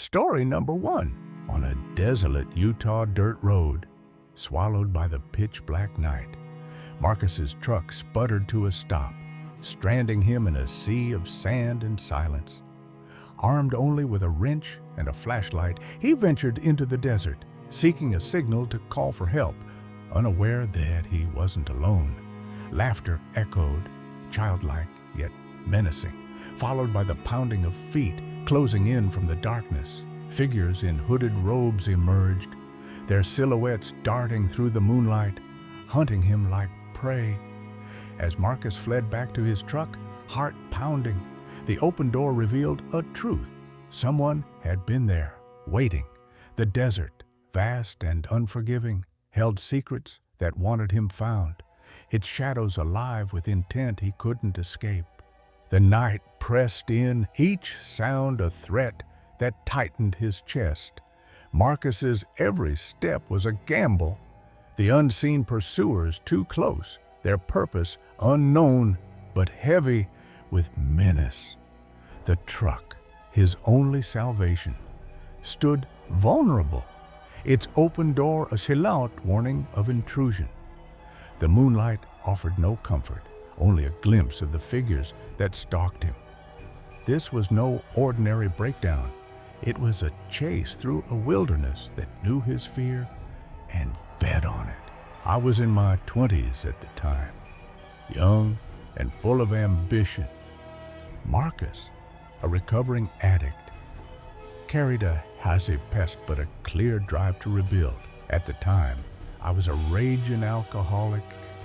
Story number 1. On a desolate Utah dirt road, swallowed by the pitch-black night, Marcus's truck sputtered to a stop, stranding him in a sea of sand and silence. Armed only with a wrench and a flashlight, he ventured into the desert, seeking a signal to call for help, unaware that he wasn't alone. Laughter echoed, childlike yet menacing, followed by the pounding of feet closing in from the darkness. Figures in hooded robes emerged, their silhouettes darting through the moonlight, hunting him like prey. As Marcus fled back to his truck, heart pounding, the open door revealed a truth. Someone had been there, waiting. The desert, vast and unforgiving, held secrets that wanted him found, its shadows alive with intent he couldn't escape. The night pressed in, each sound a threat that tightened his chest. Marcus's every step was a gamble, the unseen pursuers too close, their purpose unknown but heavy with menace. The truck, his only salvation, stood vulnerable, its open door a silhouette warning of intrusion. The moonlight offered no comfort, only a glimpse of the figures that stalked him. This was no ordinary breakdown. It was a chase through a wilderness that knew his fear and fed on it. I was in my 20s at the time, young and full of ambition. Marcus, a recovering addict, carried a hazy past but a clear drive to rebuild. At the time, I was a raging alcoholic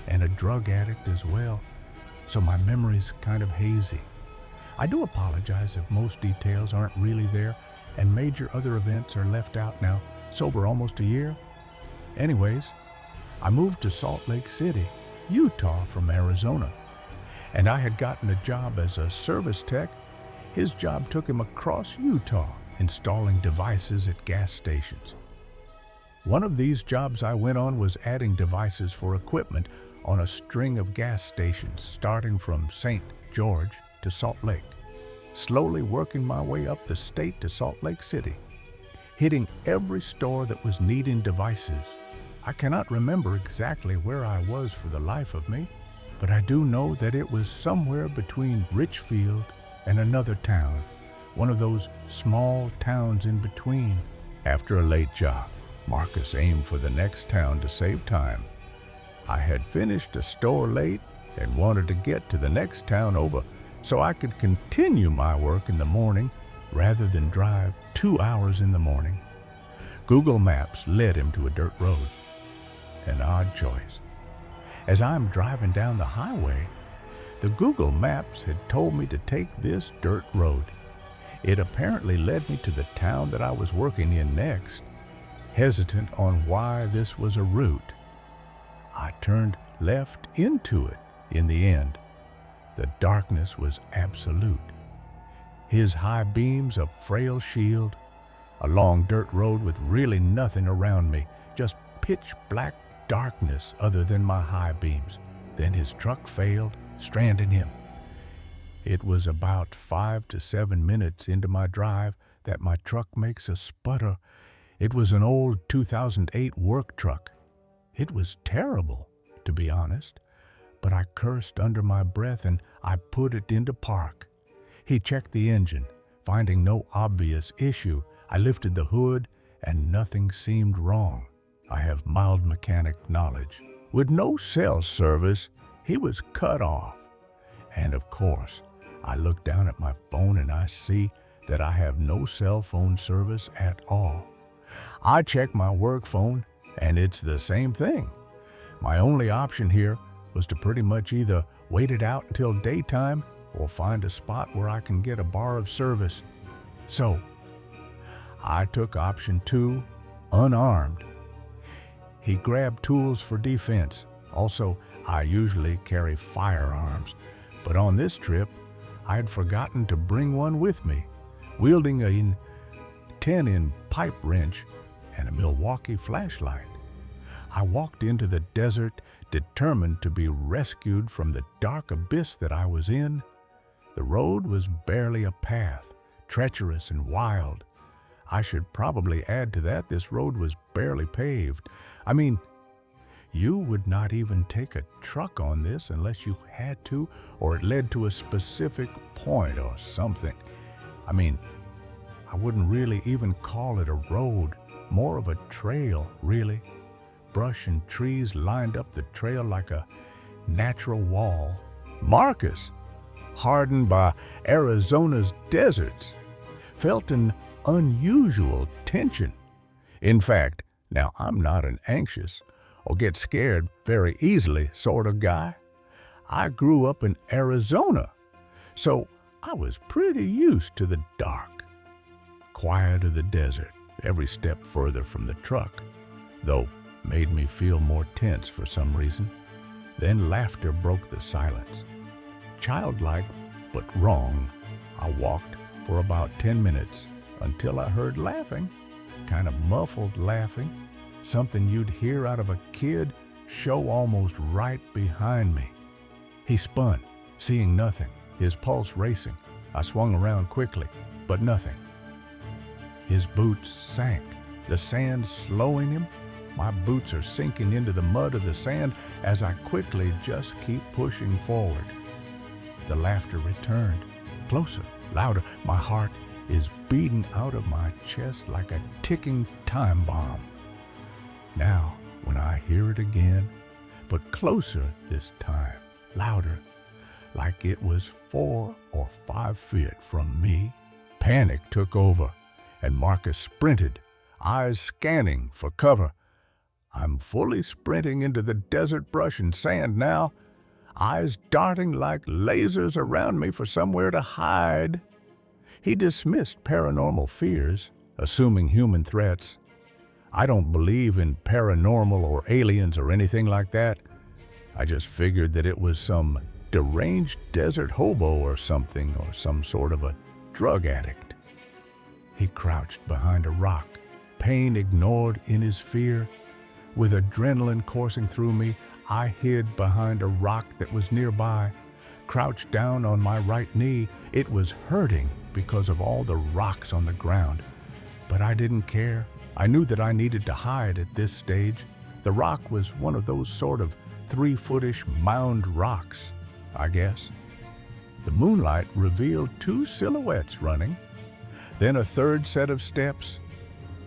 and a drug addict as well, so my memory's kind of hazy. I do apologize if most details aren't really there and major other events are left out now, sober almost a year. Anyways, I moved to Salt Lake City, Utah from Arizona, and I had gotten a job as a service tech. His job took him across Utah, installing devices at gas stations. One of these jobs I went on was adding devices for equipment on a string of gas stations starting from St. George to Salt Lake, slowly working my way up the state to Salt Lake City, hitting every store that was needing devices. I cannot remember exactly where I was for the life of me, but I do know that it was somewhere between Richfield and another town, one of those small towns in between. After a late job, Marcus aimed for the next town to save time. I had finished a store late and wanted to get to the next town over so I could continue my work in the morning rather than drive 2 hours in the morning. Google Maps led him to a dirt road. An odd choice. As I'm driving down the highway, the Google Maps had told me to take this dirt road. It apparently led me to the town that I was working in next. Hesitant on why this was a route, I turned left into it in the end. The darkness was absolute. His high beams a frail shield, a long dirt road with really nothing around me, just pitch black darkness other than my high beams. Then his truck failed, stranding him. It was about 5 to 7 minutes into my drive that my truck makes a sputter. It was an old 2008 work truck. It was terrible, to be honest, but I cursed under my breath and I put it into park. He checked the engine. Finding no obvious issue, I lifted the hood and nothing seemed wrong. I have mild mechanic knowledge. With no cell service, he was cut off. And of course, I look down at my phone and I see that I have no cell phone service at all. I check my work phone and it's the same thing. My only option here was to pretty much either wait it out until daytime or find a spot where I can get a bar of service. So, I took option 2, unarmed. He grabbed tools for defense. Also, I usually carry firearms, but on this trip, I had forgotten to bring one with me. Wielding a 10-in pipe wrench and a Milwaukee flashlight, I walked into the desert, determined to be rescued from the dark abyss that I was in. The road was barely a path, treacherous and wild. I should probably add to that this road was barely paved. I mean, you would not even take a truck on this unless you had to, or it led to a specific point or something. I mean, I wouldn't really even call it a road, more of a trail, really. Brush and trees lined up the trail like a natural wall. Marcus, hardened by Arizona's deserts, felt an unusual tension. In fact, now I'm not an anxious or get scared very easily sort of guy. I grew up in Arizona, so I was pretty used to the dark, quiet of the desert every step further from the truck, though made me feel more tense for some reason. Then laughter broke the silence. Childlike, but wrong, I walked for about 10 minutes until I heard laughing, kind of muffled laughing, something you'd hear out of a kid show almost right behind me. He spun, seeing nothing, his pulse racing. I swung around quickly, but nothing. His boots sank, the sand slowing him. My boots are sinking into the mud of the sand as I quickly just keep pushing forward. The laughter returned, closer, louder. My heart is beating out of my chest like a ticking time bomb. Now, when I hear it again, but closer this time, louder, like it was 4 or 5 feet from me, panic took over, and Marcus sprinted, eyes scanning for cover. I'm fully sprinting into the desert brush and sand now, eyes darting like lasers around me for somewhere to hide. He dismissed paranormal fears, assuming human threats. I don't believe in paranormal or aliens or anything like that. I just figured that it was some deranged desert hobo or something, or some sort of a drug addict. He crouched behind a rock, pain ignored in his fear. With adrenaline coursing through me, I hid behind a rock that was nearby, crouched down on my right knee. It was hurting because of all the rocks on the ground, but I didn't care. I knew that I needed to hide at this stage. The rock was one of those sort of 3-foot-ish mound rocks, I guess. The moonlight revealed 2 silhouettes running, then a third set of steps.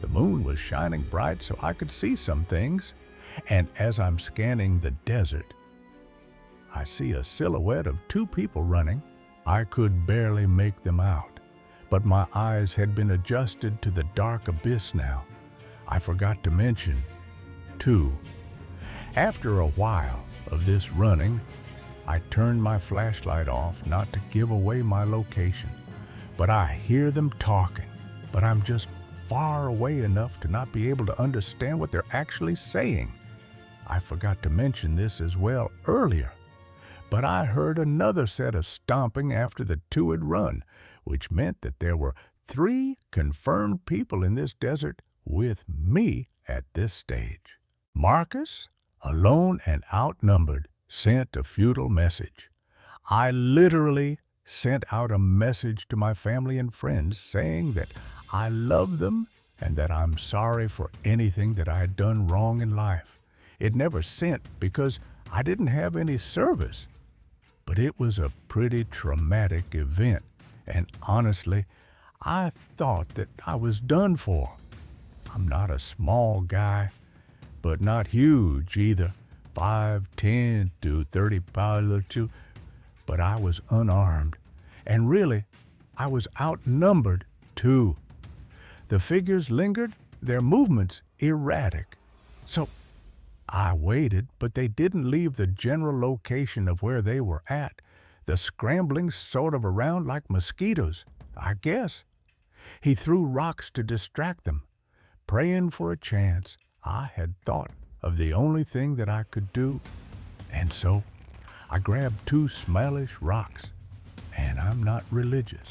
The moon was shining bright so I could see some things, and as I'm scanning the desert, I see a silhouette of 2 people running. I could barely make them out, but my eyes had been adjusted to the dark abyss now. I forgot to mention 2. After a while of this running, I turned my flashlight off not to give away my location, but I hear them talking, but I'm just far away enough to not be able to understand what they're actually saying. I forgot to mention this as well earlier, but I heard another set of stomping after the 2 had run, which meant that there were 3 confirmed people in this desert with me at this stage. Marcus, alone and outnumbered, sent a futile message. I literally sent out a message to my family and friends saying that I love them and that I'm sorry for anything that I had done wrong in life. It never sent because I didn't have any service. But it was a pretty traumatic event, and honestly, I thought that I was done for. I'm not a small guy, but not huge either, 5'10" to 30 pounds or 2, but I was unarmed, and really, I was outnumbered too. The figures lingered, their movements erratic. So I waited, but they didn't leave the general location of where they were at, the scrambling sort of around like mosquitoes, I guess. He threw rocks to distract them. Praying for a chance, I had thought of the only thing that I could do, and so I grabbed 2 smallish rocks. And I'm not religious,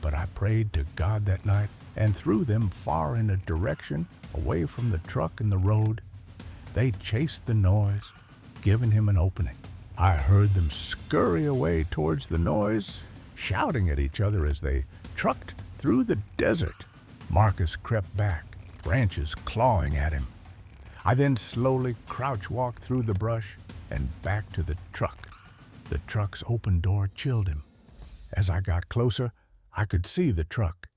but I prayed to God that night and threw them far in a direction away from the truck and the road. They chased the noise, giving him an opening. I heard them scurry away towards the noise, shouting at each other as they trucked through the desert. Marcus crept back, branches clawing at him. I then slowly crouch-walked through the brush and back to the truck. The truck's open door chilled him. As I got closer, I could see the truck.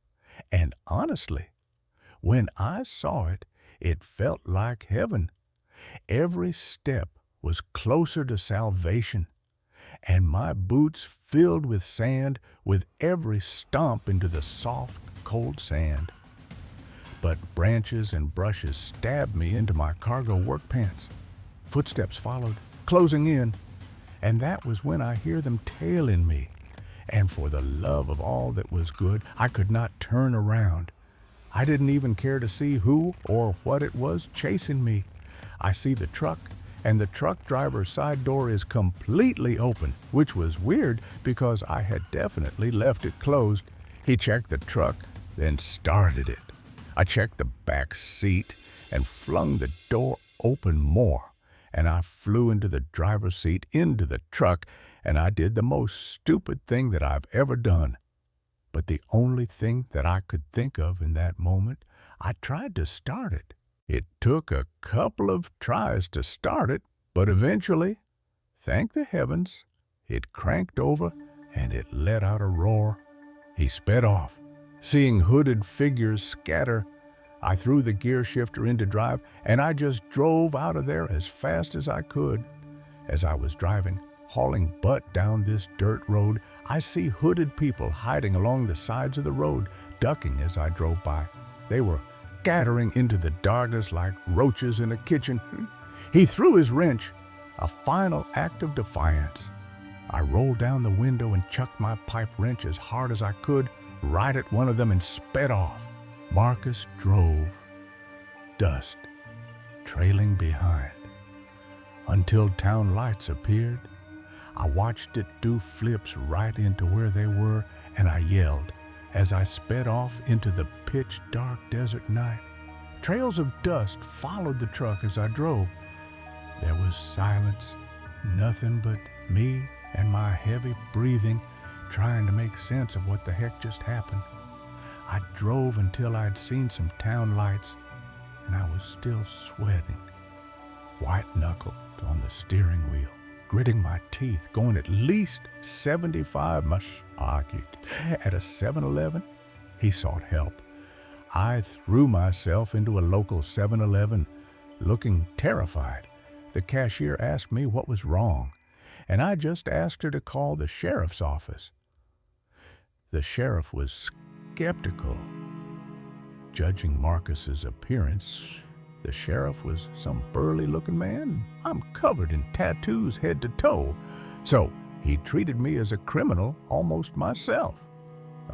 And honestly, when I saw it, it felt like heaven. Every step was closer to salvation, and my boots filled with sand with every stomp into the soft, cold sand. But branches and brushes stabbed me into my cargo work pants. Footsteps followed, closing in, and that was when I hear them tailing me. And for the love of all that was good, I could not turn around. I didn't even care to see who or what it was chasing me. I see the truck, and the truck driver's side door is completely open, which was weird because I had definitely left it closed. He checked the truck, then started it. I checked the back seat and flung the door open more, and I flew into the driver's seat, into the truck, and I did the most stupid thing that I've ever done. But the only thing that I could think of in that moment, I tried to start it. It took a couple of tries to start it, but eventually, thank the heavens, it cranked over and it let out a roar. He sped off. Seeing hooded figures scatter, I threw the gear shifter into drive and I just drove out of there as fast as I could. As I was driving, hauling butt down this dirt road, I see hooded people hiding along the sides of the road, ducking as I drove by. They were scattering into the darkness like roaches in a kitchen. He threw his wrench, a final act of defiance. I rolled down the window and chucked my pipe wrench as hard as I could, right at one of them, and sped off. Marcus drove, dust trailing behind, until town lights appeared. I watched it do flips right into where they were, and I yelled as I sped off into the pitch-dark desert night. Trails of dust followed the truck as I drove. There was silence, nothing but me and my heavy breathing, trying to make sense of what the heck just happened. I drove until I'd seen some town lights, and I was still sweating, white-knuckled on the steering wheel, gritting my teeth, going at least 75 miles. Argued. At a 7-Eleven, he sought help. I threw myself into a local 7-Eleven, looking terrified. The cashier asked me what was wrong, and I just asked her to call the sheriff's office. The sheriff was skeptical. Judging Marcus's appearance, the sheriff was some burly-looking man. I'm covered in tattoos head to toe, so he treated me as a criminal almost myself.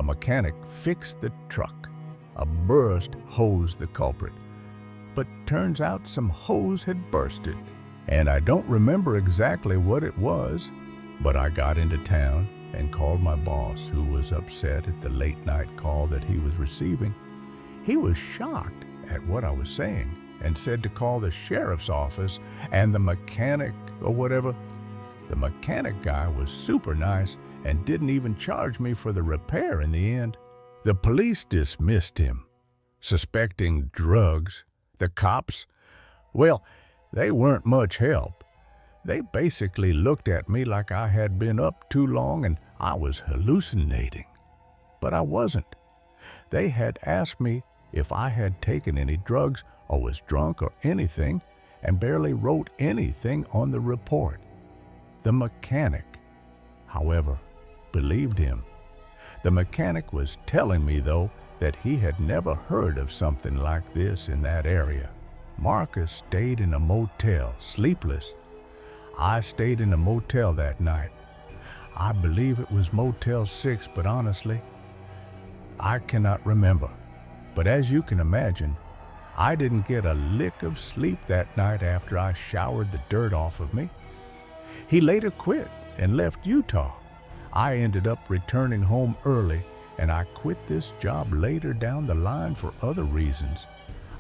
A mechanic fixed the truck. A burst hosed the culprit, but turns out some hose had bursted, and I don't remember exactly what it was, but I got into town and called my boss, who was upset at the late-night call that he was receiving. He was shocked at what I was saying and said to call the sheriff's office and the mechanic or whatever. The mechanic guy was super nice and didn't even charge me for the repair in the end. The police dismissed him, suspecting drugs. The cops, well, they weren't much help. They basically looked at me like I had been up too long and I was hallucinating. But I wasn't. They had asked me if I had taken any drugs or was drunk or anything, and barely wrote anything on the report. The mechanic, however, believed him. The mechanic was telling me, though, that he had never heard of something like this in that area. Marcus stayed in a motel, sleepless. I stayed in a motel that night. I believe it was Motel 6, but honestly, I cannot remember. But as you can imagine, I didn't get a lick of sleep that night after I showered the dirt off of me. He later quit and left Utah. I ended up returning home early, and I quit this job later down the line for other reasons.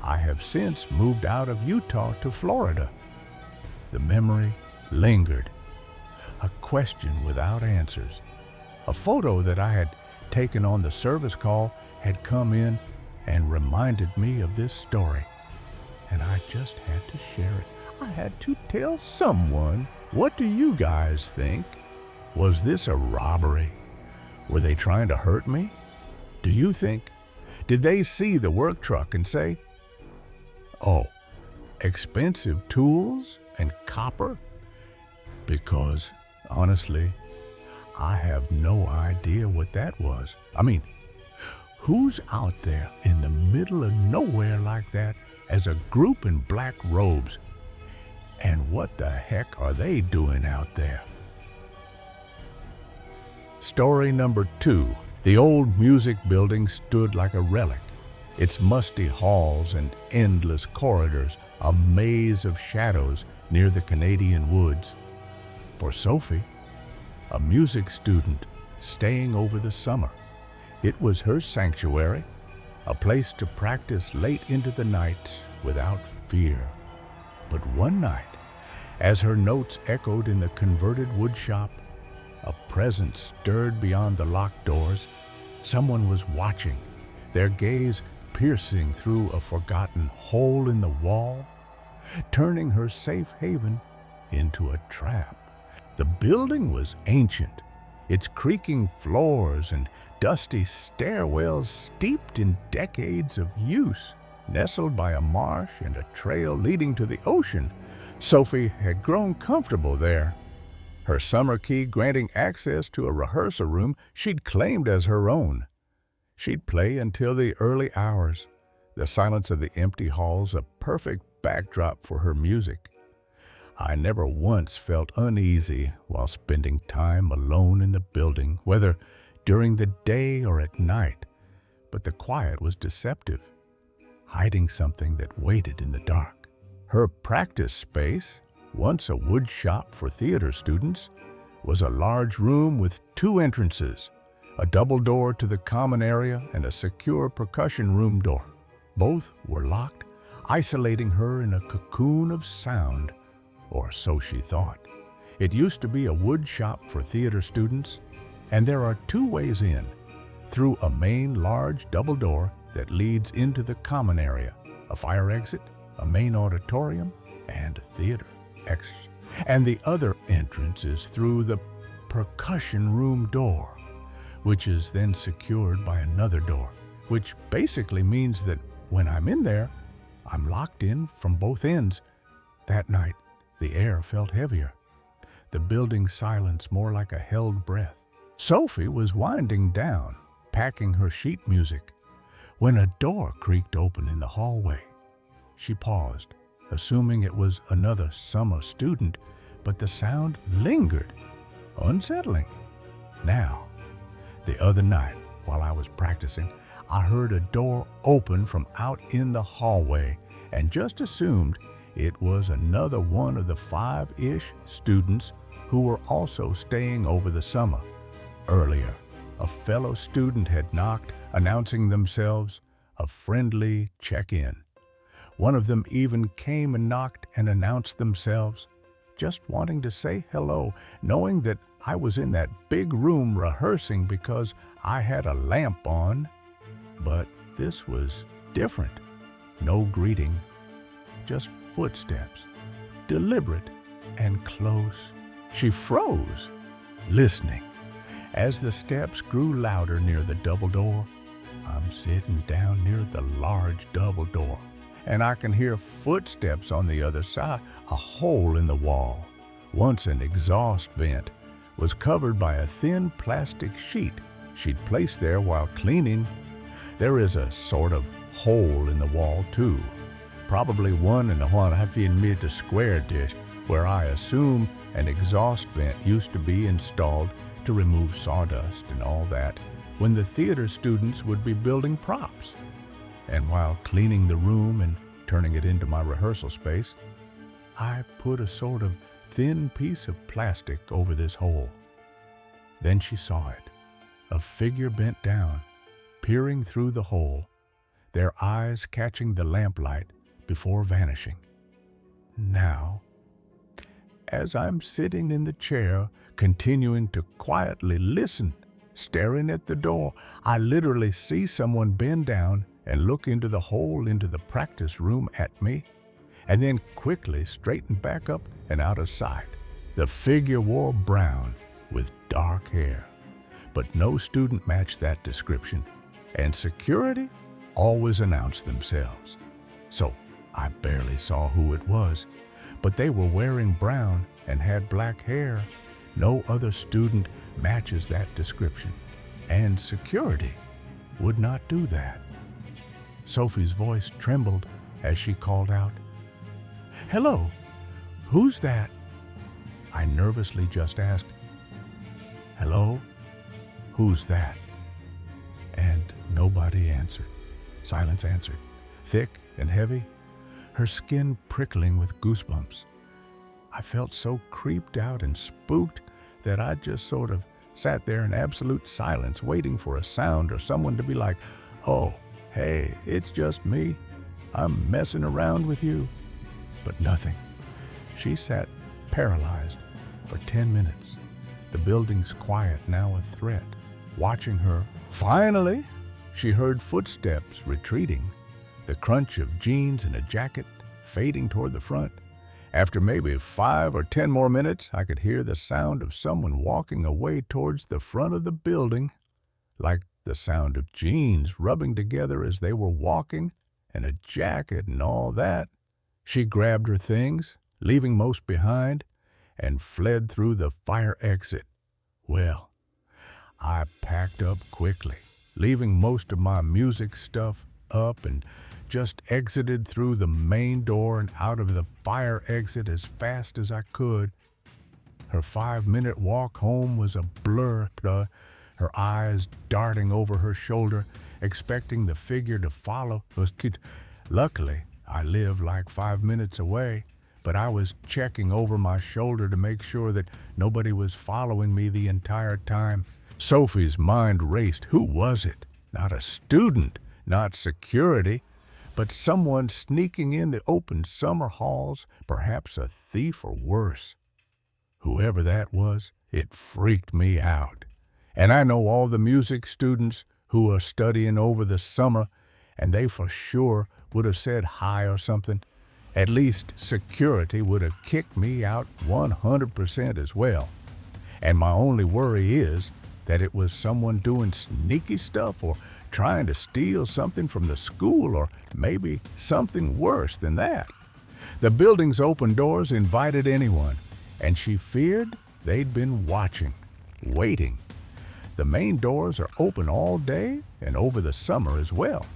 I have since moved out of Utah to Florida. The memory lingered, a question without answers. A photo that I had taken on the service call had come in, and reminded me of this story, and I just had to share it. I had to tell someone. What do you guys think? Was this a robbery? Were they trying to hurt me? Do you think? Did they see the work truck and say, "Oh, expensive tools and copper"? Because, honestly, I have no idea what that was. I mean, who's out there in the middle of nowhere like that as a group in black robes? And what the heck are they doing out there? Story number 2. The old music building stood like a relic. Its musty halls and endless corridors, a maze of shadows near the Canadian woods. For Sophie, a music student staying over the summer, it was her sanctuary, a place to practice late into the night without fear. But one night, as her notes echoed in the converted woodshop, a presence stirred beyond the locked doors. Someone was watching, their gaze piercing through a forgotten hole in the wall, turning her safe haven into a trap. The building was ancient, its creaking floors and dusty stairwells steeped in decades of use. Nestled by a marsh and a trail leading to the ocean, Sophie had grown comfortable there, her summer key granting access to a rehearsal room she'd claimed as her own. She'd play until the early hours, the silence of the empty halls a perfect backdrop for her music. I never once felt uneasy while spending time alone in the building, whether during the day or at night, but the quiet was deceptive, hiding something that waited in the dark. Her practice space, once a wood shop for theater students, was a large room with 2 entrances, a double door to the common area and a secure percussion room door. Both were locked, isolating her in a cocoon of sound, or so she thought. It used to be a wood shop for theater students, and there are 2 ways in, through a main large double door that leads into the common area, a fire exit, a main auditorium, and a theater. And the other entrance is through the percussion room door, which is then secured by another door, which basically means that when I'm in there, I'm locked in from both ends. That night, the air felt heavier, the building silence more like a held breath. Sophie was winding down, packing her sheet music, when a door creaked open in the hallway. She paused, assuming it was another summer student, but the sound lingered, unsettling. Now, the other night, while I was practicing, I heard a door open from out in the hallway and just assumed it was another one of the 5-ish students who were also staying over the summer. Earlier, a fellow student had knocked, announcing themselves, a friendly check-in. One of them even came and knocked and announced themselves, just wanting to say hello, knowing that I was in that big room rehearsing because I had a lamp on. But this was different. No greeting, just footsteps, deliberate and close. She froze, listening. As the steps grew louder near the double door, I'm sitting down near the large double door, and I can hear footsteps on the other side. A hole in the wall, once an exhaust vent, was covered by a thin plastic sheet she'd placed there while cleaning. There is a sort of hole in the wall too, probably 1.5 meter square dish, where I assume an exhaust vent used to be installed to remove sawdust and all that when the theater students would be building props. And while cleaning the room and turning it into my rehearsal space, I put a sort of thin piece of plastic over this hole. Then she saw it, a figure bent down, peering through the hole, their eyes catching the lamplight before vanishing. Now, as I'm sitting in the chair, continuing to quietly listen, staring at the door, I literally see someone bend down and look into the hole into the practice room at me, and then quickly straightened back up and out of sight. The figure wore brown with dark hair, but no student matched that description, and security always announced themselves. So I barely saw who it was, but they were wearing brown and had black hair. No other student matches that description, and security would not do that. Sophie's voice trembled as she called out, "Hello, who's that?" I nervously just asked, "Hello, who's that?" And nobody answered. Silence answered, thick and heavy, her skin prickling with goosebumps. I felt so creeped out and spooked that I just sort of sat there in absolute silence, waiting for a sound or someone to be like, "Oh, hey, it's just me. I'm messing around with you." But nothing. She sat paralyzed for 10 minutes, the building's quiet now a threat, watching her. Finally, she heard footsteps retreating, the crunch of jeans and a jacket fading toward the front. After maybe 5 or 10 more minutes, I could hear the sound of someone walking away towards the front of the building, like the sound of jeans rubbing together as they were walking, and a jacket and all that. She grabbed her things, leaving most behind, and fled through the fire exit. Well, I packed up quickly, leaving most of my music stuff up, and just exited through the main door and out of the fire exit as fast as I could. Her 5-minute walk home was a blur, her eyes darting over her shoulder, expecting the figure to follow. Luckily, I lived like 5 minutes away, but I was checking over my shoulder to make sure that nobody was following me the entire time. Sophie's mind raced. Who was it? Not a student, not security, but someone sneaking in the open summer halls, perhaps a thief or worse. Whoever that was, it freaked me out. And I know all the music students who are studying over the summer, and they for sure would have said hi or something. At least security would have kicked me out 100% as well. And my only worry is that it was someone doing sneaky stuff or trying to steal something from the school, or maybe something worse than that. The building's open doors invited anyone, and she feared they'd been watching, waiting. The main doors are open all day and over the summer as well.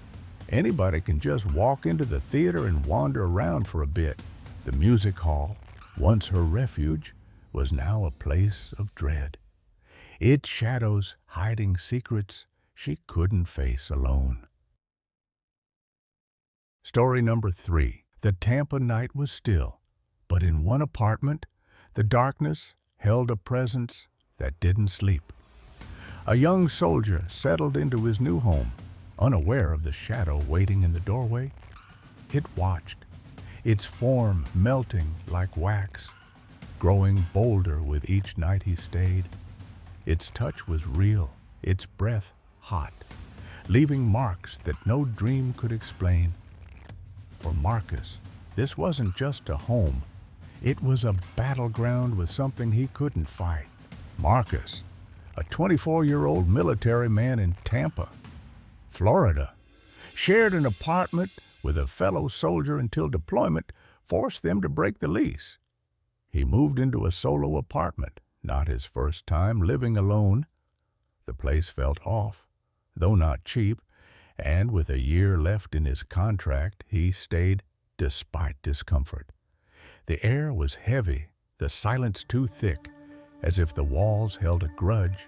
Anybody can just walk into the theater and wander around for a bit. The music hall, once her refuge, was now a place of dread, its shadows hiding secrets she couldn't face alone. Story number 3. The Tampa night was still, but in one apartment, the darkness held a presence that didn't sleep. A young soldier settled into his new home, unaware of the shadow waiting in the doorway. It watched, its form melting like wax, growing bolder with each night he stayed. Its touch was real, its breath hot, leaving marks that no dream could explain. For Marcus, this wasn't just a home. It was a battleground with something he couldn't fight. Marcus, a 24-year-old military man in Tampa, Florida, shared an apartment with a fellow soldier until deployment forced them to break the lease. He moved into a solo apartment, not his first time living alone. The place felt off, though not cheap, and with a year left in his contract, he stayed despite discomfort. The air was heavy, the silence too thick, as if the walls held a grudge.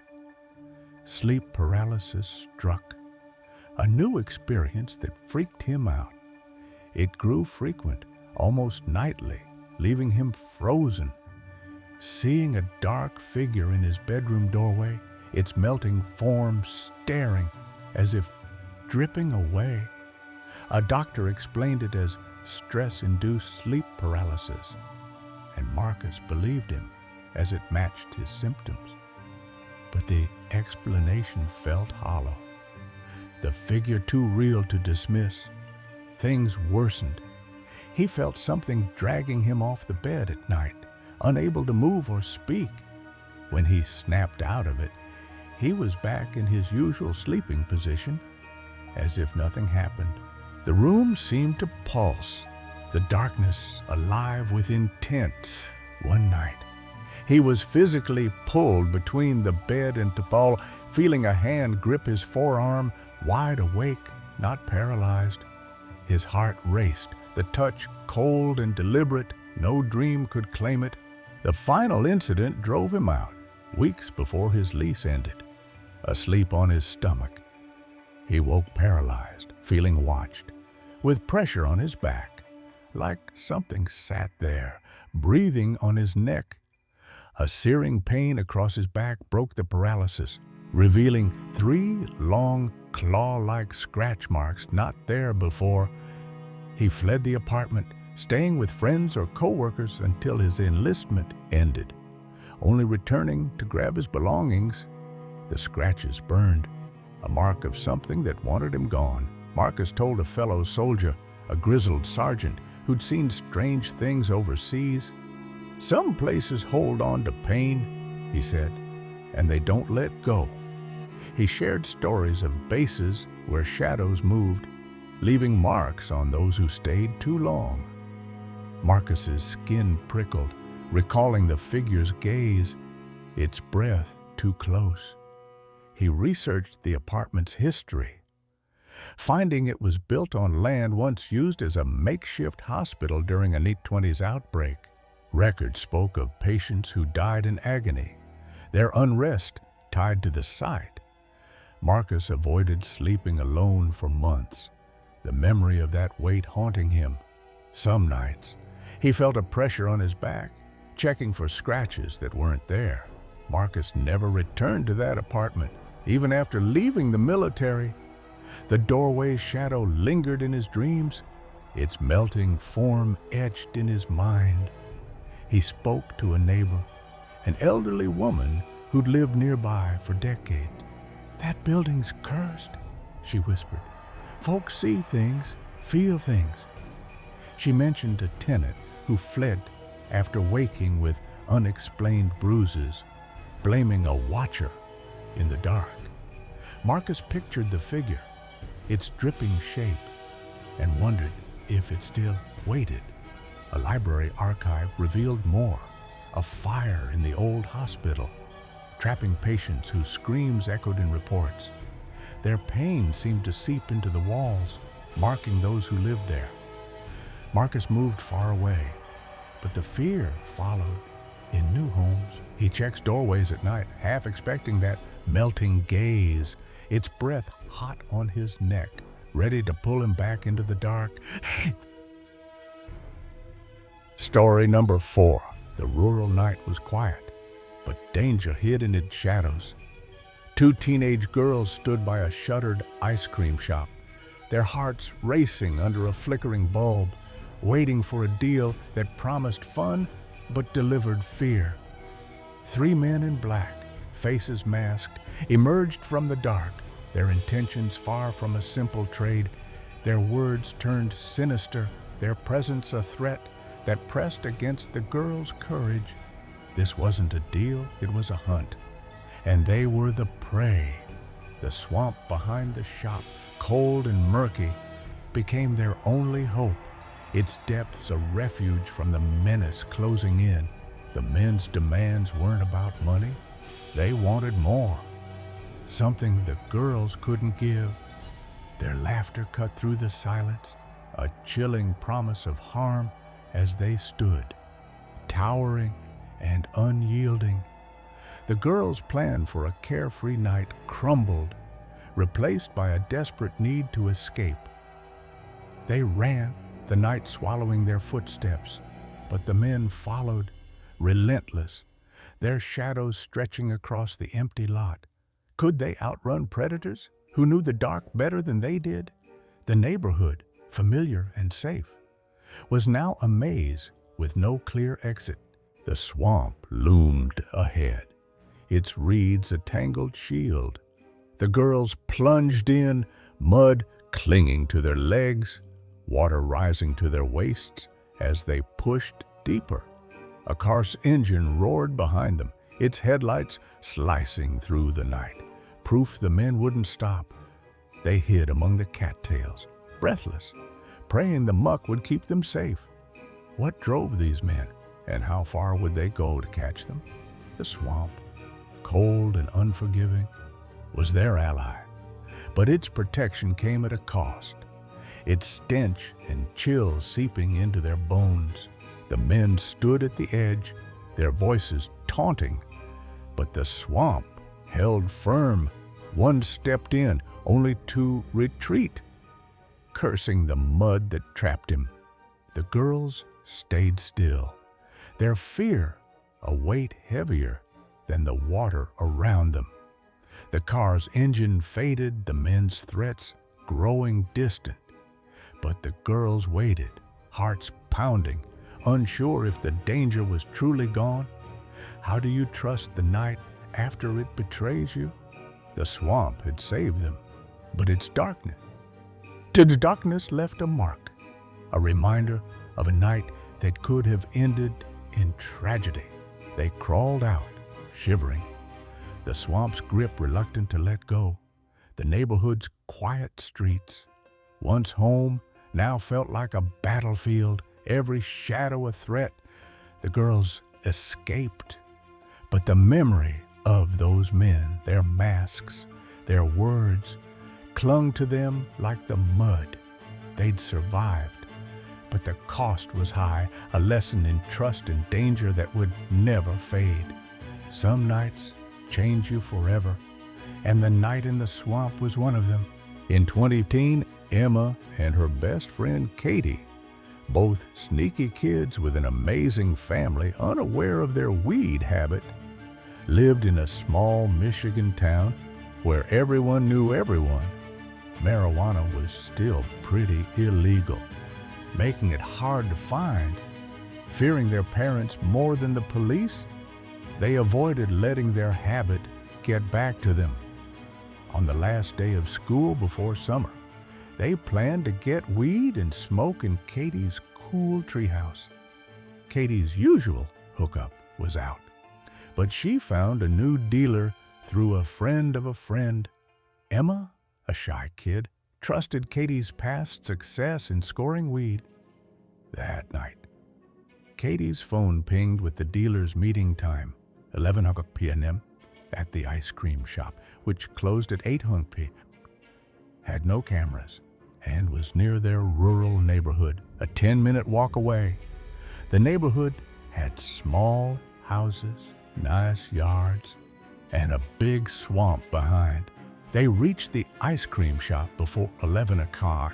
Sleep paralysis struck, a new experience that freaked him out. It grew frequent, almost nightly, leaving him frozen. Seeing a dark figure in his bedroom doorway, its melting form staring, as if dripping away. A doctor explained it as stress-induced sleep paralysis, and Marcus believed him as it matched his symptoms. But the explanation felt hollow. the figure too real to dismiss. Things worsened. He felt something dragging him off the bed at night, unable to move or speak. When he snapped out of it, he was back in his usual sleeping position, as if nothing happened. The room seemed to pulse, the darkness alive with intent. One night, he was physically pulled between the bed and T'Pol, feeling a hand grip his forearm, wide awake, not paralyzed. His heart raced, the touch cold and deliberate, no dream could claim it. The final incident drove him out, weeks before his lease ended. Asleep on his stomach, he woke paralyzed, feeling watched, with pressure on his back, like something sat there, breathing on his neck. A searing pain across his back broke the paralysis, revealing 3 long, claw-like scratch marks not there before. He fled the apartment, staying with friends or co-workers until his enlistment ended, only returning to grab his belongings. The scratches burned, a mark of something that wanted him gone. Marcus told a fellow soldier, a grizzled sergeant who'd seen strange things overseas. "Some places hold on to pain," he said, "and they don't let go." He shared stories of bases where shadows moved, leaving marks on those who stayed too long. Marcus's skin prickled, recalling the figure's gaze, its breath too close. He researched the apartment's history, finding it was built on land once used as a makeshift hospital during a NEAT 20s outbreak. Records spoke of patients who died in agony, their unrest tied to the site. Marcus avoided sleeping alone for months, the memory of that weight haunting him. Some nights, he felt a pressure on his back, checking for scratches that weren't there. Marcus never returned to that apartment, even after leaving the military. The doorway's shadow lingered in his dreams, its melting form etched in his mind. He spoke to a neighbor, an elderly woman who'd lived nearby for decades. "That building's cursed," she whispered. "Folks see things, feel things." She mentioned a tenant who fled after waking with unexplained bruises, blaming a watcher in the dark. Marcus pictured the figure, its dripping shape, and wondered if it still waited. A library archive revealed more, a fire in the old hospital, trapping patients whose screams echoed in reports. Their pain seemed to seep into the walls, marking those who lived there. Marcus moved far away, but the fear followed in new homes. He checks doorways at night, half expecting that melting gaze, its breath hot on his neck, ready to pull him back into the dark. Story number 4. The rural night was quiet, but danger hid in its shadows. 2 teenage girls stood by a shuttered ice cream shop, their hearts racing under a flickering bulb, waiting for a deal that promised fun but delivered fear. 3 men in black, faces masked, emerged from the dark, their intentions far from a simple trade, their words turned sinister, their presence a threat that pressed against the girls' courage. This wasn't a deal, it was a hunt, and they were the prey. The swamp behind the shop, cold and murky, became their only hope, its depths a refuge from the menace closing in. The men's demands weren't about money, they wanted more, something the girls couldn't give. Their laughter cut through the silence, a chilling promise of harm as they stood, towering and unyielding. The girls' plan for a carefree night crumbled, replaced by a desperate need to escape. They ran, the night swallowing their footsteps, but the men followed, relentless, their shadows stretching across the empty lot. Could they outrun predators who knew the dark better than they did? The neighborhood, familiar and safe, was now a maze with no clear exit. The swamp loomed ahead, its reeds a tangled shield. The girls plunged in, mud clinging to their legs, water rising to their waists as they pushed deeper. A car's engine roared behind them, its headlights slicing through the night, proof the men wouldn't stop. They hid among the cattails, breathless, praying the muck would keep them safe. What drove these men, and how far would they go to catch them? The swamp, cold and unforgiving, was their ally, but its protection came at a cost. Its stench and chills seeping into their bones. The men stood at the edge, their voices taunting, but the swamp held firm. One stepped in, only to retreat, cursing the mud that trapped him. The girls stayed still, their fear a weight heavier than the water around them. The car's engine faded, the men's threats growing distant. But the girls waited, hearts pounding, unsure if the danger was truly gone. How do you trust the night after it betrays you? The swamp had saved them, but its darkness. The darkness left a mark, a reminder of a night that could have ended in tragedy. They crawled out, shivering, the swamp's grip reluctant to let go. The neighborhood's quiet streets, once home, now felt like a battlefield, every shadow a threat. The girls escaped, but the memory of those men, their masks, their words, clung to them like the mud. They'd survived, but the cost was high, a lesson in trust and danger that would never fade. Some nights change you forever, and the night in the swamp was one of them. In 2010, Emma and her best friend Katie, both sneaky kids with an amazing family unaware of their weed habit, lived in a small Michigan town where everyone knew everyone. Marijuana was still pretty illegal, making it hard to find. Fearing their parents more than the police, they avoided letting their habit get back to them. On the last day of school before summer, they planned to get weed and smoke in Katie's cool treehouse. Katie's usual hookup was out, but she found a new dealer through a friend of a friend. Emma, a shy kid, trusted Katie's past success in scoring weed. That night, Katie's phone pinged with the dealer's meeting time, 11 p.m. at the ice cream shop, which closed at 8 p.m. Had no cameras and was near their rural neighborhood, a 10-minute walk away. The neighborhood had small houses, nice yards, and a big swamp behind. They reached the ice cream shop before 11 o'clock,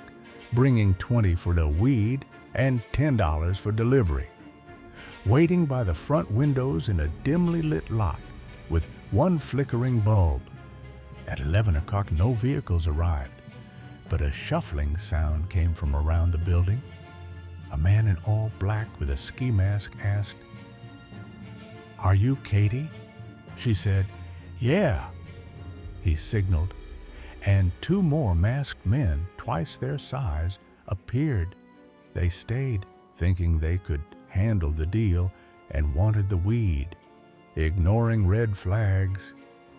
bringing $20 for the weed and $10 for delivery. Waiting by the front windows in a dimly lit lot with one flickering bulb. At 11 o'clock, no vehicles arrived, but a shuffling sound came from around the building. A man in all black with a ski mask asked, "Are you Katie?" She said, "Yeah." He signaled, and 2 more masked men, twice their size, appeared. They stayed, thinking they could handle the deal and wanted the weed. Ignoring red flags,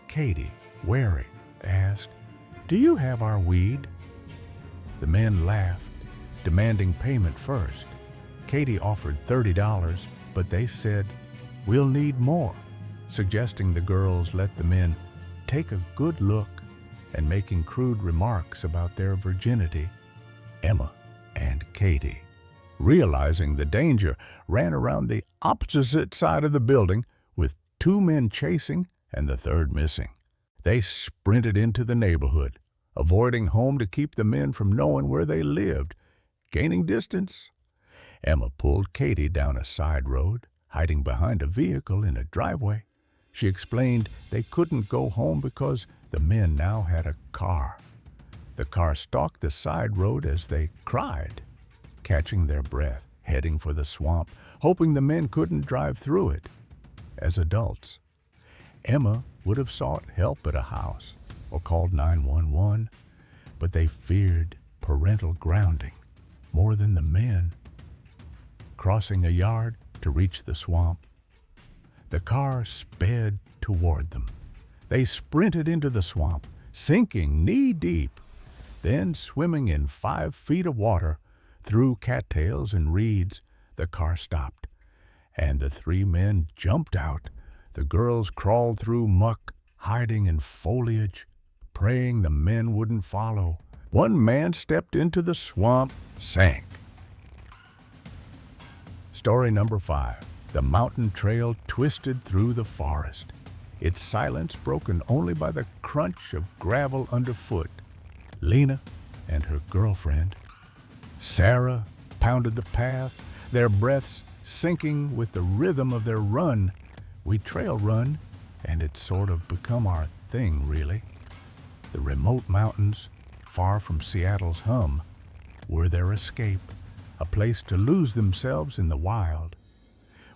Katie, wary, asked, "Do you have our weed?" The men laughed, demanding payment first. Katie offered $30, but they said, "We'll need more," suggesting the girls let the men take a good look and making crude remarks about their virginity. Emma and Katie, realizing the danger, ran around the opposite side of the building with 2 men chasing and the 3rd missing. They sprinted into the neighborhood, avoiding home to keep the men from knowing where they lived. Gaining distance, Emma pulled Katie down a side road, hiding behind a vehicle in a driveway. She explained they couldn't go home because the men now had a car. The car stalked the side road as they cried, catching their breath, heading for the swamp, hoping the men couldn't drive through it. As adults, Emma would have sought help at a house or called 911, but they feared parental grounding more than the men. Crossing a yard to reach the swamp, the car sped toward them. They sprinted into the swamp, sinking knee-deep, then swimming in 5 feet of water through cattails and reeds. The car stopped, and the 3 men jumped out. The girls crawled through muck, hiding in foliage, praying the men wouldn't follow. One man stepped into the swamp, sank. Story number 5. The mountain trail twisted through the forest, its silence broken only by the crunch of gravel underfoot. Lena and her girlfriend, Sarah, pounded the path, their breaths syncing with the rhythm of their run. We trail run, and it's sort of become our thing, really. The remote mountains, far from Seattle's hum, were their escape, a place to lose themselves in the wild.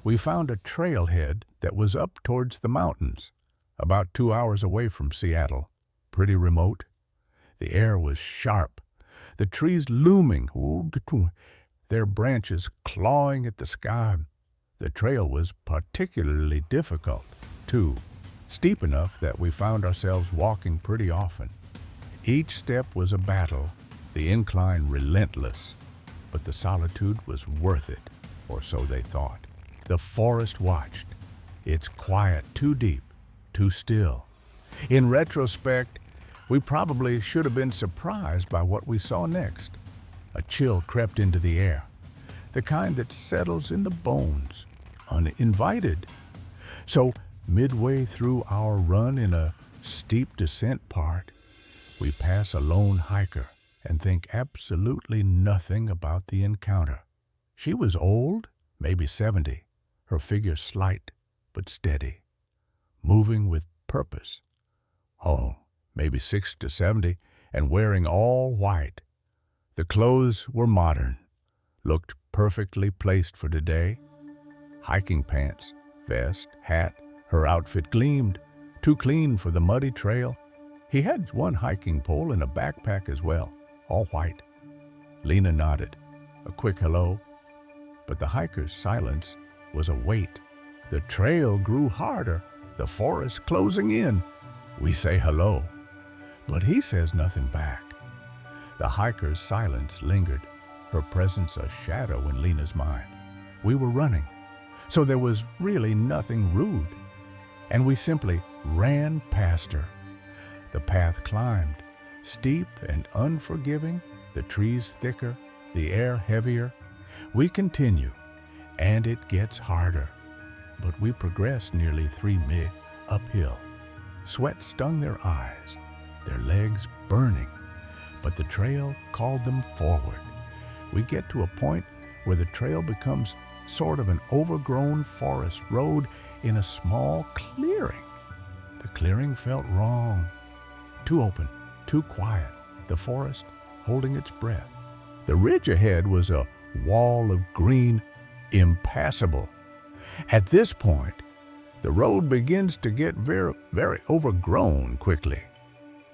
We found a trailhead that was up towards the mountains, about 2 hours away from Seattle, pretty remote. The air was sharp, the trees looming, their branches clawing at the sky. The trail was particularly difficult, too, steep enough that we found ourselves walking pretty often. Each step was a battle, the incline relentless, but the solitude was worth it, or so they thought. The forest watched, its quiet too deep, too still. In retrospect, we probably should have been surprised by what we saw next. A chill crept into the air, the kind that settles in the bones, uninvited. So, midway through our run in a steep descent part, we pass a lone hiker and think absolutely nothing about the encounter. She was old, maybe 70, her figure slight but steady, moving with purpose. Oh, maybe 60 to 70, and wearing all white. The clothes were modern, looked perfectly placed for today. Hiking pants, vest, hat, her outfit gleamed, too clean for the muddy trail. He had one hiking pole and a backpack as well, all white. Lena nodded, a quick hello, but the hiker's silence was a weight. The trail grew harder, the forest closing in. We say hello, but he says nothing back. The hiker's silence lingered, her presence a shadow in Lena's mind. We were running, so there was really nothing rude, and we simply ran past her. The path climbed, steep and unforgiving, the trees thicker, the air heavier. We continue, and it gets harder, but we progress nearly 3 mi uphill. Sweat stung their eyes, their legs burning, but the trail called them forward. We get to a point where the trail becomes sort of an overgrown forest road in a small clearing. The clearing felt wrong, too open, too quiet, the forest holding its breath. The ridge ahead was a wall of green, impassable. At this point, the road begins to get very, very overgrown quickly.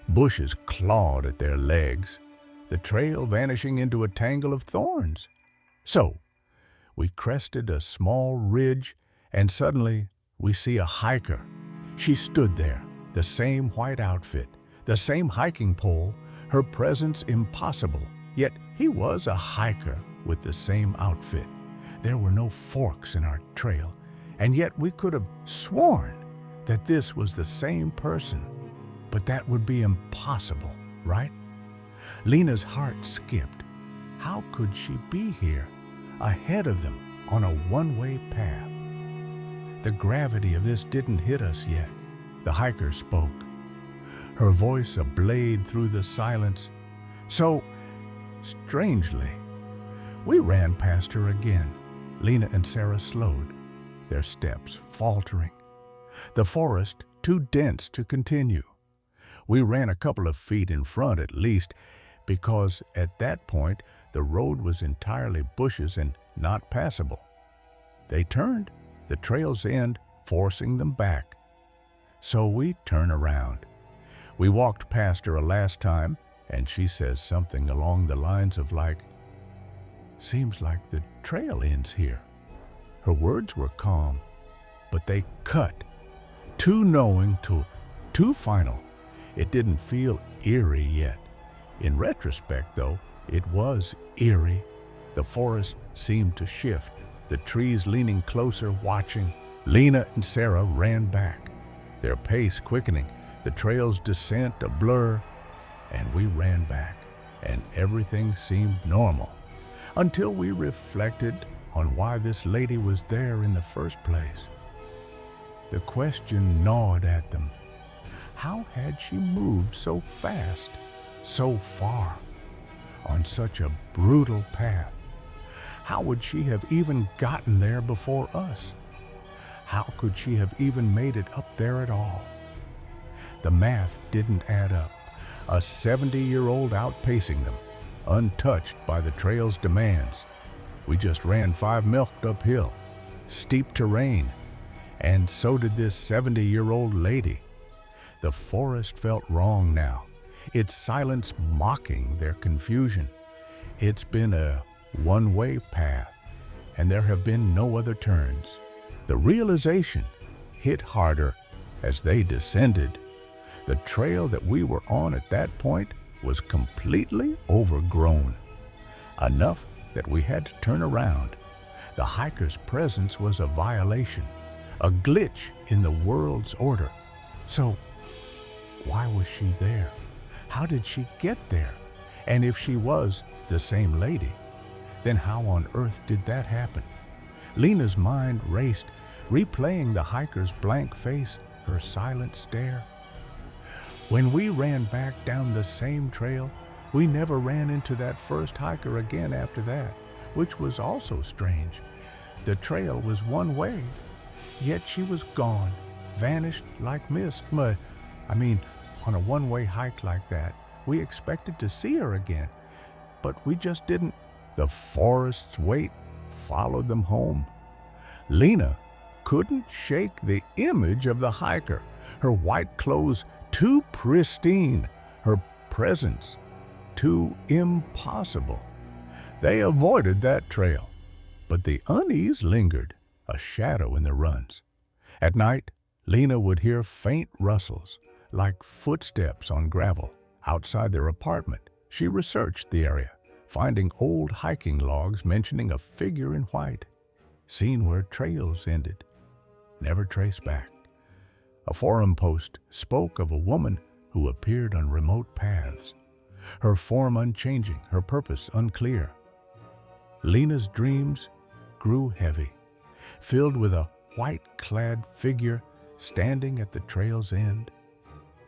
Bushes clawed at their legs, the trail vanishing into a tangle of thorns. So, we crested a small ridge, and suddenly we see a hiker. She stood there, the same white outfit, the same hiking pole, her presence impossible. Yet he was a hiker with the same outfit. There were no forks in our trail, and yet we could have sworn that this was the same person. But that would be impossible, right? Lena's heart skipped. How could she be here, ahead of them, on a one-way path? The gravity of this didn't hit us yet. The hiker spoke, her voice a blade through the silence. So, strangely, we ran past her again. Lena and Sarah slowed, their steps faltering. The forest too dense to continue. We ran a couple of feet in front at least, because at that point the road was entirely bushes and not passable. They turned, the trail's end forcing them back. So we turn around. We walked past her a last time, and she says something along the lines of like, "Seems like the trail ends here." Her words were calm, but they cut. Too knowing to too final. It didn't feel eerie yet. In retrospect, though, it was eerie. The forest seemed to shift, the trees leaning closer, watching. Lena and Sarah ran back, their pace quickening, the trail's descent a blur, and we ran back, and everything seemed normal, until we reflected on why this lady was there in the first place. The question gnawed at them. How had she moved so fast, so far, on such a brutal path? How would she have even gotten there before us? How could she have even made it up there at all? The math didn't add up. A 70-year-old outpacing them, untouched by the trail's demands. We just ran 5 milked uphill, steep terrain, and so did this 70-year-old lady. The forest felt wrong now, its silence mocking their confusion. It's been a one-way path, and there have been no other turns. The realization hit harder as they descended. The trail that we were on at that point was completely overgrown, enough that we had to turn around. The hiker's presence was a violation, a glitch in the world's order. So, why was she there? How did she get there? And if she was the same lady, then how on earth did that happen? Lena's mind raced, replaying the hiker's blank face, her silent stare. When we ran back down the same trail, we never ran into that first hiker again after that, which was also strange. The trail was one way, yet she was gone, vanished like mist. On a one-way hike like that, we expected to see her again, but we just didn't. The forest's weight followed them home. Lena couldn't shake the image of the hiker, her white clothes too pristine, her presence too impossible. They avoided that trail, but the unease lingered, a shadow in the runs. At night, Lena would hear faint rustles, like footsteps on gravel. Outside their apartment, she researched the area, finding old hiking logs mentioning a figure in white, seen where trails ended, never traced back. A forum post spoke of a woman who appeared on remote paths, her form unchanging, her purpose unclear. Lena's dreams grew heavy, filled with a white-clad figure standing at the trail's end,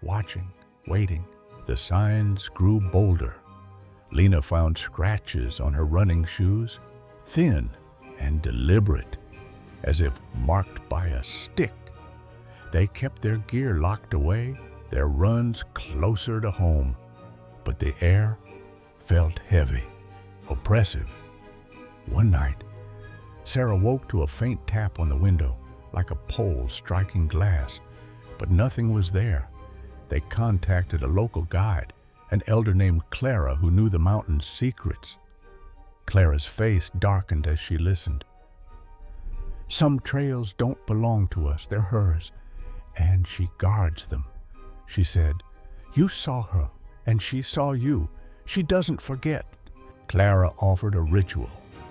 watching, waiting. The signs grew bolder. Lena found scratches on her running shoes, thin and deliberate, as if marked by a stick. They kept their gear locked away, their runs closer to home, but the air felt heavy, oppressive. One night, Sarah woke to a faint tap on the window, like a pole striking glass, but nothing was there. They contacted a local guide, an elder named Clara who knew the mountain's secrets. Clara's face darkened as she listened. "Some trails don't belong to us, they're hers, and she guards them," she said. "You saw her, and she saw you. She doesn't forget." Clara offered a ritual,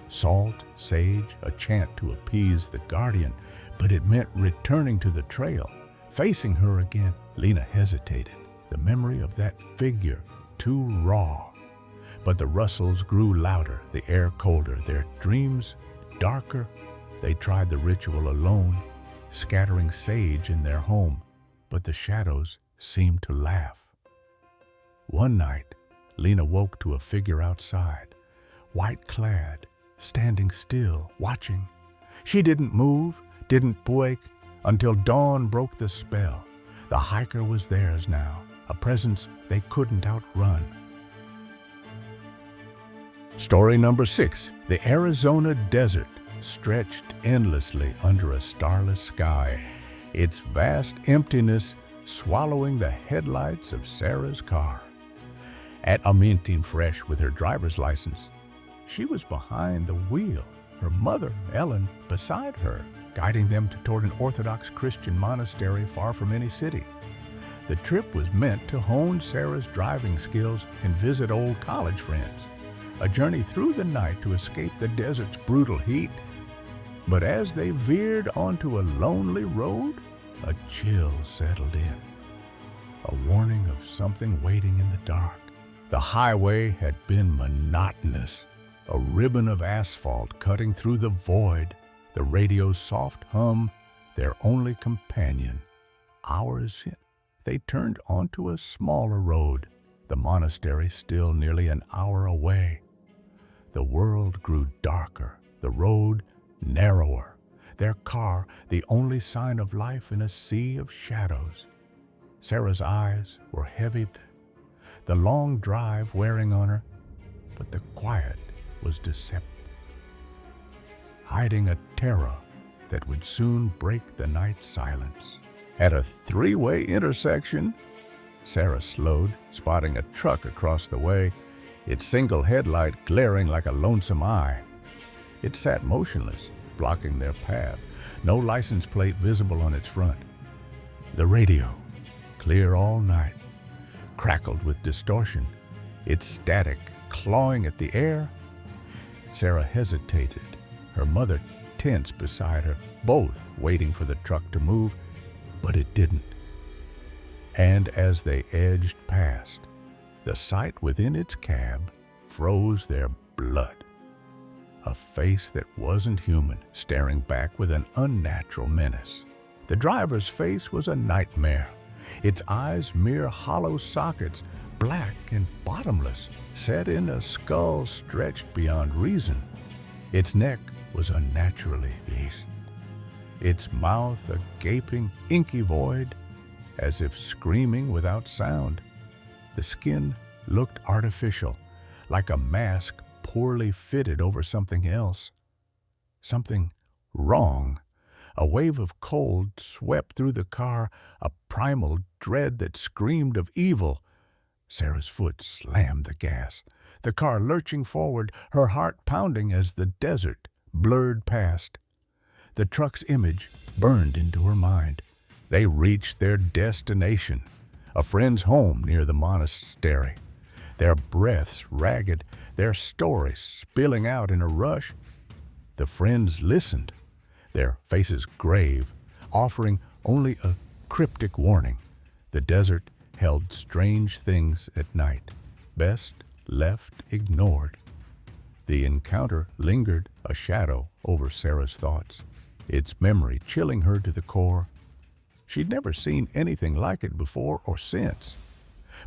salt, sage, a chant to appease the guardian, but it meant returning to the trail, facing her again. Lena hesitated, the memory of that figure too raw. But the rustles grew louder, the air colder, their dreams darker. They tried the ritual alone, scattering sage in their home, but the shadows seemed to laugh. One night, Lena woke to a figure outside, white-clad, standing still, watching. She didn't move, didn't wake, until dawn broke the spell. The hiker was theirs now, a presence they couldn't outrun. Story number 6. The Arizona desert stretched endlessly under a starless sky, its vast emptiness swallowing the headlights of Sarah's car. at a minting fresh with her driver's license. She was behind the wheel, her mother, Ellen, beside her, guiding them toward an Orthodox Christian monastery far from any city. The trip was meant to hone Sarah's driving skills and visit old college friends, a journey through the night to escape the desert's brutal heat. But as they veered onto a lonely road, a chill settled in, a warning of something waiting in the dark. The highway had been monotonous, a ribbon of asphalt cutting through the void, the radio's soft hum, their only companion. Hours in, they turned onto a smaller road, the monastery still nearly an hour away. The world grew darker, the road narrower, their car the only sign of life in a sea of shadows. Sarah's eyes were heavy, the long drive wearing on her, but the quiet was deceptive, hiding a terror that would soon break the night silence. At a three-way intersection, Sarah slowed, spotting a truck across the way, its single headlight glaring like a lonesome eye. It sat motionless, blocking their path, no license plate visible on its front. The radio, clear all night, crackled with distortion, its static clawing at the air. Sarah hesitated, her mother tense beside her, both waiting for the truck to move, but it didn't. And as they edged past, the sight within its cab froze their blood. A face that wasn't human, staring back with an unnatural menace. The driver's face was a nightmare, its eyes mere hollow sockets, black and bottomless, set in a skull stretched beyond reason. Its neck was unnaturally deep, its mouth a gaping, inky void, as if screaming without sound. The skin looked artificial, like a mask poorly fitted over something else. Something wrong. A wave of cold swept through the car, a primal dread that screamed of evil. Sarah's foot slammed the gas, the car lurching forward, her heart pounding as the desert blurred past. The truck's image burned into her mind. They reached their destination, a friend's home near the monastery, their breaths ragged, their stories spilling out in a rush. The friends listened, their faces grave, offering only a cryptic warning. The desert held strange things at night, best left ignored. The encounter lingered a shadow over Sarah's thoughts, its memory chilling her to the core. She'd never seen anything like it before or since.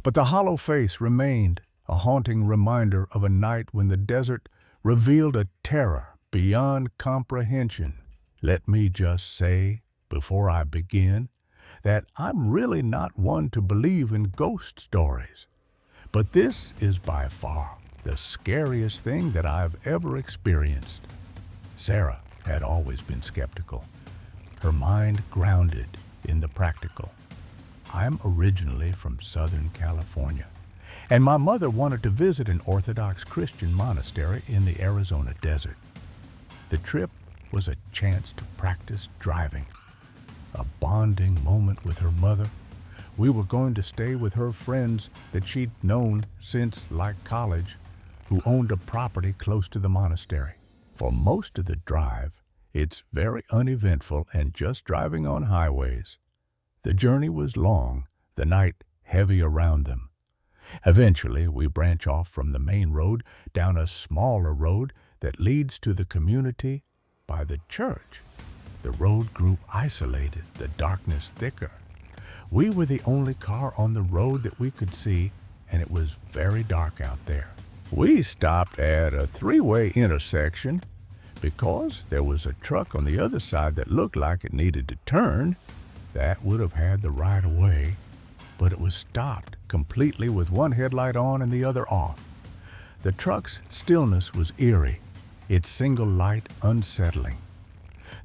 But the hollow face remained, a haunting reminder of a night when the desert revealed a terror beyond comprehension. Let me just say, before I begin, that I'm really not one to believe in ghost stories. But this is by far the scariest thing that I've ever experienced. Sarah had always been skeptical, her mind grounded in the practical. I'm originally from Southern California, and my mother wanted to visit an Orthodox Christian monastery in the Arizona desert. The trip was a chance to practice driving, a bonding moment with her mother. We were going to stay with her friends that she'd known since, like college, who owned a property close to the monastery. For most of the drive, it's very uneventful and just driving on highways. The journey was long, the night heavy around them. Eventually, we branch off from the main road down a smaller road that leads to the community by the church. The road grew isolated, the darkness thicker. We were the only car on the road that we could see, and it was very dark out there. We stopped at a three-way intersection because there was a truck on the other side that looked like it needed to turn. That would have had the right of way, but it was stopped completely with one headlight on and the other off. The truck's stillness was eerie, its single light unsettling.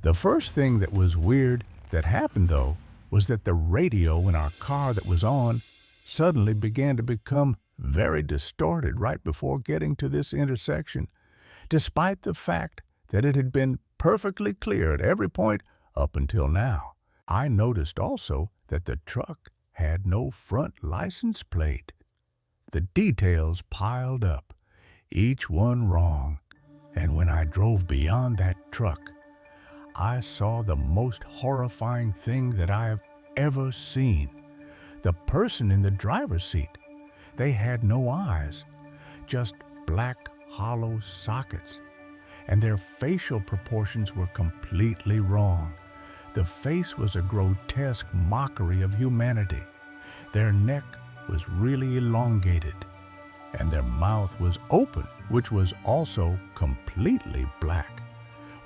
The first thing that was weird that happened, though, was that the radio in our car that was on suddenly began to become very distorted right before getting to this intersection, despite the fact that it had been perfectly clear at every point up until now. I noticed also that the truck had no front license plate. The details piled up, each one wrong, and when I drove beyond that truck, I saw the most horrifying thing that I have ever seen. The person in the driver's seat, they had no eyes, just black hollow sockets, and their facial proportions were completely wrong. The face was a grotesque mockery of humanity. Their neck was really elongated, and their mouth was open, which was also completely black,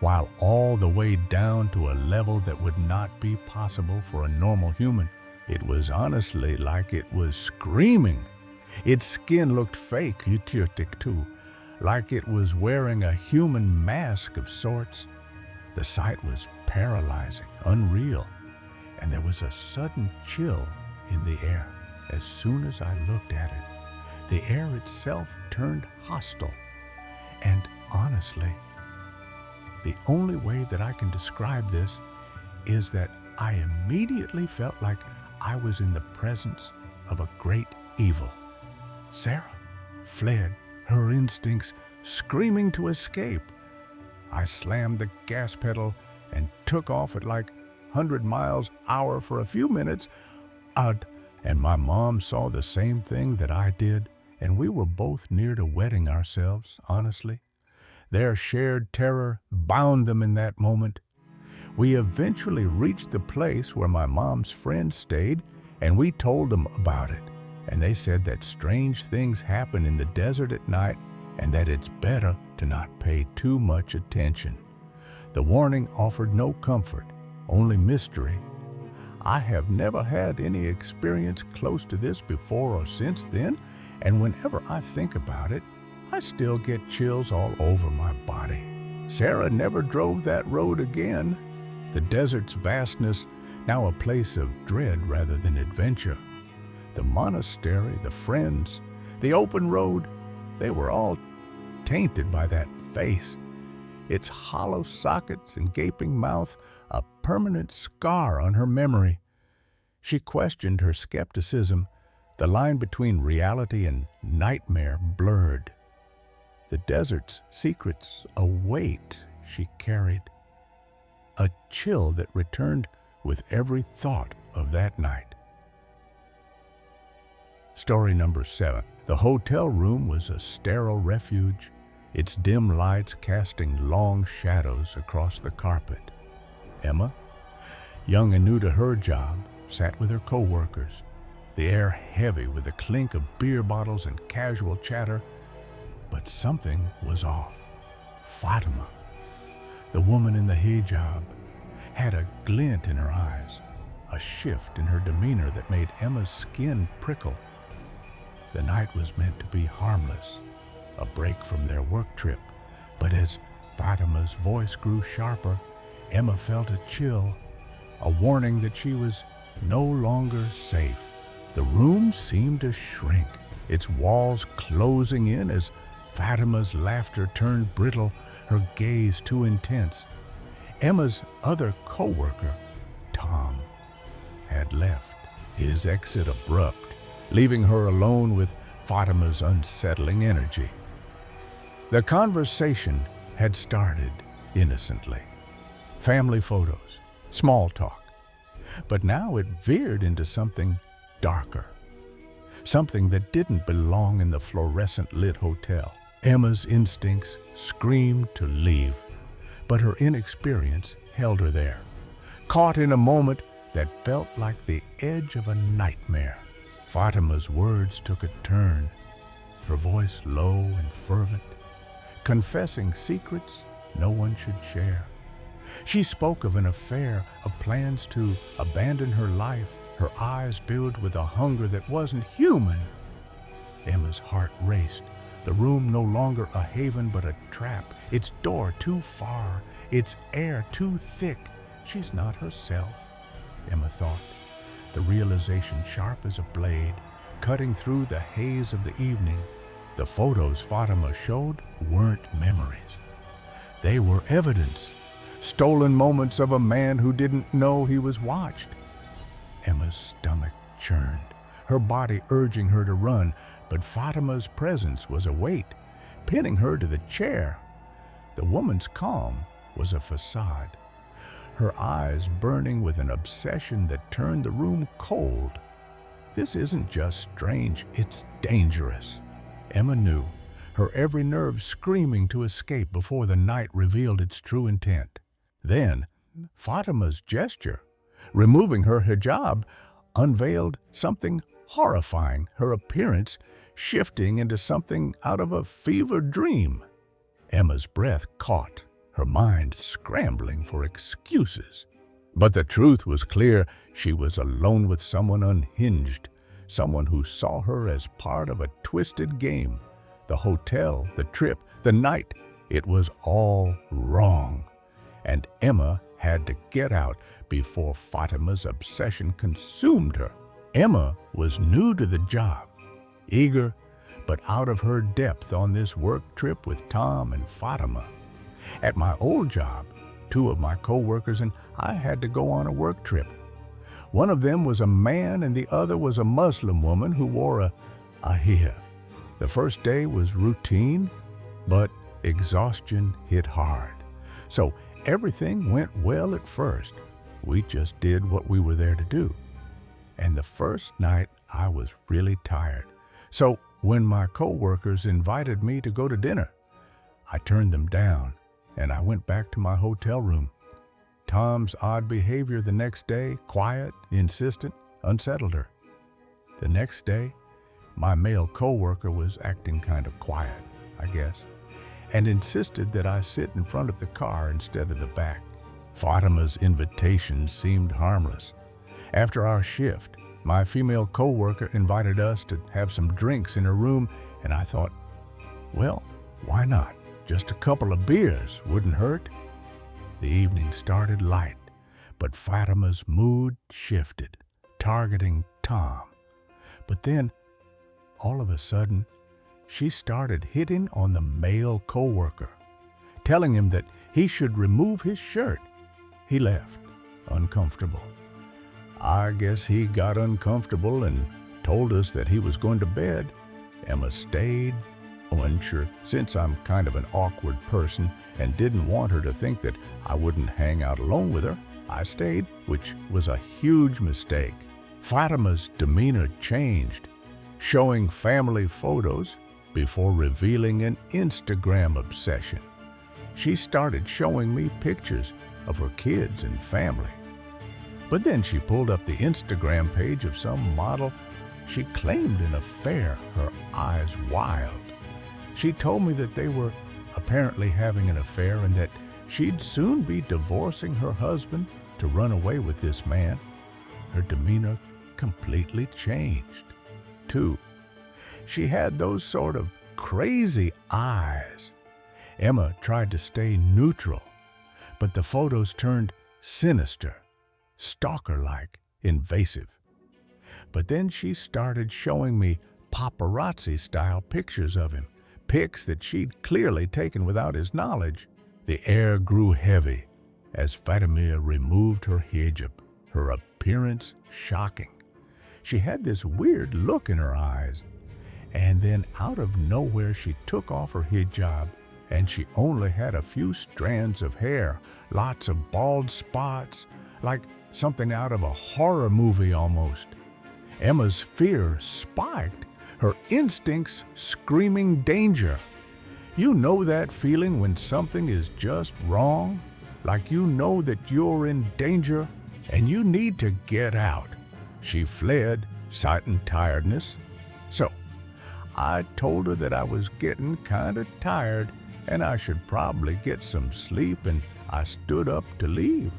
while all the way down to a level that would not be possible for a normal human. It was honestly like it was screaming. Its skin looked fake, too, like it was wearing a human mask of sorts. The sight was paralyzing, unreal, and there was a sudden chill in the air as soon as I looked at it. The air itself turned hostile, and honestly, the only way that I can describe this is that I immediately felt like I was in the presence of a great evil. Sarah fled, her instincts screaming to escape. I slammed the gas pedal and took off at like 100 miles an hour for a few minutes. And my mom saw the same thing that I did, and we were both near to wetting ourselves, honestly. Their shared terror bound them in that moment. We eventually reached the place where my mom's friends stayed, and we told them about it. And they said that strange things happen in the desert at night and that it's better to not pay too much attention. The warning offered no comfort, only mystery. I have never had any experience close to this before or since then, and whenever I think about it, I still get chills all over my body. Sarah never drove that road again. The desert's vastness, now a place of dread rather than adventure. The monastery, the friends, the open road, they were all tainted by that face. Its hollow sockets and gaping mouth, a permanent scar on her memory. She questioned her skepticism. The line between reality and nightmare blurred. The desert's secrets, a weight she carried. A chill that returned with every thought of that night. Story number 7. The hotel room was a sterile refuge, its dim lights casting long shadows across the carpet. Emma, young and new to her job, sat with her co-workers, the air heavy with the clink of beer bottles and casual chatter. But something was off. Fatima, the woman in the hijab, had a glint in her eyes, a shift in her demeanor that made Emma's skin prickle. The night was meant to be harmless, a break from their work trip, but as Fatima's voice grew sharper, Emma felt a chill, a warning that she was no longer safe. The room seemed to shrink, its walls closing in as Fatima's laughter turned brittle, her gaze too intense. Emma's other co-worker, Tom, had left, his exit abrupt, leaving her alone with Fatima's unsettling energy. The conversation had started innocently. Family photos, small talk. But now it veered into something darker. Something that didn't belong in the fluorescent-lit hotel. Emma's instincts screamed to leave, but her inexperience held her there, caught in a moment that felt like the edge of a nightmare. Fatima's words took a turn, her voice low and fervent, confessing secrets no one should share. She spoke of an affair, of plans to abandon her life, her eyes filled with a hunger that wasn't human. Emma's heart raced, the room no longer a haven but a trap, its door too far, its air too thick. She's not herself, Emma thought, the realization sharp as a blade. cutting through the haze of the evening, the photos Fatima showed weren't memories. They were evidence, stolen moments of a man who didn't know he was watched. Emma's stomach churned, her body urging her to run, but Fatima's presence was a weight, pinning her to the chair. The woman's calm was a facade, her eyes burning with an obsession that turned the room cold. This isn't just strange, it's dangerous. Emma knew, her every nerve screaming to escape before the night revealed its true intent. Then, Fatima's gesture, removing her hijab, unveiled something horrifying, her appearance shifting into something out of a fevered dream. Emma's breath caught, her mind scrambling for excuses. But the truth was clear. She was alone with someone unhinged, someone who saw her as part of a twisted game. The hotel, the trip, the night, it was all wrong. And Emma had to get out before Fatima's obsession consumed her. Emma was new to the job, eager, but out of her depth on this work trip with Tom and Fatima. At my old job, 2 of my co-workers and I had to go on a work trip. One of them was a man and the other was a Muslim woman who wore a hijab. The first day was routine, but exhaustion hit hard. So everything went well at first. We just did what we were there to do. And the first night I was really tired. So when my co-workers invited me to go to dinner, I turned them down and I went back to my hotel room. Tom's odd behavior the next day, quiet, insistent, unsettled her. The next day, my male co-worker was acting kind of quiet, I guess, and insisted that I sit in front of the car instead of the back. Fatima's invitation seemed harmless. After our shift, my female co-worker invited us to have some drinks in her room, and I thought, well, why not? Just a couple of beers wouldn't hurt. The evening started light, but Fatima's mood shifted, targeting Tom. But then, all of a sudden, she started hitting on the male co-worker, telling him that he should remove his shirt. He left, uncomfortable. I guess he got uncomfortable and told us that he was going to bed. Emma stayed, unsure, since I'm kind of an awkward person and didn't want her to think that I wouldn't hang out alone with her. I stayed, which was a huge mistake. Fatima's demeanor changed, showing family photos before revealing an Instagram obsession. She started showing me pictures of her kids and family. But then she pulled up the Instagram page of some model she claimed an affair, her eyes wild. She told me that they were apparently having an affair and that she'd soon be divorcing her husband to run away with this man. Her demeanor completely changed. 2, she had those sort of crazy eyes. Emma tried to stay neutral, but the photos turned sinister, stalker-like, invasive. But then she started showing me paparazzi-style pictures of him, pics that she'd clearly taken without his knowledge. The air grew heavy as Fatima removed her hijab, her appearance shocking. She had this weird look in her eyes, and then out of nowhere she took off her hijab, and she only had a few strands of hair, lots of bald spots, like something out of a horror movie almost. Emma's fear spiked, her instincts screaming danger. You know that feeling when something is just wrong? Like you know that you're in danger and you need to get out. She fled, citing tiredness. So, I told her that I was getting kinda tired and I should probably get some sleep, and I stood up to leave.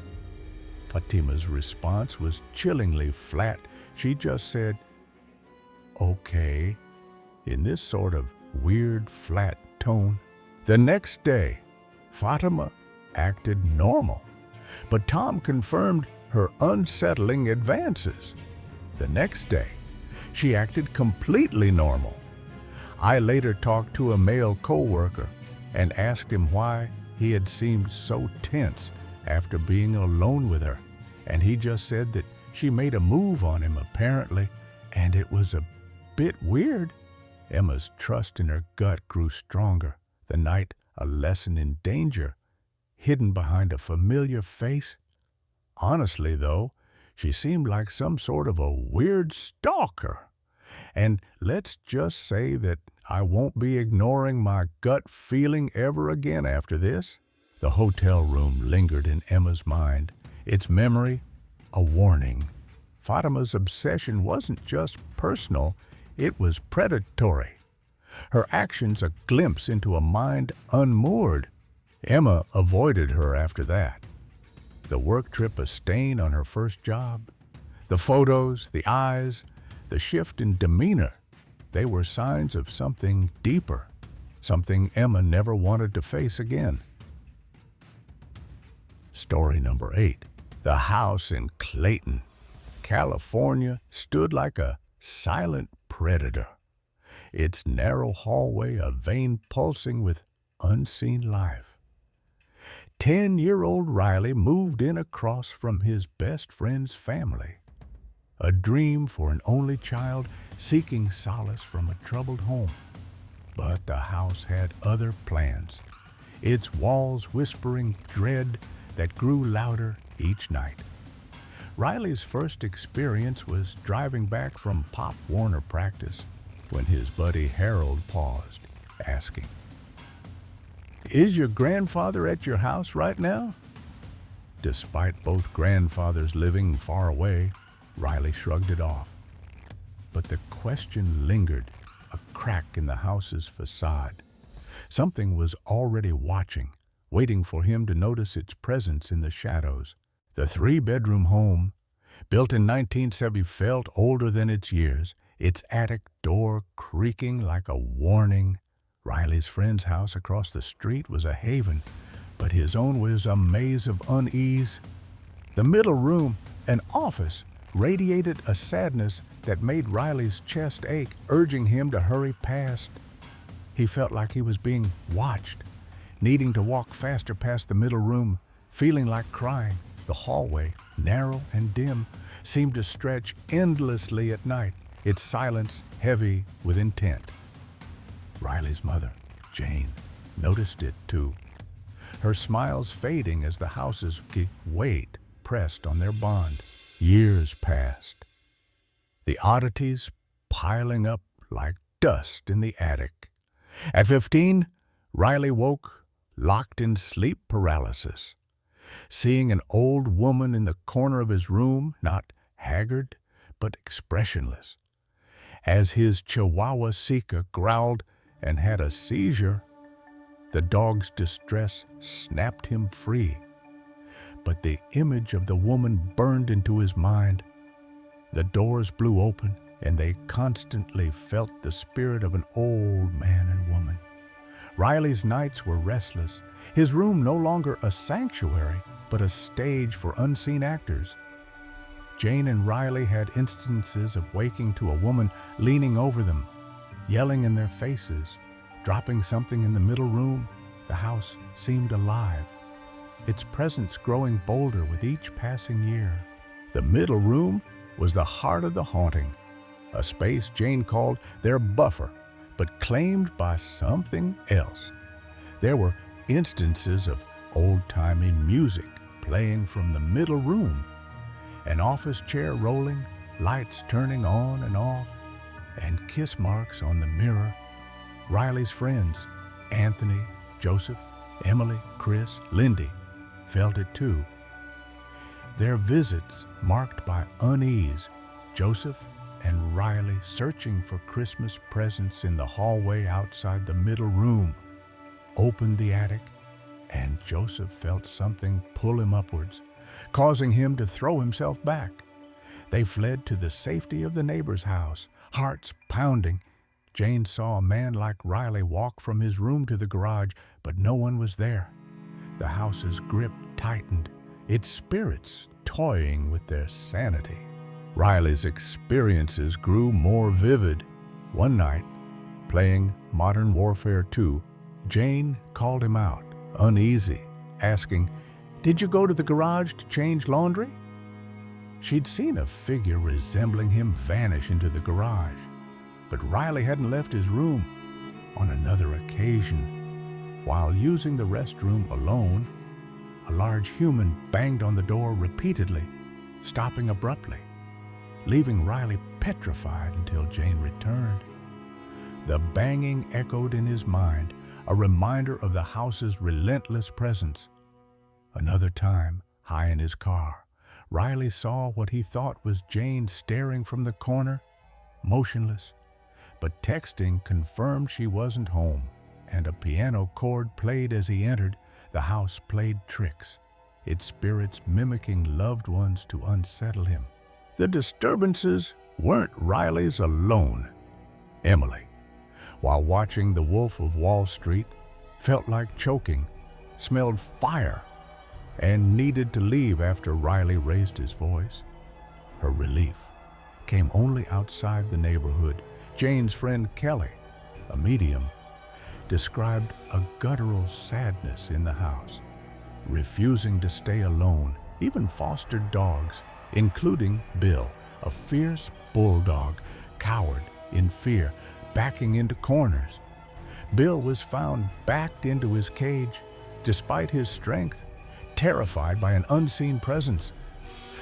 Fatima's response was chillingly flat. She just said, "Okay," in this sort of weird, flat tone. The next day, Fatima acted normal, but Tom confirmed her unsettling advances. The next day, She acted completely normal. I later talked to a male co-worker and asked him why he had seemed so tense after being alone with her, and he just said that she made a move on him apparently, and it was a bit weird. Emma's trust in her gut grew stronger the night a lesson in danger, hidden behind a familiar face. Honestly, though, she seemed like some sort of a weird stalker. And let's just say that I won't be ignoring my gut feeling ever again after this. The hotel room lingered in Emma's mind, its memory a warning. Fatima's obsession wasn't just personal, it was predatory. Her actions a glimpse into a mind unmoored. Emma avoided her after that. The work trip a stain on her first job. The photos, the eyes, the shift in demeanor, they were signs of something deeper, something Emma never wanted to face again. Story number 8. The house in Clayton, California, stood like a silent predator, its narrow hallway a vein pulsing with unseen life. 10-year-old Riley moved in across from his best friend's family, a dream for an only child seeking solace from a troubled home. But the house had other plans, its walls whispering dread that grew louder each night. Riley's first experience was driving back from Pop Warner practice when his buddy Harold paused, asking, "Is your grandfather at your house right now?" Despite both grandfathers living far away, Riley shrugged it off. But the question lingered, a crack in the house's facade. Something was already watching, waiting for him to notice its presence in the shadows. The 3-bedroom home, built in 1970, felt older than its years, its attic door creaking like a warning. Riley's friend's house across the street was a haven, but his own was a maze of unease. The middle room, an office, radiated a sadness that made Riley's chest ache, urging him to hurry past. He felt like he was being watched, needing to walk faster past the middle room, feeling like crying. The hallway, narrow and dim, seemed to stretch endlessly at night, its silence heavy with intent. Riley's mother, Jane, noticed it too, her smiles fading as the house's weight pressed on their bond. Years passed, the oddities piling up like dust in the attic. At 15, Riley woke, locked in sleep paralysis, seeing an old woman in the corner of his room, not haggard, but expressionless. As his Chihuahua Sika growled and had a seizure, the dog's distress snapped him free. But the image of the woman burned into his mind. The doors blew open, and they constantly felt the spirit of an old man and woman. Riley's nights were restless, his room no longer a sanctuary, but a stage for unseen actors. Jane and Riley had instances of waking to a woman leaning over them, yelling in their faces, dropping something in the middle room. The house seemed alive, its presence growing bolder with each passing year. The middle room was the heart of the haunting, a space Jane called their buffer, but claimed by something else. There were instances of old-timey music playing from the middle room, an office chair rolling, lights turning on and off, and kiss marks on the mirror. Riley's friends, Anthony, Joseph, Emily, Chris, Lindy, felt it too. Their visits marked by unease, Joseph and Riley searching for Christmas presents in the hallway outside the middle room, opened the attic, and Joseph felt something pull him upwards, causing him to throw himself back. They fled to the safety of the neighbor's house, hearts pounding. Jane saw a man like Riley walk from his room to the garage, but no one was there. The house's grip tightened, its spirits toying with their sanity. Riley's experiences grew more vivid. One night, playing Modern Warfare 2, Jane called him out, uneasy, asking, "Did you go to the garage to change laundry?" She'd seen a figure resembling him vanish into the garage, but Riley hadn't left his room. On another occasion, while using the restroom alone, a large human banged on the door repeatedly, stopping abruptly, leaving Riley petrified until Jane returned. The banging echoed in his mind, a reminder of the house's relentless presence. Another time, high in his car, Riley saw what he thought was Jane staring from the corner, motionless, but texting confirmed she wasn't home, and a piano chord played as he entered. The house played tricks, its spirits mimicking loved ones to unsettle him. The disturbances weren't Riley's alone. Emily, while watching The Wolf of Wall Street, felt like choking, smelled fire, and needed to leave after Riley raised his voice. Her relief came only outside the neighborhood. Jane's friend Kelly, a medium, described a guttural sadness in the house, refusing to stay alone. Even fostered dogs, including Bill, a fierce bulldog, cowered in fear, backing into corners. Bill was found backed into his cage, despite his strength, terrified by an unseen presence.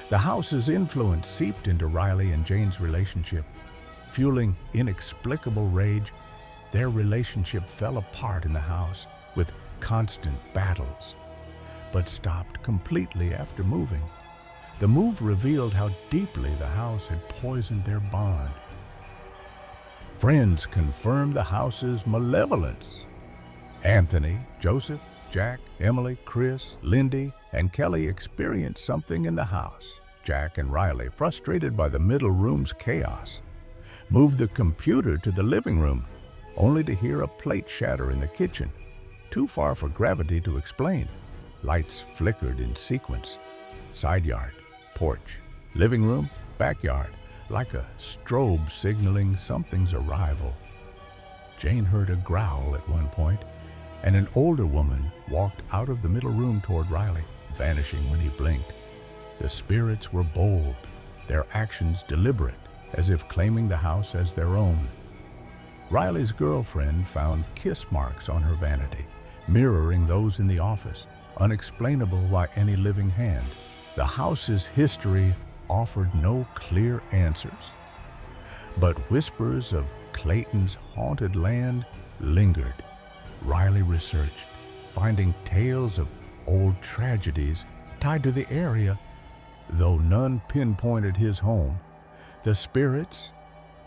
The house's influence seeped into Riley and Jane's relationship, fueling inexplicable rage. Their relationship fell apart in the house with constant battles, but stopped completely after moving. The move revealed how deeply the house had poisoned their bond. Friends confirmed the house's malevolence. Anthony, Joseph, Jack, Emily, Chris, Lindy, and Kelly experienced something in the house. Jack and Riley, frustrated by the middle room's chaos, moved the computer to the living room, only to hear a plate shatter in the kitchen, too far for gravity to explain. Lights flickered in sequence. Side yard, porch, living room, backyard, like a strobe signaling something's arrival. Jane heard a growl at one point, and an older woman walked out of the middle room toward Riley, vanishing when he blinked. The spirits were bold, their actions deliberate, as if claiming the house as their own. Riley's girlfriend found kiss marks on her vanity, mirroring those in the office, unexplainable by any living hand. The house's history offered no clear answers, but whispers of Clayton's haunted land lingered. Riley researched, finding tales of old tragedies tied to the area, though none pinpointed his home. The spirits,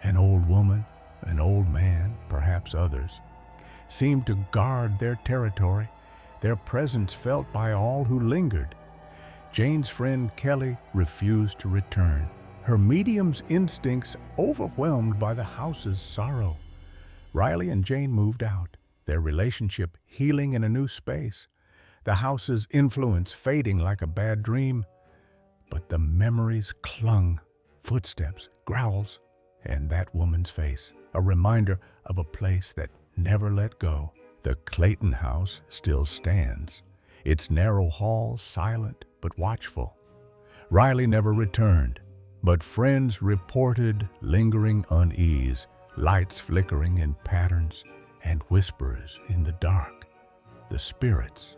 an old woman, an old man, perhaps others, seemed to guard their territory, their presence felt by all who lingered. Jane's friend Kelly refused to return, her medium's instincts overwhelmed by the house's sorrow. Riley and Jane moved out, their relationship healing in a new space, the house's influence fading like a bad dream. But the memories clung, footsteps, growls, and that woman's face, a reminder of a place that never let go. The Clayton house still stands, its narrow hall silent but watchful. Riley never returned, but friends reported lingering unease, lights flickering in patterns, and whispers in the dark. The spirits,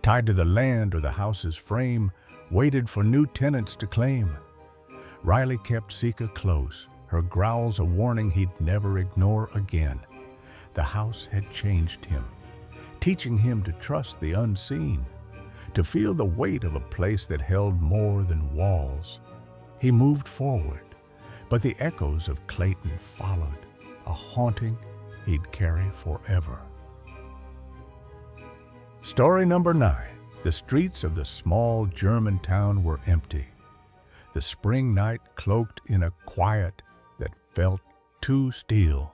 tied to the land or the house's frame, waited for new tenants to claim. Riley kept Sika close, her growls a warning he'd never ignore again. The house had changed him, teaching him to trust the unseen, to feel the weight of a place that held more than walls. He moved forward, but the echoes of Clayton followed, a haunting he'd carry forever. Story number 9. The streets of the small German town were empty. The spring night cloaked in a quiet that felt too still.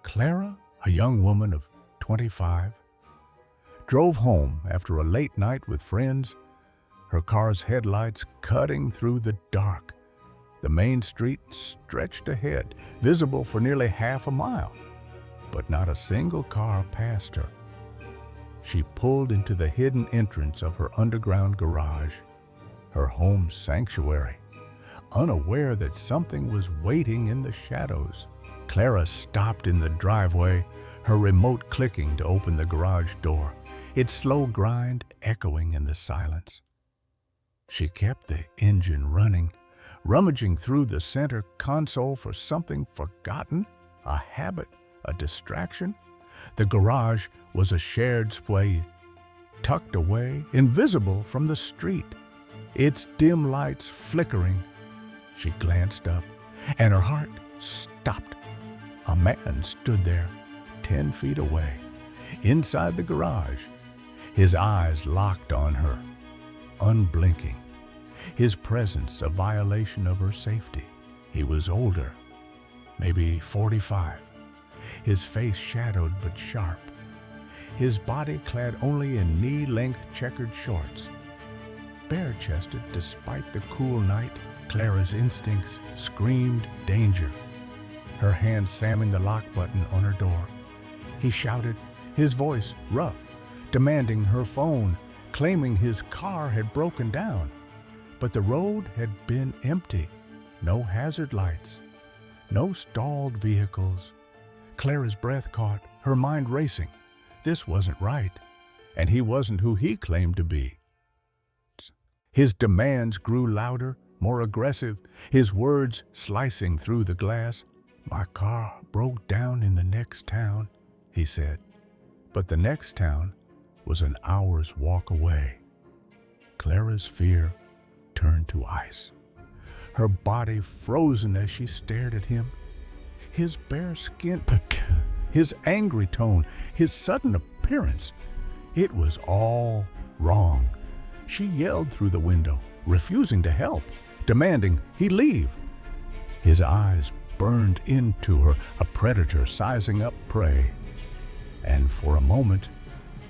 Clara, a young woman of 25, drove home after a late night with friends, her car's headlights cutting through the dark. The main street stretched ahead, visible for nearly half a mile, but not a single car passed her. She pulled into the hidden entrance of her underground garage, her home sanctuary, unaware that something was waiting in the shadows. Clara stopped in the driveway, her remote clicking to open the garage door, its slow grind echoing in the silence. She kept the engine running, rummaging through the center console for something forgotten, a habit, a distraction. The garage was a shared space, tucked away, invisible from the street, its dim lights flickering. She glanced up, and her heart stopped. A man stood there, 10 feet away, inside the garage, his eyes locked on her, unblinking, his presence a violation of her safety. He was older, maybe 45, his face shadowed but sharp, his body clad only in knee-length checkered shorts. Bare-chested despite the cool night, Clara's instincts screamed danger. Her hand slamming the lock button on her door. He shouted, his voice rough, demanding her phone, claiming his car had broken down. But the road had been empty, no hazard lights, no stalled vehicles. Clara's breath caught, her mind racing. This wasn't right, and he wasn't who he claimed to be. His demands grew louder, more aggressive, his words slicing through the glass. "My car broke down in the next town," he said. But the next town was an hour's walk away. Clara's fear turned to ice, her body frozen as she stared at him. His bare skin, his angry tone, his sudden appearance. It was all wrong. She yelled through the window, refusing to help, demanding he leave. His eyes burned into her, a predator sizing up prey. And for a moment,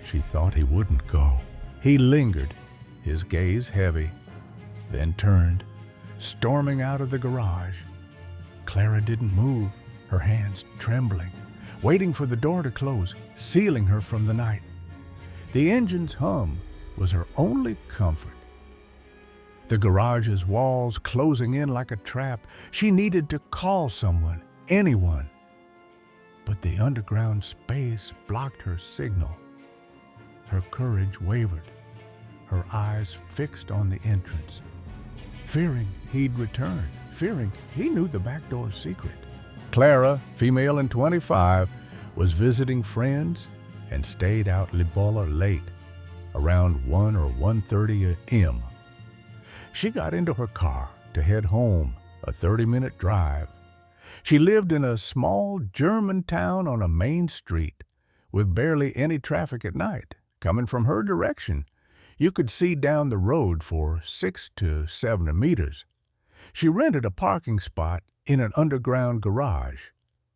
she thought he wouldn't go. He lingered, his gaze heavy, then turned, storming out of the garage. Clara didn't move, her hands trembling, waiting for the door to close, sealing her from the night. The engine's hum was her only comfort. The garage's walls closing in like a trap. She needed to call someone, anyone. But the underground space blocked her signal. Her courage wavered, her eyes fixed on the entrance, fearing he'd return, fearing he knew the back door secret. Clara, female and 25, was visiting friends and stayed out Libola late, around 1 or 1:30 a.m. She got into her car to head home, a 30-minute drive. She lived in a small German town on a main street, with barely any traffic at night. Coming from her direction, you could see down the road for 6 to 7 meters. She rented a parking spot in an underground garage,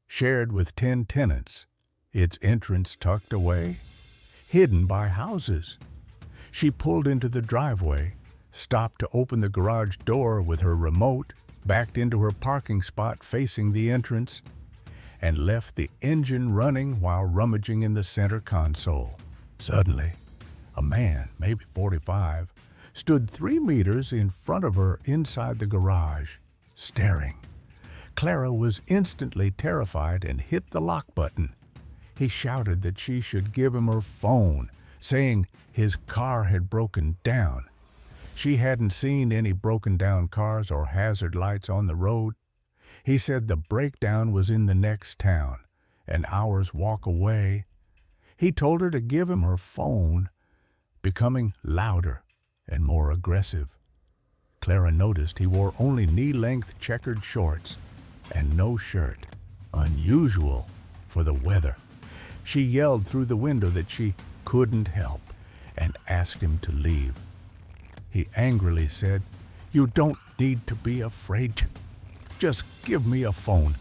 shared with 10 tenants, its entrance tucked away, hidden by houses. She pulled into the driveway, stopped to open the garage door with her remote, backed into her parking spot facing the entrance, and left the engine running while rummaging in the center console. Suddenly, a man, maybe 45, stood 3 meters in front of her inside the garage, staring. Clara was instantly terrified and hit the lock button. He shouted that she should give him her phone, saying his car had broken down. She hadn't seen any broken down cars or hazard lights on the road. He said the breakdown was in the next town, an hour's walk away. He told her to give him her phone, becoming louder and more aggressive. Clara noticed he wore only knee-length checkered shorts and no shirt, unusual for the weather. She yelled through the window that she couldn't help and asked him to leave. He angrily said, "You don't need to be afraid. Just give me a phone."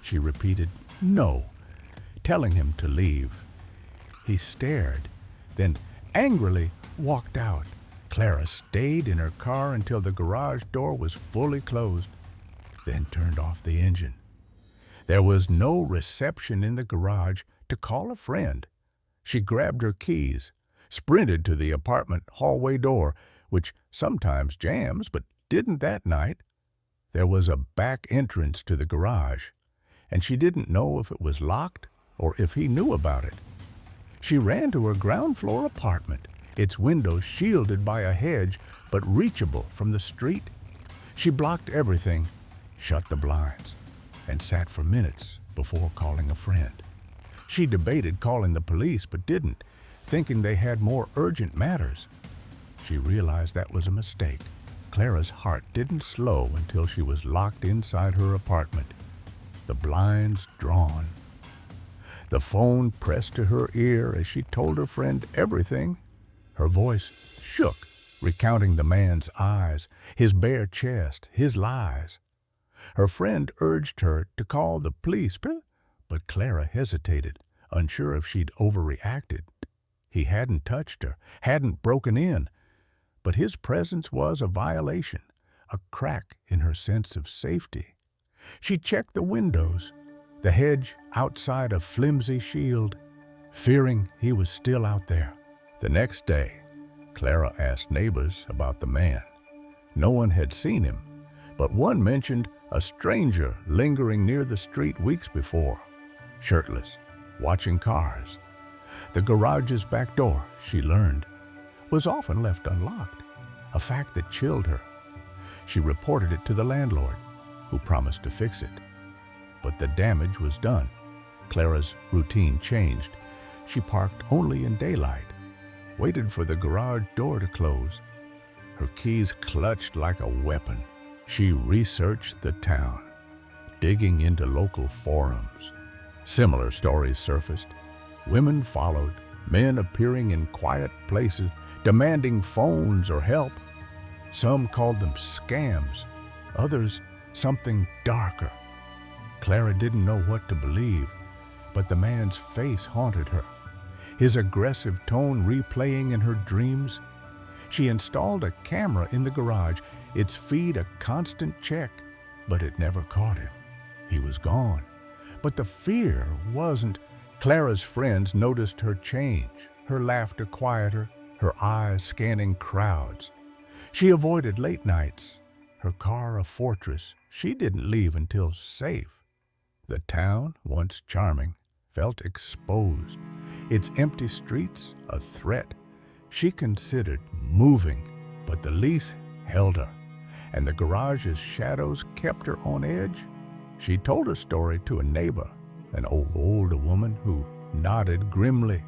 She repeated, "No," telling him to leave. He stared, then angrily walked out. Clara stayed in her car until the garage door was fully closed. then turned off the engine. There was no reception in the garage to call a friend. She grabbed her keys, sprinted to the apartment hallway door, which sometimes jams, but didn't that night. There was a back entrance to the garage, and she didn't know if it was locked or if he knew about it. She ran to her ground floor apartment, its windows shielded by a hedge but reachable from the street. She blocked everything, shut the blinds, and sat for minutes before calling a friend. She debated calling the police but didn't, thinking they had more urgent matters. She realized that was a mistake. Clara's heart didn't slow until she was locked inside her apartment, the blinds drawn. The phone pressed to her ear as she told her friend everything. Her voice shook, recounting the man's eyes, his bare chest, his lies. Her friend urged her to call the police, but Clara hesitated, unsure if she'd overreacted. He hadn't touched her, hadn't broken in, but his presence was a violation, a crack in her sense of safety. She checked the windows, the hedge outside a flimsy shield, fearing he was still out there. The next day, Clara asked neighbors about the man. No one had seen him, but one mentioned a stranger lingering near the street weeks before, shirtless, watching cars. The garage's back door, she learned, was often left unlocked, a fact that chilled her. She reported it to the landlord, who promised to fix it. But the damage was done. Clara's routine changed. She parked only in daylight, waited for the garage door to close, her keys clutched like a weapon. She researched the town, digging into local forums. Similar stories surfaced. Women followed, men appearing in quiet places, demanding phones or help. Some called them scams, others something darker. Clara didn't know what to believe, but the man's face haunted her, his aggressive tone replaying in her dreams. She installed a camera in the garage, its feed a constant check, but it never caught him. He was gone. But the fear wasn't. Clara's friends noticed her change, her laughter quieter, her eyes scanning crowds. She avoided late nights, her car a fortress she didn't leave until safe. The town, once charming, felt exposed, its empty streets a threat. She considered moving, but the lease held her, and the garage's shadows kept her on edge. She told her story to a neighbor, an older woman who nodded grimly.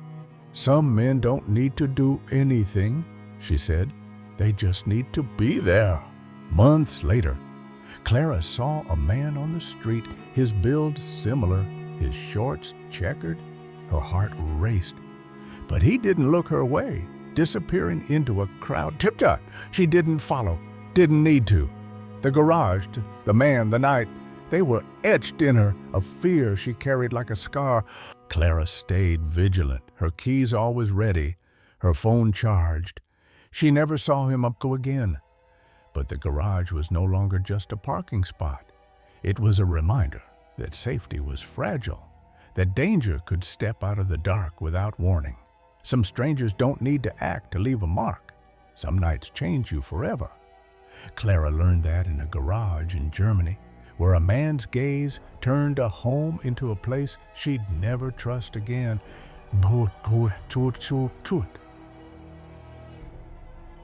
"Some men don't need to do anything," she said. "They just need to be there." Months later, Clara saw a man on the street, his build similar, his shorts checkered. Her heart raced, but he didn't look her way, disappearing into a crowd. Tip-top, she didn't follow, didn't need to. The garage, the man, the night, they were etched in her, a fear she carried like a scar. Clara stayed vigilant, her keys always ready, her phone charged. She never saw him go again. But the garage was no longer just a parking spot. It was a reminder that safety was fragile, that danger could step out of the dark without warning. Some strangers don't need to act to leave a mark. Some nights change you forever. Clara learned that in a garage in Germany, where a man's gaze turned a home into a place she'd never trust again.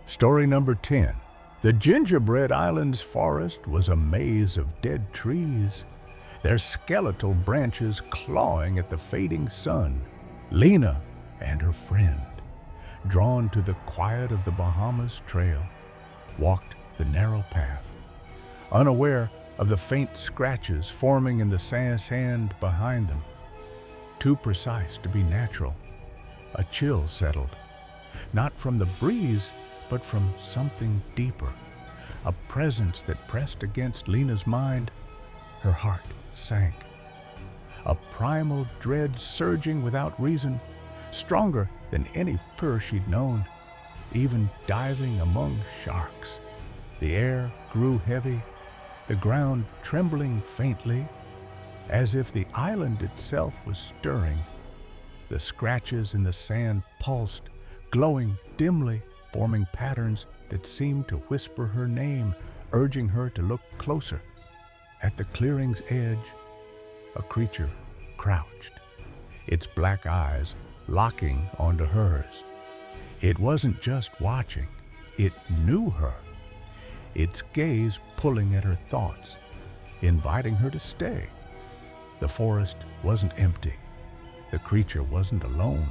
Story number 10. The Gingerbread Island's forest was a maze of dead trees, their skeletal branches clawing at the fading sun. Lena and her friend, drawn to the quiet of the Bahamas Trail, walked the narrow path, unaware of the faint scratches forming in the sand behind them. Too precise to be natural, a chill settled, not from the breeze, but from something deeper, a presence that pressed against Lena's mind. Her heart sank, a primal dread surging without reason, stronger than any fear she'd known, even diving among sharks. The air grew heavy, the ground trembling faintly, as if the island itself was stirring. The scratches in the sand pulsed, glowing dimly, forming patterns that seemed to whisper her name, urging her to look closer. At the clearing's edge, a creature crouched, its black eyes locking onto hers. It wasn't just watching, it knew her, its gaze pulling at her thoughts, inviting her to stay. The forest wasn't empty. The creature wasn't alone.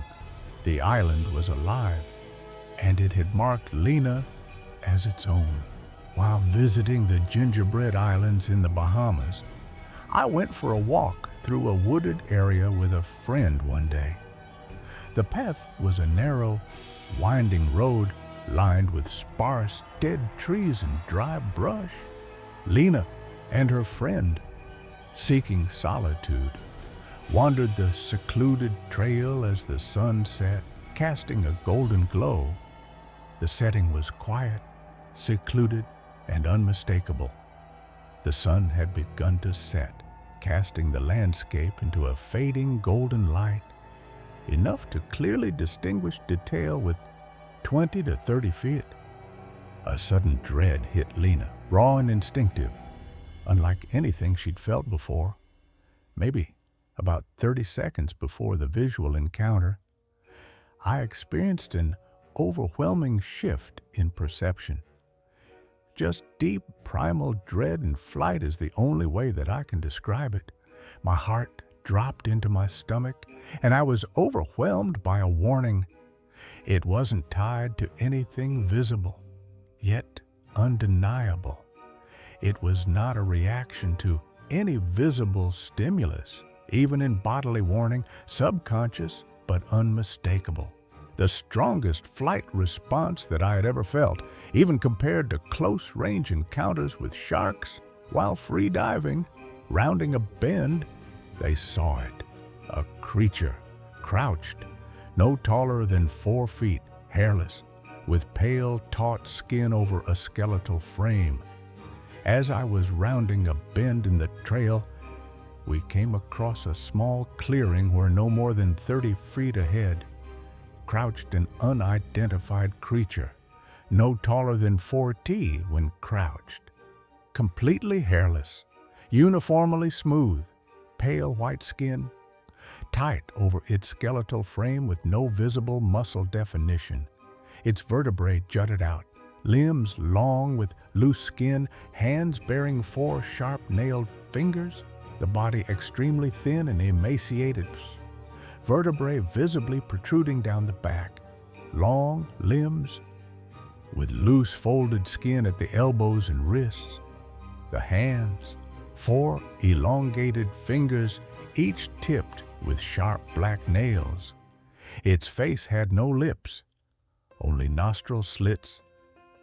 The island was alive, and it had marked Lena as its own. While visiting the Gingerbread Islands in the Bahamas, I went for a walk through a wooded area with a friend one day. The path was a narrow, winding road lined with sparse, dead trees and dry brush. Lena and her friend, seeking solitude, wandered the secluded trail as the sun set, casting a golden glow. The setting was quiet, secluded, and unmistakable. The sun had begun to set, casting the landscape into a fading golden light, enough to clearly distinguish detail with 20 to 30 feet. A sudden dread hit Lena, raw and instinctive, unlike anything she'd felt before. Maybe about 30 seconds before the visual encounter, I experienced an overwhelming shift in perception. Just deep primal dread and flight is the only way that I can describe it. My heart dropped into my stomach, and I was overwhelmed by a warning. It wasn't tied to anything visible, yet undeniable. It was not a reaction to any visible stimulus, even in bodily warning, subconscious but unmistakable. The strongest flight response that I had ever felt, even compared to close-range encounters with sharks while free diving. Rounding a bend, they saw it. A creature, crouched, no taller than 4 feet, hairless, with pale, taut skin over a skeletal frame. As I was rounding a bend in the trail, we came across a small clearing where no more than 30 feet ahead crouched an unidentified creature, no taller than 4T when crouched, completely hairless, uniformly smooth, pale white skin, tight over its skeletal frame with no visible muscle definition. Its vertebrae jutted out, limbs long with loose skin, hands bearing 4 sharp-nailed fingers, the body extremely thin and emaciated, vertebrae visibly protruding down the back, long limbs with loose folded skin at the elbows and wrists, the hands, 4 elongated fingers, each tipped with sharp black nails. Its face had no lips, only nostril slits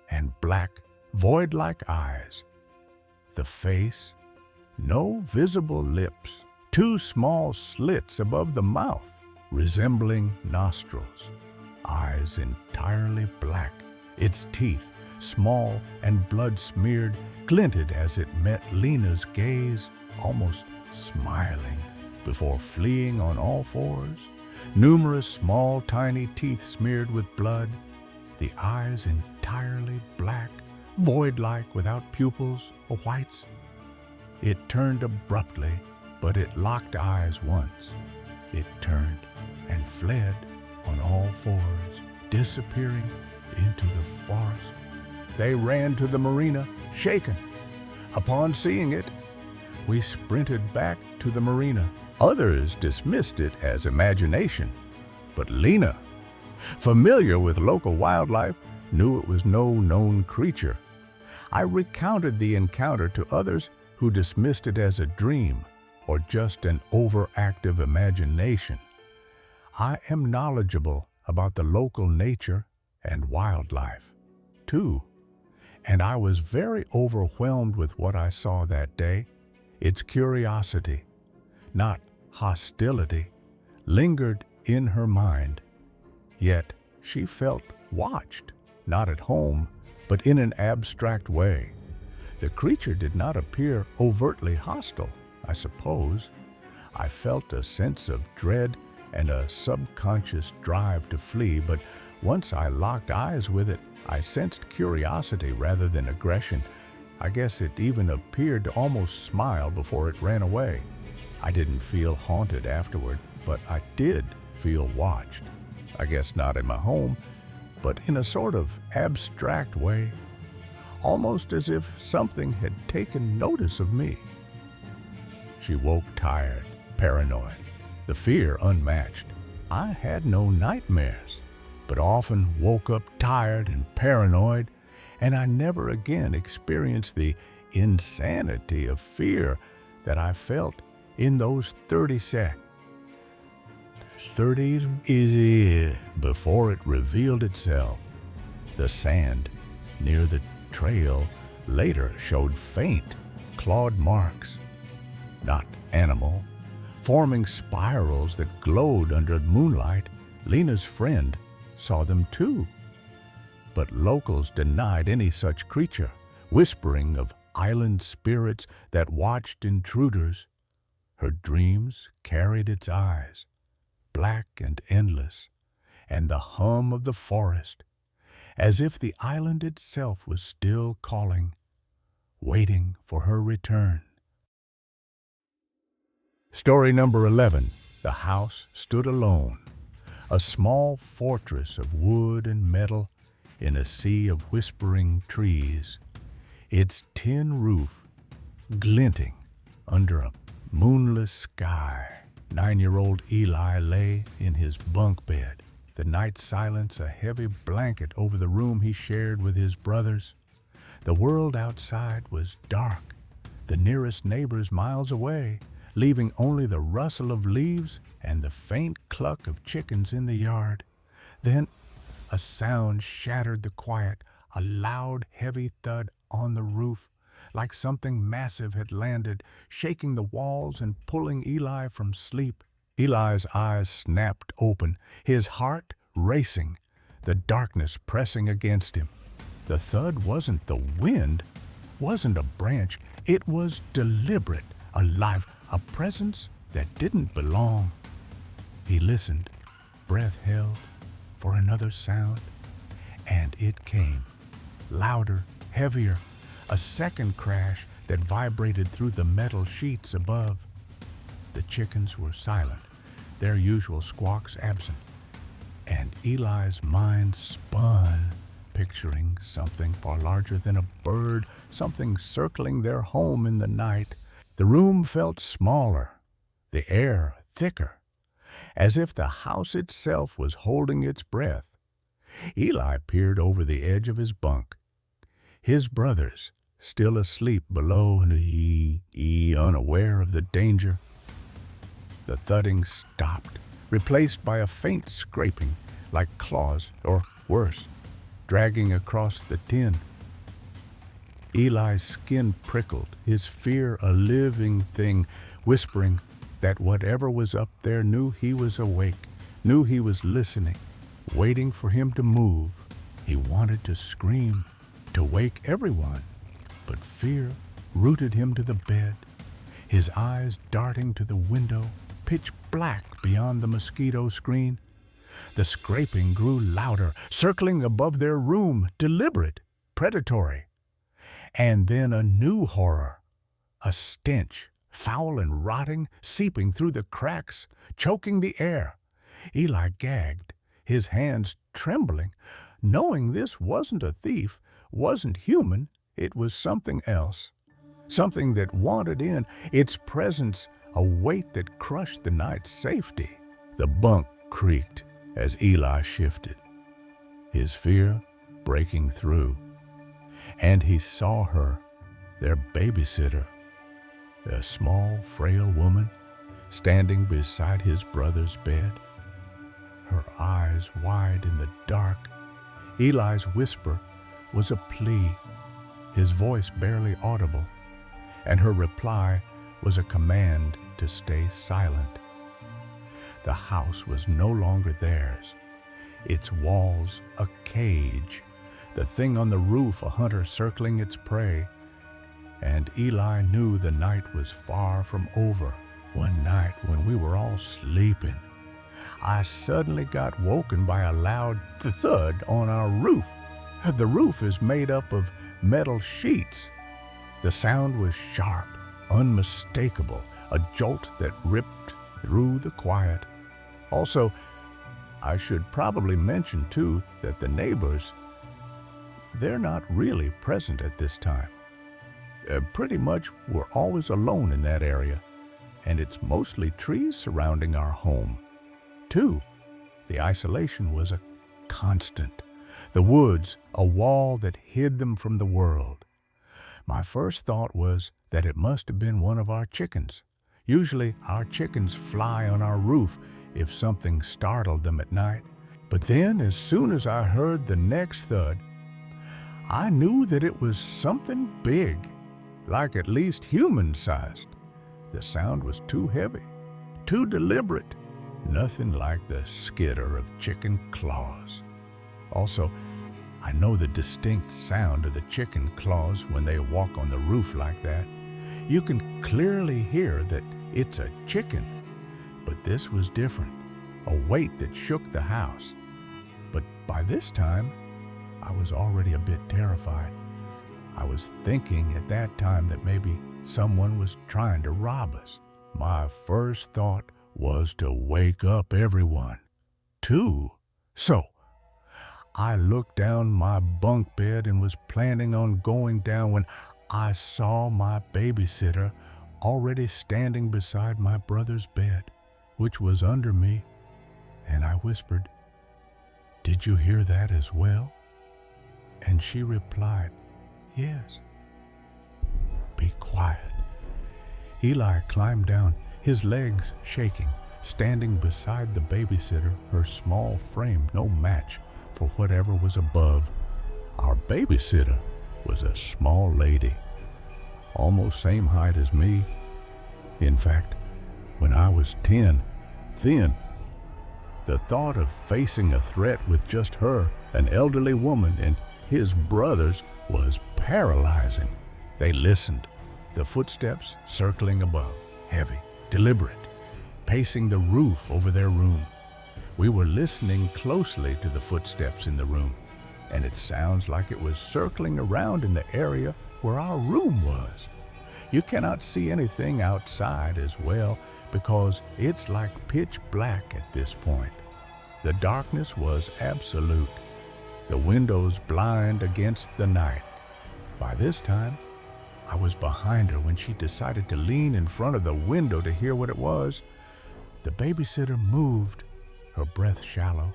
and black, void-like eyes. The face, no visible lips, 2 small slits above the mouth, resembling nostrils, eyes entirely black. Its teeth, small and blood-smeared, glinted as it met Lena's gaze, almost smiling, before fleeing on all 4s. Numerous small, tiny teeth smeared with blood, the eyes entirely black, void-like without pupils or whites. It turned abruptly, but it locked eyes once. It turned and fled on all 4s, disappearing into the forest. They ran to the marina, shaken. Upon seeing it, we sprinted back to the marina. Others dismissed it as imagination, but Lena, familiar with local wildlife, knew it was no known creature. I recounted the encounter to others who dismissed it as a dream or just an overactive imagination. I am knowledgeable about the local nature and wildlife, too, and I was very overwhelmed with what I saw that day. Its curiosity, not hostility, lingered in her mind. Yet she felt watched, not at home, but in an abstract way. The creature did not appear overtly hostile, I suppose. I felt a sense of dread and a subconscious drive to flee, but once I locked eyes with it, I sensed curiosity rather than aggression. I guess it even appeared to almost smile before it ran away. I didn't feel haunted afterward, but I did feel watched. I guess not in my home, but in a sort of abstract way, almost as if something had taken notice of me. She woke tired, paranoid, the fear unmatched. I had no nightmares, but often woke up tired and paranoid, and I never again experienced the insanity of fear that I felt in those 30 seconds. 30 easy before it revealed itself. The sand near the trail later showed faint, clawed marks, not animal, forming spirals that glowed under moonlight. Lena's friend saw them too. But locals denied any such creature, whispering of island spirits that watched intruders. Her dreams carried its eyes, black and endless, and the hum of the forest, as if the island itself was still calling, waiting for her return. Story number 11. The house stood alone, a small fortress of wood and metal in a sea of whispering trees, its tin roof glinting under a moonless sky. 9-year-old Eli lay in his bunk bed, the night silence a heavy blanket over the room he shared with his brothers. The world outside was dark, the nearest neighbors miles away, leaving only the rustle of leaves and the faint cluck of chickens in the yard. Then a sound shattered the quiet, a loud, heavy thud on the roof, like something massive had landed, shaking the walls and pulling Eli from sleep. Eli's eyes snapped open, his heart racing, the darkness pressing against him. The thud wasn't the wind, wasn't a branch. It was deliberate, alive, a presence that didn't belong. He listened, breath held, for another sound, and it came, louder, heavier, a second crash that vibrated through the metal sheets above. The chickens were silent, their usual squawks absent, and Eli's mind spun, picturing something far larger than a bird, something circling their home in the night. The room felt smaller, the air thicker, as if the house itself was holding its breath. Eli peered over the edge of his bunk. His brothers, still asleep below and unaware of the danger. The thudding stopped, replaced by a faint scraping, like claws, or worse, dragging across the tin. Eli's skin prickled, his fear a living thing, whispering that whatever was up there knew he was awake, knew he was listening, waiting for him to move. He wanted to scream, to wake everyone, but fear rooted him to the bed, his eyes darting to the window, pitch black beyond the mosquito screen. The scraping grew louder, circling above their room, deliberate, predatory. And then a new horror, a stench, foul and rotting, seeping through the cracks, choking the air. Eli gagged, his hands trembling, knowing this wasn't a thief, wasn't human. It was something else, something that wanted in, its presence a weight that crushed the night's safety. The bunk creaked as Eli shifted, his fear breaking through, and he saw her, their babysitter, a small, frail woman standing beside his brother's bed, her eyes wide in the dark. Eli's whisper was a plea, his voice barely audible, and her reply was a command to stay silent. The house was no longer theirs, its walls a cage, the thing on the roof a hunter circling its prey. and Eli knew the night was far from over. One night when we were all sleeping, I suddenly got woken by a loud thud on our roof. The roof is made up of metal sheets. The sound was sharp, unmistakable, a jolt that ripped through the quiet. Also, I should probably mention too that the neighbors, they're not really present at this time. Pretty much we're always alone in that area, and it's mostly trees surrounding our home. Two, the isolation was a constant. The woods, a wall that hid them from the world. My first thought was that it must have been one of our chickens. Usually our chickens fly on our roof if something startled them at night. But then, as soon as I heard the next thud, I knew that it was something big, like at least human-sized. The sound was too heavy, too deliberate, nothing like the skitter of chicken claws. Also, I know the distinct sound of the chicken claws when they walk on the roof like that. You can clearly hear that it's a chicken, but this was different, a weight that shook the house. But by this time, I was already a bit terrified. I was thinking at that time that maybe someone was trying to rob us. My first thought was to wake up everyone. Two, so I looked down my bunk bed and was planning on going down when I saw my babysitter already standing beside my brother's bed, which was under me, and I whispered, "Did you hear that as well?" And she replied, "Yes." "Be quiet." Eli climbed down, his legs shaking, standing beside the babysitter, her small frame no match for whatever was above. Our babysitter was a small lady, almost same height as me. In fact, when I was 10, thin. The thought of facing a threat with just her, an elderly woman, and his brothers was paralyzing. They listened, the footsteps circling above, heavy, deliberate, pacing the roof over their room. We were listening closely to the footsteps in the room, and it sounds like it was circling around in the area where our room was. You cannot see anything outside as well because it's like pitch black at this point. The darkness was absolute, the windows blind against the night. By this time, I was behind her when she decided to lean in front of the window to hear what it was. The babysitter moved, her breath shallow,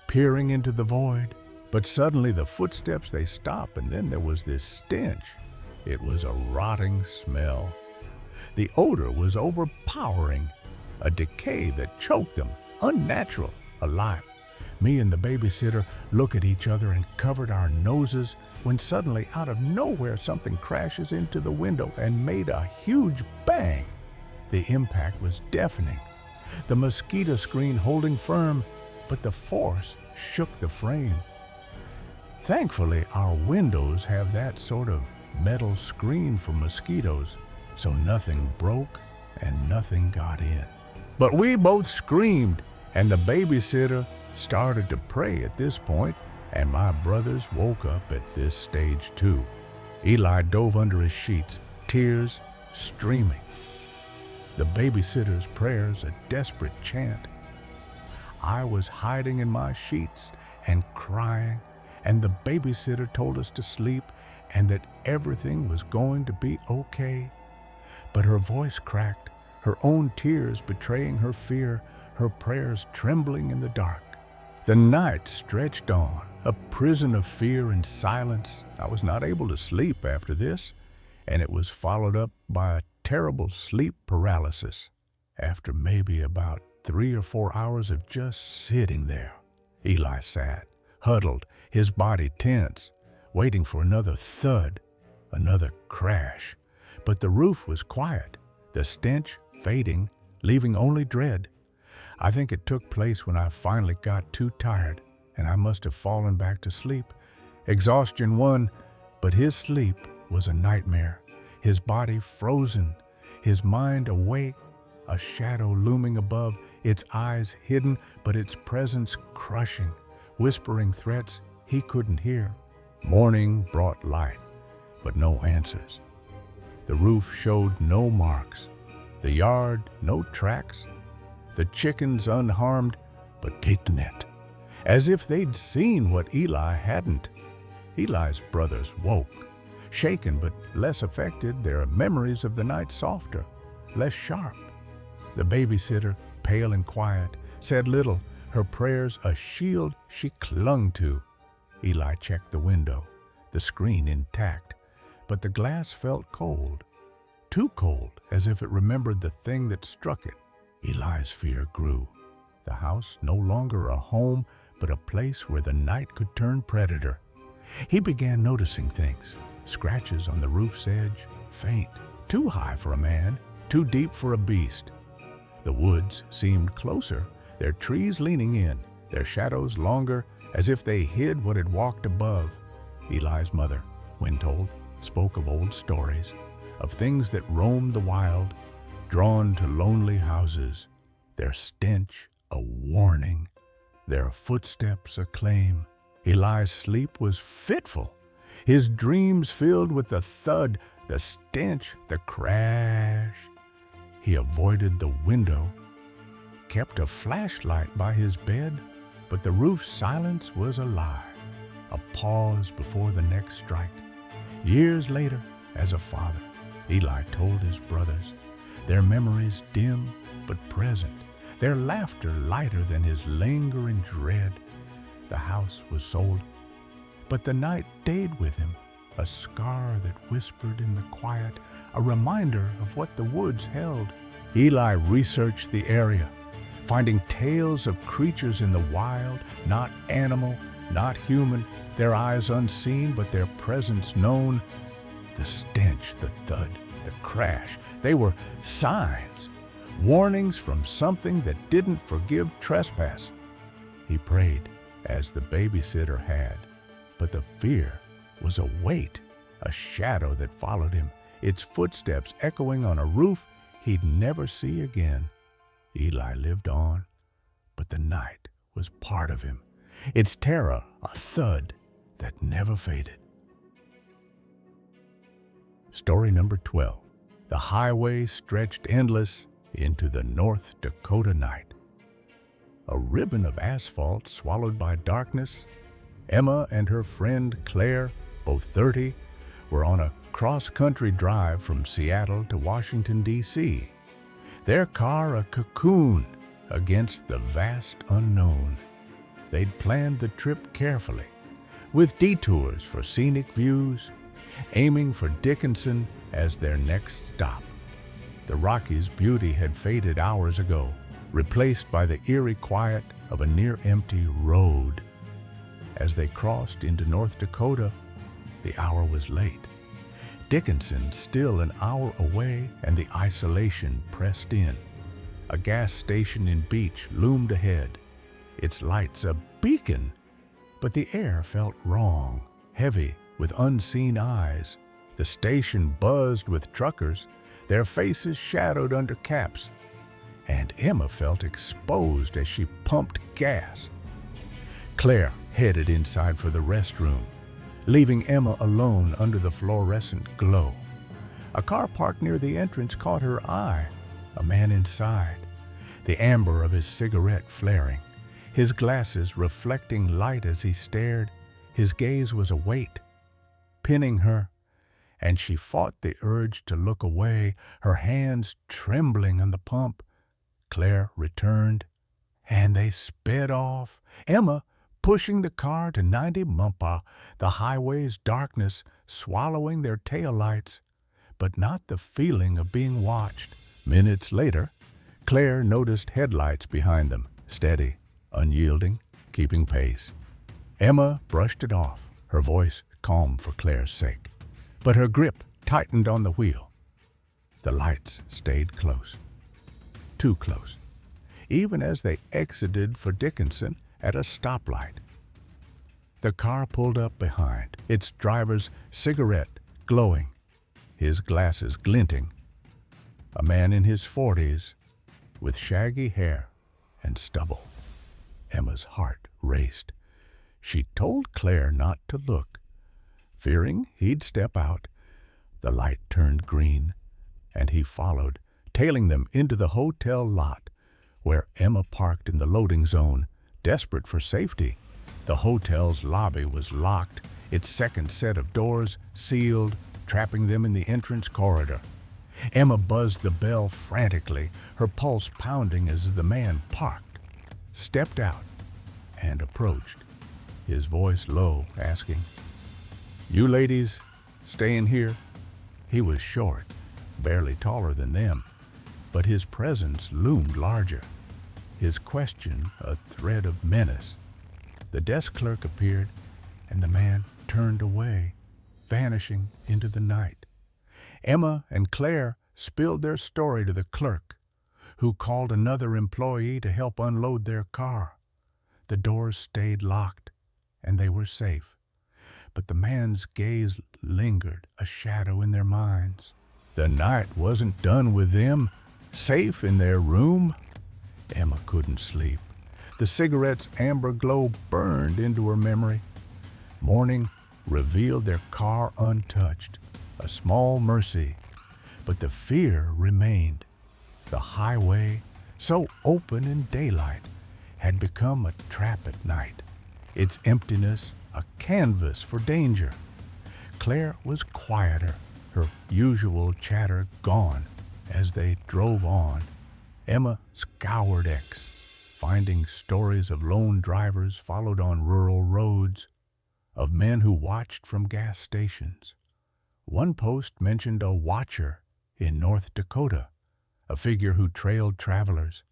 peering into the void. But suddenly the footsteps, they stopped, and then there was this stench. It was a rotting smell. The odor was overpowering, a decay that choked them, unnatural, alive. Me and the babysitter look at each other and covered our noses when suddenly, out of nowhere, something crashes into the window and made a huge bang. The impact was deafening, the mosquito screen holding firm, but the force shook the frame. Thankfully, our windows have that sort of metal screen for mosquitoes, so nothing broke and nothing got in. But we both screamed, and the babysitter started to pray at this point, and my brothers woke up at this stage too. Eli dove under his sheets, tears streaming. The babysitter's prayers a desperate chant. I was hiding in my sheets and crying, and the babysitter told us to sleep and that everything was going to be okay. But her voice cracked, her own tears betraying her fear, her prayers trembling in the dark. The night stretched on, a prison of fear and silence. I was not able to sleep after this, and it was followed up by a terrible sleep paralysis. After maybe about 3 or 4 hours of just sitting there, Eli sat, huddled, his body tense, waiting for another thud, another crash. But the roof was quiet, the stench fading, leaving only dread. I think it took place when I finally got too tired, and I must have fallen back to sleep. Exhaustion won, but his sleep was a nightmare. his body frozen, his mind awake, a shadow looming above, its eyes hidden, but its presence crushing, whispering threats he couldn't hear. Morning brought light, but no answers. The roof showed no marks, the yard no tracks, the chickens unharmed, but pitnet, as if they'd seen what Eli hadn't. Eli's brothers woke, shaken but less affected, their memories of the night softer, less sharp. The babysitter, pale and quiet, said little, her prayers a shield she clung to. Eli checked the window, the screen intact, but the glass felt cold, too cold, as if it remembered the thing that struck it. Eli's fear grew. The house no longer a home, but a place where the night could turn predator. He began noticing things, scratches on the roof's edge, faint, too high for a man, too deep for a beast. The woods seemed closer, their trees leaning in, their shadows longer, as if they hid what had walked above. Eli's mother, when told, spoke of old stories, of things that roamed the wild, drawn to lonely houses, their stench a warning, their footsteps a claim. Eli's sleep was fitful, his dreams filled with the thud, the stench, the crash. He avoided the window, kept a flashlight by his bed, but the roof's silence was a lie, a pause before the next strike. Years later, as a father, Eli told his brothers, their memories dim but present, their laughter lighter than his lingering dread. The house was sold, but the night stayed with him, a scar that whispered in the quiet, a reminder of what the woods held. Eli researched the area, finding tales of creatures in the wild, not animal, not human, their eyes unseen but their presence known. The stench, the thud, the crash, they were signs, warnings from something that didn't forgive trespass. He prayed, as the babysitter had, but the fear was a weight, a shadow that followed him, its footsteps echoing on a roof he'd never see again. Eli lived on, but the night was part of him, its terror a thud that never faded. Story number 12. The highway stretched endless into the North Dakota night. A ribbon of asphalt swallowed by darkness, Emma and her friend Claire, both 30, were on a cross-country drive from Seattle to Washington, D.C., their car a cocoon against the vast unknown. They'd planned the trip carefully, with detours for scenic views, aiming for Dickinson as their next stop. The Rockies' beauty had faded hours ago, replaced by the eerie quiet of a near-empty road. As they crossed into North Dakota, the hour was late. Dickinson still an hour away, and the isolation pressed in. A gas station in Beach loomed ahead, its lights a beacon, but the air felt wrong, heavy with unseen eyes. The station buzzed with truckers, their faces shadowed under caps, and Emma felt exposed as she pumped gas. Claire headed inside for the restroom, leaving Emma alone under the fluorescent glow. A car parked near the entrance caught her eye, a man inside, the amber of his cigarette flaring, his glasses reflecting light as he stared. His gaze was a weight, pinning her, and she fought the urge to look away, her hands trembling on the pump. Claire returned, and they sped off, Emma pushing the car to 90 mph, the highway's darkness swallowing their taillights, but not the feeling of being watched. Minutes later, Claire noticed headlights behind them, steady, unyielding, keeping pace. Emma brushed it off, her voice calm for Claire's sake, but her grip tightened on the wheel. The lights stayed close, too close, even as they exited for Dickinson at a stoplight. The car pulled up behind, its driver's cigarette glowing, his glasses glinting. A man in his 40s with shaggy hair and stubble. Emma's heart raced. She told Claire not to look. Fearing he'd step out, the light turned green, and he followed, tailing them into the hotel lot, where Emma parked in the loading zone, desperate for safety. The hotel's lobby was locked, its second set of doors sealed, trapping them in the entrance corridor. Emma buzzed the bell frantically, her pulse pounding as the man parked, stepped out, and approached, his voice low, asking, "You ladies staying here?" He was short, barely taller than them, but his presence loomed larger, his question a thread of menace. The desk clerk appeared, and the man turned away, vanishing into the night. Emma and Claire spilled their story to the clerk, who called another employee to help unload their car. The doors stayed locked, and they were safe. But the man's gaze lingered, a shadow in their minds. The night wasn't done with them, safe in their room. Emma couldn't sleep. The cigarette's amber glow burned into her memory. Morning revealed their car untouched, a small mercy. But the fear remained. The highway, so open in daylight, had become a trap at night, its emptiness a canvas for danger. Claire was quieter, her usual chatter gone as they drove on. Emma scoured X, finding stories of lone drivers followed on rural roads, of men who watched from gas stations. One post mentioned a watcher in North Dakota, a figure who trailed travelers,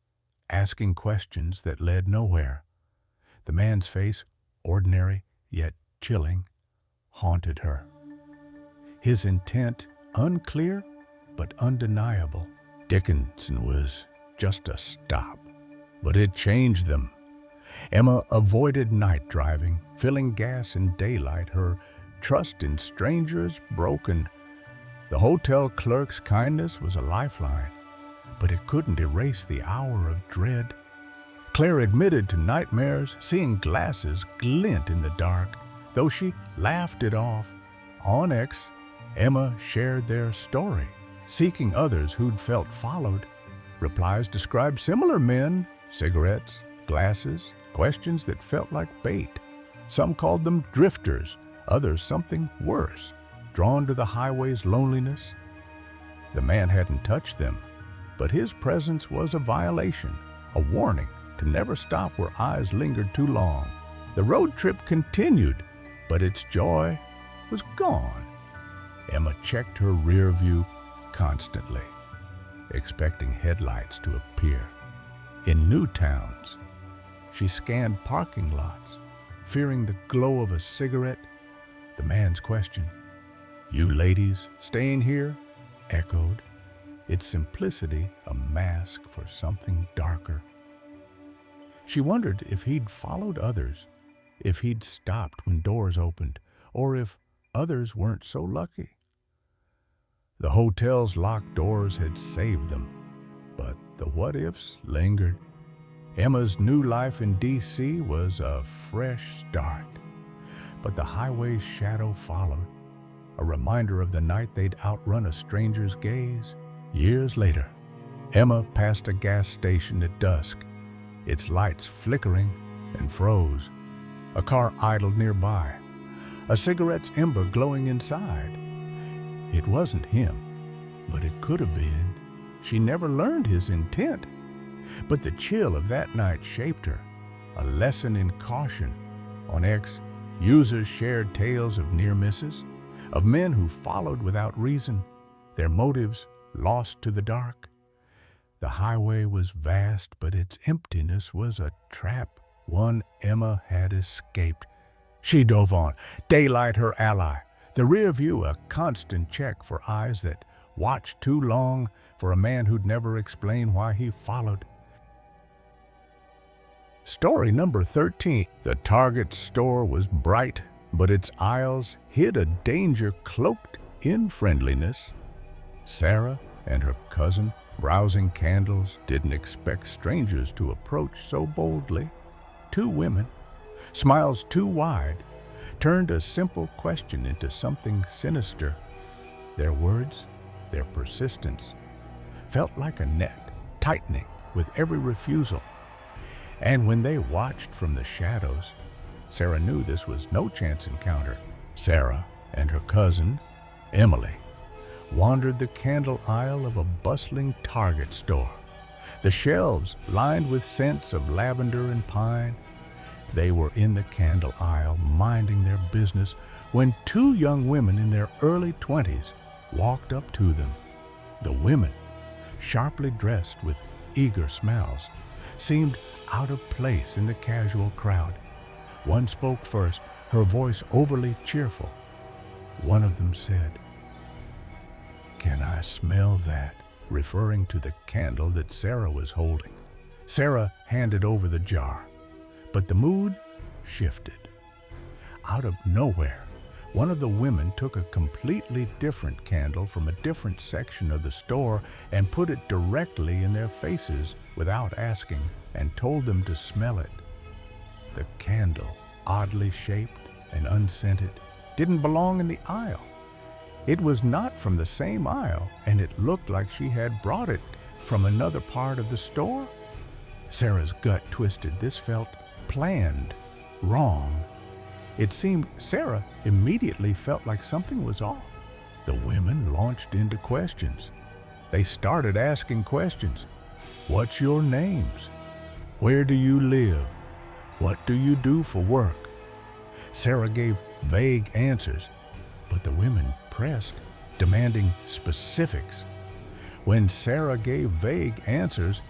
asking questions that led nowhere. The man's face, ordinary yet chilling, haunted her. His intent unclear but undeniable. Dickinson was just a stop, but it changed them. Emma avoided night driving, filling gas in daylight, her trust in strangers broken. The hotel clerk's kindness was a lifeline, but it couldn't erase the hour of dread. Claire admitted to nightmares, seeing glasses glint in the dark, though she laughed it off. On X, Emma shared their story, seeking others who'd felt followed. Replies described similar men, cigarettes, glasses, questions that felt like bait. Some called them drifters, others something worse, drawn to the highway's loneliness. The man hadn't touched them, but his presence was a violation, a warning to never stop where eyes lingered too long. The road trip continued, but its joy was gone. Emma checked her rear view constantly, expecting headlights to appear. In new towns, she scanned parking lots, fearing the glow of a cigarette. The man's question, "You ladies staying here?" echoed, its simplicity a mask for something darker. She wondered if he'd followed others, if he'd stopped when doors opened, or if others weren't so lucky. The hotel's locked doors had saved them, but the what-ifs lingered. Emma's new life in D.C. was a fresh start, but the highway's shadow followed, a reminder of the night they'd outrun a stranger's gaze. Years later, Emma passed a gas station at dusk, its lights flickering, and froze. A car idled nearby, a cigarette's ember glowing inside. It wasn't him, but it could have been. She never learned his intent, but the chill of that night shaped her, a lesson in caution. On X, users shared tales of near misses, of men who followed without reason, their motives lost to the dark. The highway was vast, but its emptiness was a trap, one Emma had escaped. She dove on, daylight her ally, the rear view a constant check for eyes that watched too long, for a man who'd never explain why he followed. Story number 13. The Target store was bright, but its aisles hid a danger cloaked in friendliness. Sarah and her cousin, browsing candles, didn't expect strangers to approach so boldly. Two women, smiles too wide, turned a simple question into something sinister. Their words, their persistence, felt like a net, tightening with every refusal. And when they watched from the shadows, Sarah knew this was no chance encounter. Sarah and her cousin, Emily, wandered the candle aisle of a bustling Target store. The shelves lined with scents of lavender and pine. They were in the candle aisle, minding their business, when two young women in their early 20s walked up to them. The women, sharply dressed with eager smiles, seemed out of place in the casual crowd. One spoke first, her voice overly cheerful. One of them said, "Can I smell that?" referring to the candle that Sarah was holding. Sarah handed over the jar, but the mood shifted. Out of nowhere, one of the women took a completely different candle from a different section of the store and put it directly in their faces without asking, and told them to smell it. The candle, oddly shaped and unscented, didn't belong in the aisle. It was not from the same aisle, and it looked like she had brought it from another part of the store. Sarah's gut twisted. This felt planned, wrong. It seemed Sarah immediately felt like something was off. The women launched into questions. They started asking questions. What's your names? Where do you live? What do you do for work? Sarah gave vague answers, but the women pressed, demanding specifics. When Sarah gave vague answers,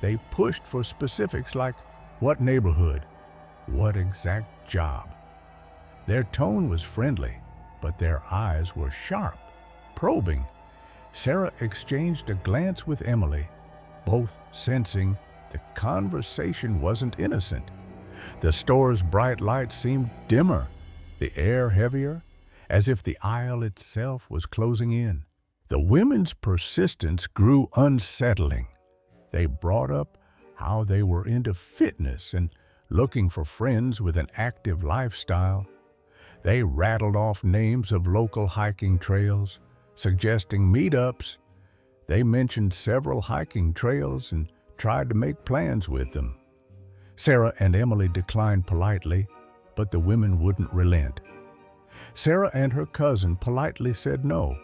they pushed for specifics like what neighborhood, what exact job. Their tone was friendly, but their eyes were sharp, probing. Sarah exchanged a glance with Emily, both sensing the conversation wasn't innocent. The store's bright lights seemed dimmer, the air heavier, as if the aisle itself was closing in. The women's persistence grew unsettling. They brought up how they were into fitness and looking for friends with an active lifestyle. They rattled off names of local hiking trails, suggesting meetups. They mentioned several hiking trails and tried to make plans with them. Sarah and Emily declined politely, but the women wouldn't relent. Sarah and her cousin politely said no,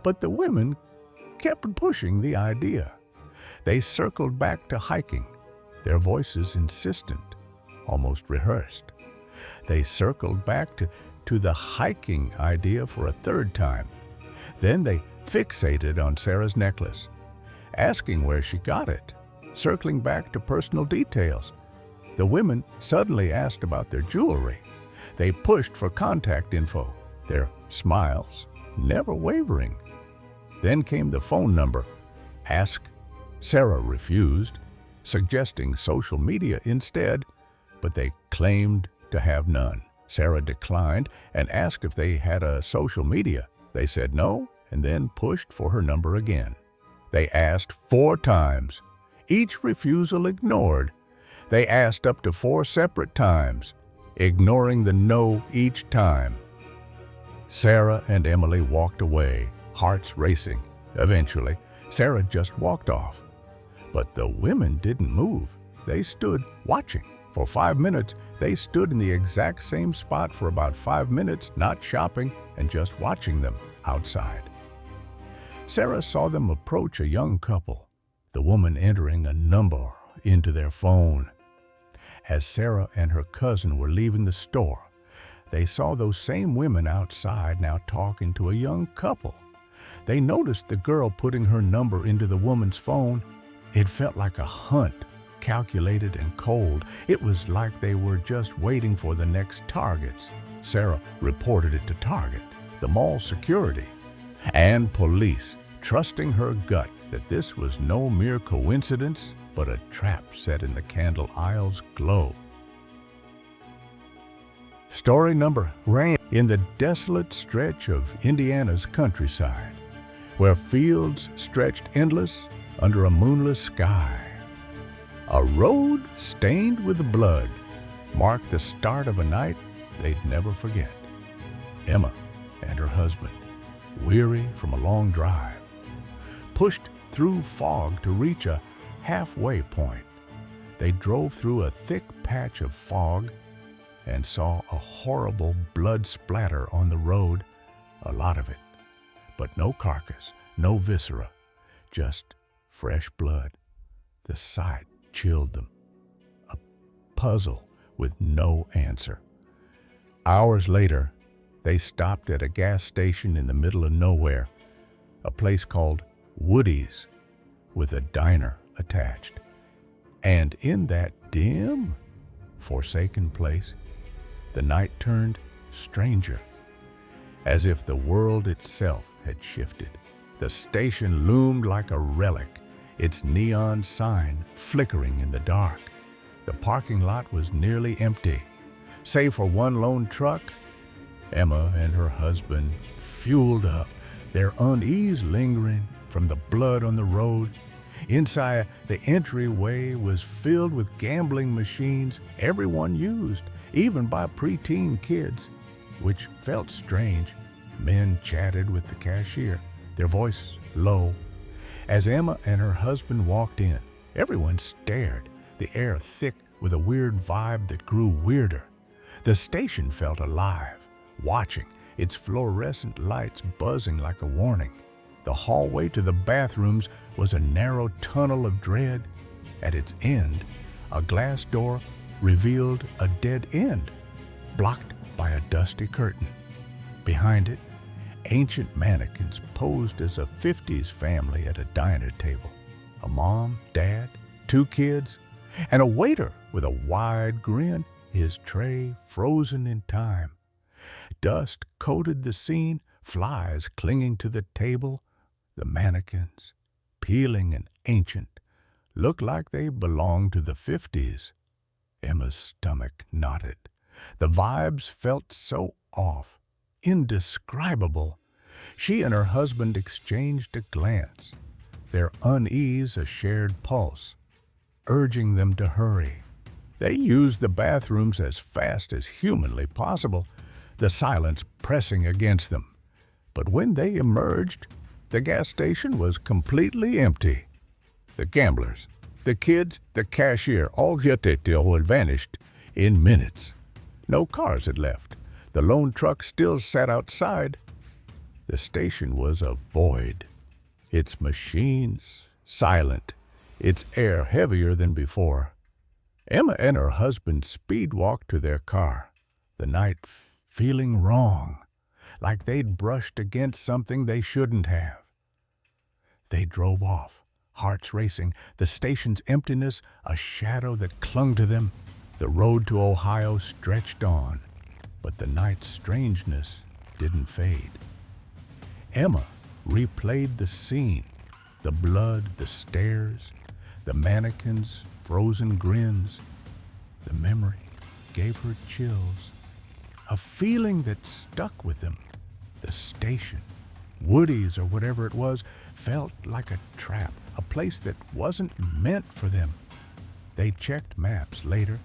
but the women kept pushing the idea. They circled back to hiking, their voices insistent, almost rehearsed. They circled back to the hiking idea for a third time. Then they fixated on Sarah's necklace, asking where she got it, circling back to personal details. The women suddenly asked about their jewelry. They pushed for contact info, their smiles never wavering. Then came the phone number. Ask. Sarah refused, suggesting social media instead, but they claimed to have none. Sarah declined and asked if they had a social media. They said no, and then pushed for her number again. They asked 4 times. Each refusal ignored. They asked up to 4 separate times, ignoring the no each time. Sarah and Emily walked away, hearts racing. Eventually, Sarah just walked off. But the women didn't move. They stood watching. For 5 minutes, they stood in the exact same spot for about 5 minutes, not shopping and just watching them outside. Sarah saw them approach a young couple, the woman entering a number into their phone. As Sarah and her cousin were leaving the store, they saw those same women outside now talking to a young couple. They noticed the girl putting her number into the woman's phone. It felt like a hunt, calculated and cold. It was like they were just waiting for the next targets. Sarah reported it to Target, the mall security, and police, trusting her gut that this was no mere coincidence, but a trap set in the candle aisle's glow. Story number ran in the desolate stretch of Indiana's countryside, where fields stretched endless under a moonless sky. A road stained with blood marked the start of a night they'd never forget. Emma and her husband, weary from a long drive, pushed through fog to reach a halfway point. They drove through a thick patch of fog and saw a horrible blood splatter on the road, a lot of it, but no carcass, no viscera, just fresh blood. The sight chilled them, a puzzle with no answer. Hours later, they stopped at a gas station in the middle of nowhere, a place called Woody's, with a diner attached. And in that dim, forsaken place, the night turned stranger, as if the world itself had shifted. The station loomed like a relic, its neon sign flickering in the dark. The parking lot was nearly empty, save for one lone truck. Emma and her husband fueled up, their unease lingering from the blood on the road. Inside, the entryway was filled with gambling machines everyone used, even by preteen kids, which felt strange. Men chatted with the cashier, their voices low. As Emma and her husband walked in, everyone stared, the air thick with a weird vibe that grew weirder. The station felt alive, watching, its fluorescent lights buzzing like a warning. The hallway to the bathrooms was a narrow tunnel of dread. At its end, a glass door revealed a dead end, blocked by a dusty curtain. Behind it, ancient mannequins posed as a 50s family at a diner table. A mom, dad, 2 kids, and a waiter with a wide grin, his tray frozen in time. Dust coated the scene, flies clinging to the table. The mannequins, peeling and ancient, looked like they belonged to the 50s. Emma's stomach knotted. The vibes felt so off, indescribable. She and her husband exchanged a glance, their unease a shared pulse, urging them to hurry. They used the bathrooms as fast as humanly possible, the silence pressing against them. But when they emerged, the gas station was completely empty. The gamblers, the kids, the cashier, all Yeteteo had vanished in minutes. No cars had left. The lone truck still sat outside. The station was a void, its machines silent, its air heavier than before. Emma and her husband speed-walked to their car, the night feeling wrong, like they'd brushed against something they shouldn't have. They drove off, hearts racing, the station's emptiness a shadow that clung to them. The road to Ohio stretched on, but the night's strangeness didn't fade. Emma replayed the scene, the blood, the stares, the mannequins' frozen grins. The memory gave her chills, a feeling that stuck with them. The station, Woody's or whatever it was, felt like a trap, a place that wasn't meant for them. They checked maps later,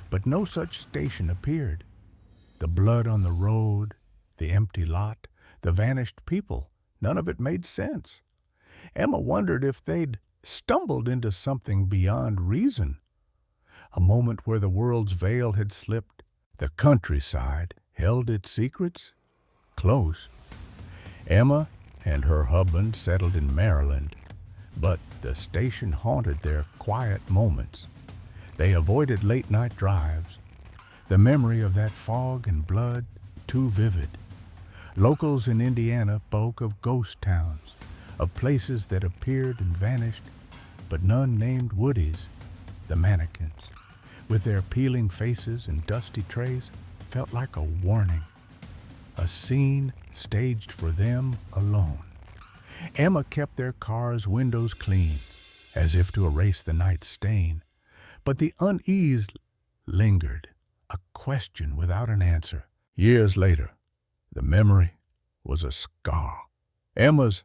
but no such station appeared. The blood on the road, the empty lot, the vanished people, none of it made sense. Emma wondered if they'd stumbled into something beyond reason. A moment where the world's veil had slipped, the countryside held its secrets close. Emma and her husband settled in Maryland, but the station haunted their quiet moments. They avoided late-night drives. The memory of that fog and blood, too vivid. Locals in Indiana spoke of ghost towns, of places that appeared and vanished, but none named Woody's. The mannequins, with their peeling faces and dusty trays, felt like a warning, a scene staged for them alone. Emma kept their car's windows clean, as if to erase the night's stain, but the unease lingered, a question without an answer. Years later, the memory was a scar. Emma's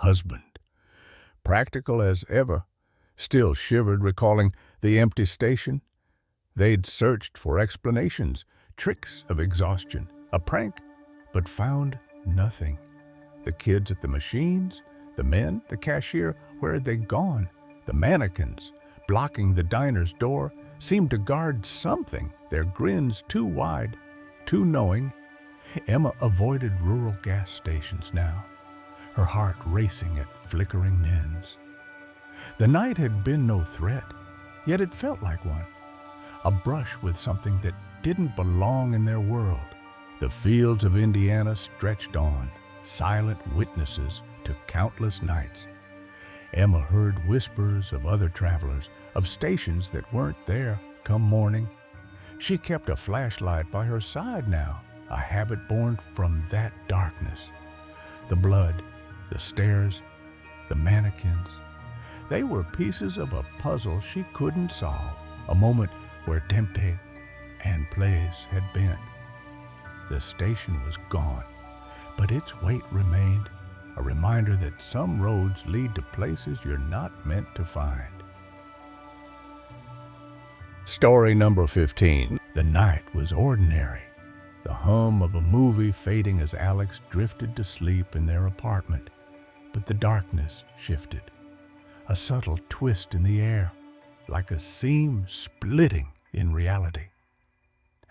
husband. Practical as ever, still shivered recalling the empty station. They'd searched for explanations, tricks of exhaustion, a prank, but found nothing. The kids at the machines, the men, the cashier, where had they gone? The mannequins, blocking the diner's door, seemed to guard something, their grins too wide, too knowing. Emma avoided rural gas stations now, her heart racing at flickering nins. The night had been no threat, yet it felt like one. A brush with something that didn't belong in their world. The fields of Indiana stretched on, silent witnesses to countless nights. Emma heard whispers of other travelers, of stations that weren't there come morning. She kept a flashlight by her side now, a habit born from that darkness. The blood, the stairs, the mannequins, they were pieces of a puzzle she couldn't solve, a moment where Tempe and Place had been. The station was gone, but its weight remained, a reminder that some roads lead to places you're not meant to find. Story number 15. The night was ordinary, the hum of a movie fading as Alex drifted to sleep in their apartment. But the darkness shifted, a subtle twist in the air, like a seam splitting in reality.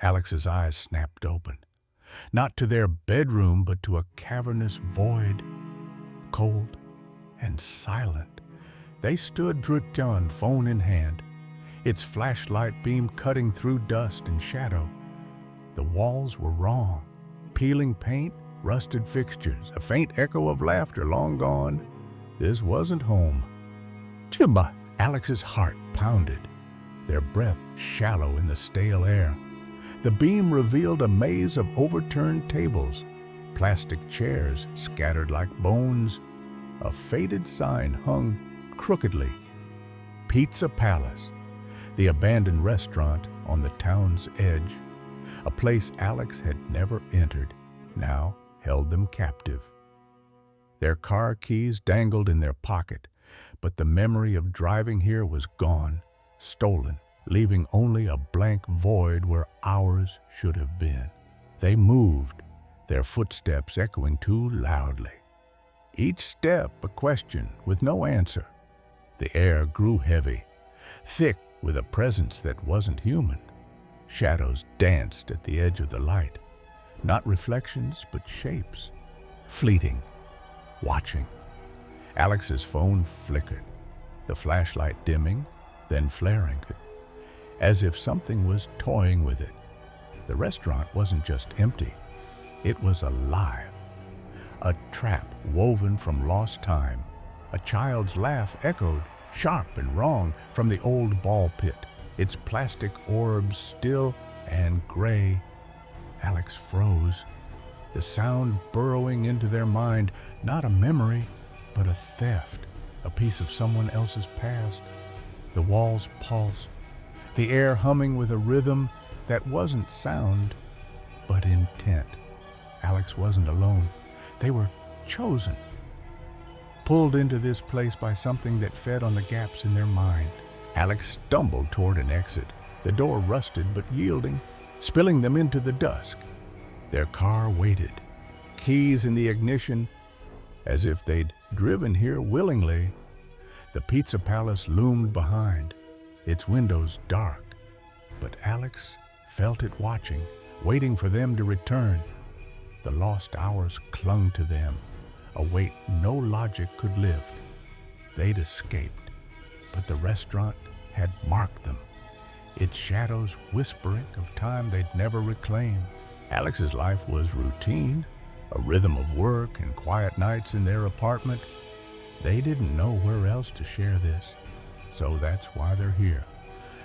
Alex's eyes snapped open, not to their bedroom, but to a cavernous void, cold and silent. They stood Druton, phone in hand, its flashlight beam cutting through dust and shadow. The walls were wrong, peeling paint, rusted fixtures, a faint echo of laughter long gone. This wasn't home. Chibba! Alex's heart pounded, their breath shallow in the stale air. The beam revealed a maze of overturned tables, plastic chairs scattered like bones. A faded sign hung crookedly. Pizza Palace, the abandoned restaurant on the town's edge. A place Alex had never entered, now held them captive. Their car keys dangled in their pocket, but the memory of driving here was gone, stolen, leaving only a blank void where hours should have been. They moved, their footsteps echoing too loudly. Each step a question with no answer. The air grew heavy, thick with a presence that wasn't human. Shadows danced at the edge of the light, not reflections but shapes, fleeting, watching. Alex's phone flickered, the flashlight dimming, then flaring, as if something was toying with it. The restaurant wasn't just empty, it was alive. A trap woven from lost time. A child's laugh echoed, sharp and wrong, from the old ball pit, its plastic orbs still and gray. Alex froze, the sound burrowing into their mind, not a memory, but a theft, a piece of someone else's past. The walls pulsed, the air humming with a rhythm that wasn't sound, but intent. Alex wasn't alone. They were chosen, pulled into this place by something that fed on the gaps in their mind. Alex stumbled toward an exit, the door rusted but yielding, spilling them into the dusk. Their car waited, keys in the ignition, as if they'd driven here willingly. The Pizza Palace loomed behind, its windows dark, but Alex felt it watching, waiting for them to return. The lost hours clung to them, a weight no logic could lift. They'd escaped, but the restaurant had marked them, its shadows whispering of time they'd never reclaim. Alex's life was routine, a rhythm of work and quiet nights in their apartment. They didn't know where else to share this, so that's why they're here.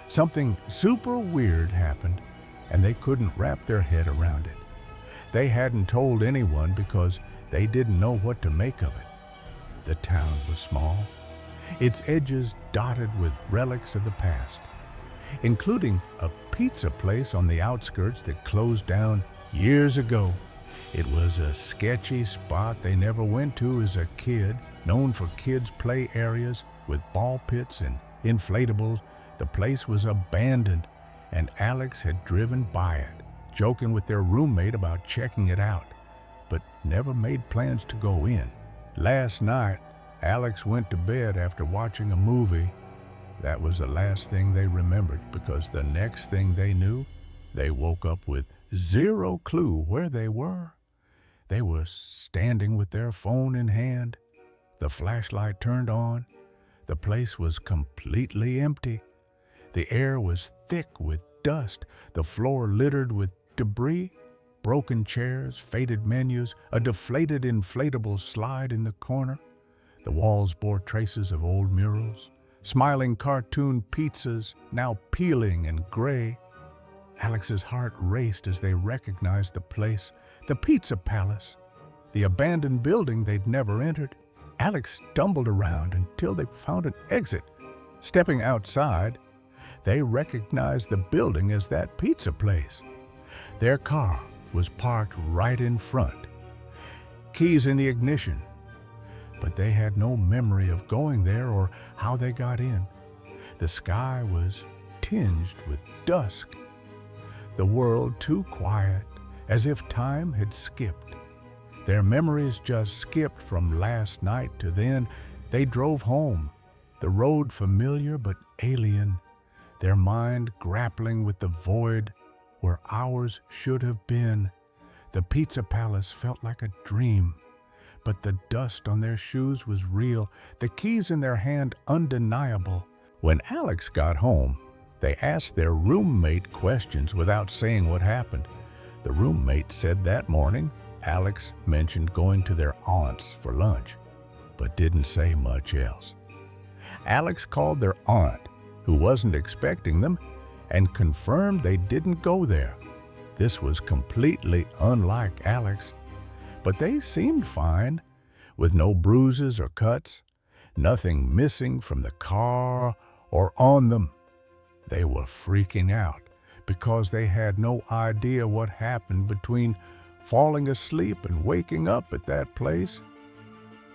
Something super weird happened, and they couldn't wrap their head around it. They hadn't told anyone because they didn't know what to make of it. The town was small, its edges dotted with relics of the past, including a pizza place on the outskirts that closed down years ago. It was a sketchy spot they never went to as a kid, Known for kids' play areas with ball pits and inflatables, the place was abandoned, and Alex had driven by it, joking with their roommate about checking it out, but never made plans to go in. Last night, Alex went to bed after watching a movie. That was the last thing they remembered, because the next thing they knew, they woke up with zero clue where they were. They were standing with their phone in hand, the flashlight turned on. The place was completely empty. The air was thick with dust, the floor littered with debris, broken chairs, faded menus, a deflated inflatable slide in the corner. The walls bore traces of old murals, smiling cartoon pizzas, now peeling and gray. Alex's heart raced as they recognized the place, the Pizza Palace, the abandoned building they'd never entered. Alex stumbled around until they found an exit. Stepping outside, they recognized the building as that pizza place. Their car was parked right in front, keys in the ignition, but they had no memory of going there or how they got in. The sky was tinged with dusk, the world too quiet, as if time had skipped. Their memories just skipped from last night to then. They drove home, the road familiar but alien, their mind grappling with the void where hours should have been. The Pizza Palace felt like a dream, but the dust on their shoes was real, the keys in their hand undeniable. When Alex got home, they asked their roommate questions without saying what happened. The roommate said that morning Alex mentioned going to their aunt's for lunch, but didn't say much else. Alex called their aunt, who wasn't expecting them, and confirmed they didn't go there. This was completely unlike Alex, but they seemed fine, with no bruises or cuts, nothing missing from the car or on them. They were freaking out because they had no idea what happened between falling asleep and waking up at that place.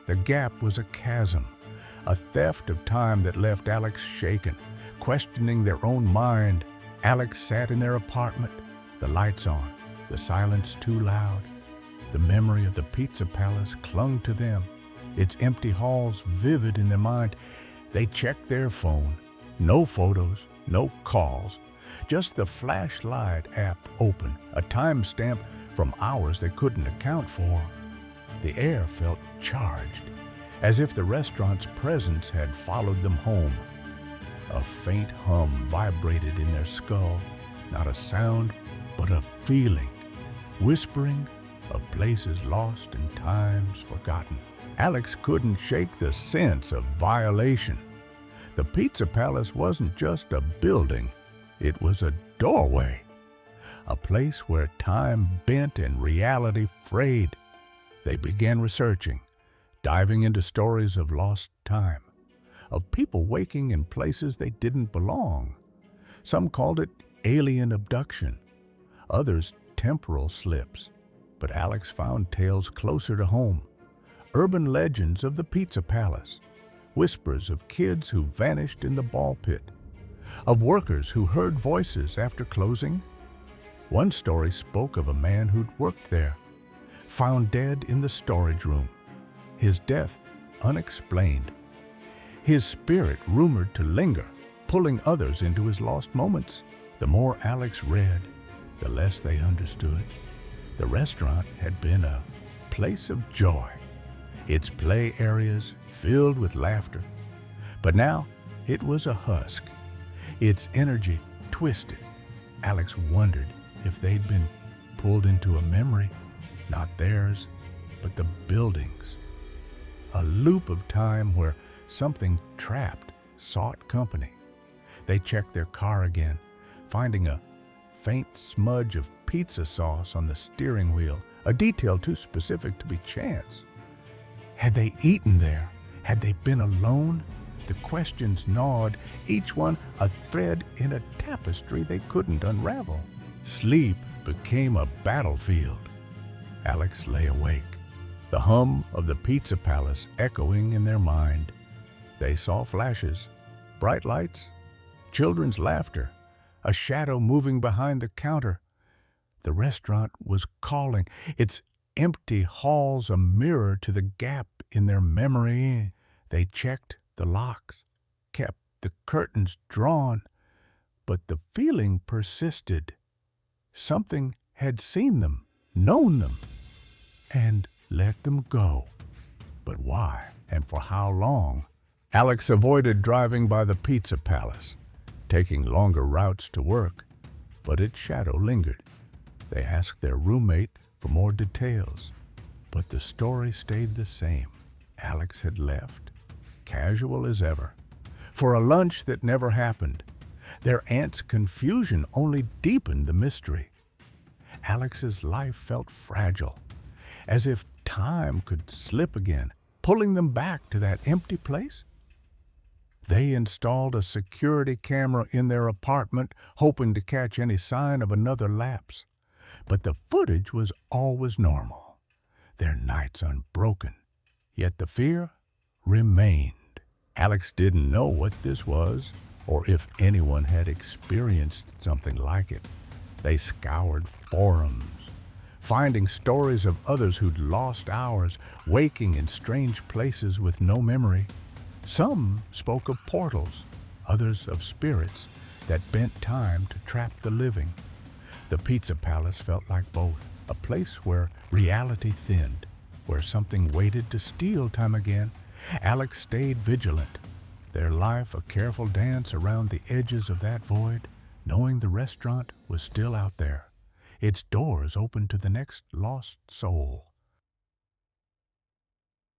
The gap was a chasm, a theft of time that left Alex shaken, questioning their own mind. Alex sat in their apartment, the lights on, the silence too loud. The memory of the Pizza Palace clung to them, its empty halls vivid in their mind. They checked their phone. No photos, no calls, just the flashlight app open, a timestamp from hours they couldn't account for. The air felt charged, as if the restaurant's presence had followed them home. A faint hum vibrated in their skull, not a sound, but a feeling, whispering of places lost and times forgotten. Alex couldn't shake the sense of violation. The Pizza Palace wasn't just a building, it was a doorway, a place where time bent and reality frayed. They began researching, diving into stories of lost time, of people waking in places they didn't belong. Some called it alien abduction, others temporal slips, but Alex found tales closer to home, urban legends of the Pizza Palace, whispers of kids who vanished in the ball pit, of workers who heard voices after closing. One story spoke of a man who'd worked there, found dead in the storage room, his death unexplained, his spirit rumored to linger, pulling others into his lost moments. The more Alex read, the less they understood. The restaurant had been a place of joy, its play areas filled with laughter. But now it was a husk, its energy twisted. Alex wondered if they'd been pulled into a memory, not theirs, but the building's. A loop of time where something trapped sought company. They checked their car again, finding a faint smudge of pizza sauce on the steering wheel, a detail too specific to be chance. Had they eaten there? Had they been alone? The questions gnawed, each one a thread in a tapestry they couldn't unravel. Sleep became a battlefield. Alex lay awake, the hum of the pizza palace echoing in their mind. They saw flashes, bright lights, children's laughter, a shadow moving behind the counter. The restaurant was calling, its empty halls a mirror to the gap in their memory. They checked the locks, kept the curtains drawn, but the feeling persisted. Something had seen them, known them, and let them go. But why, and for how long? Alex avoided driving by the pizza palace, taking longer routes to work, but its shadow lingered. They asked their roommate for more details, but the story stayed the same. Alex had left, casual as ever, for a lunch that never happened. Their aunt's confusion only deepened the mystery. Alex's life felt fragile, as if time could slip again, pulling them back to that empty place. They installed a security camera in their apartment, hoping to catch any sign of another lapse. But the footage was always normal, their nights unbroken. Yet the fear remained. Alex didn't know what this was, or if anyone had experienced something like it. They scoured forums, finding stories of others who'd lost hours, waking in strange places with no memory. Some spoke of portals, others of spirits that bent time to trap the living. The pizza palace felt like both, a place where reality thinned, where something waited to steal time again. Alex stayed vigilant, their life a careful dance around the edges of that void, knowing the restaurant was still out there, its doors open to the next lost soul.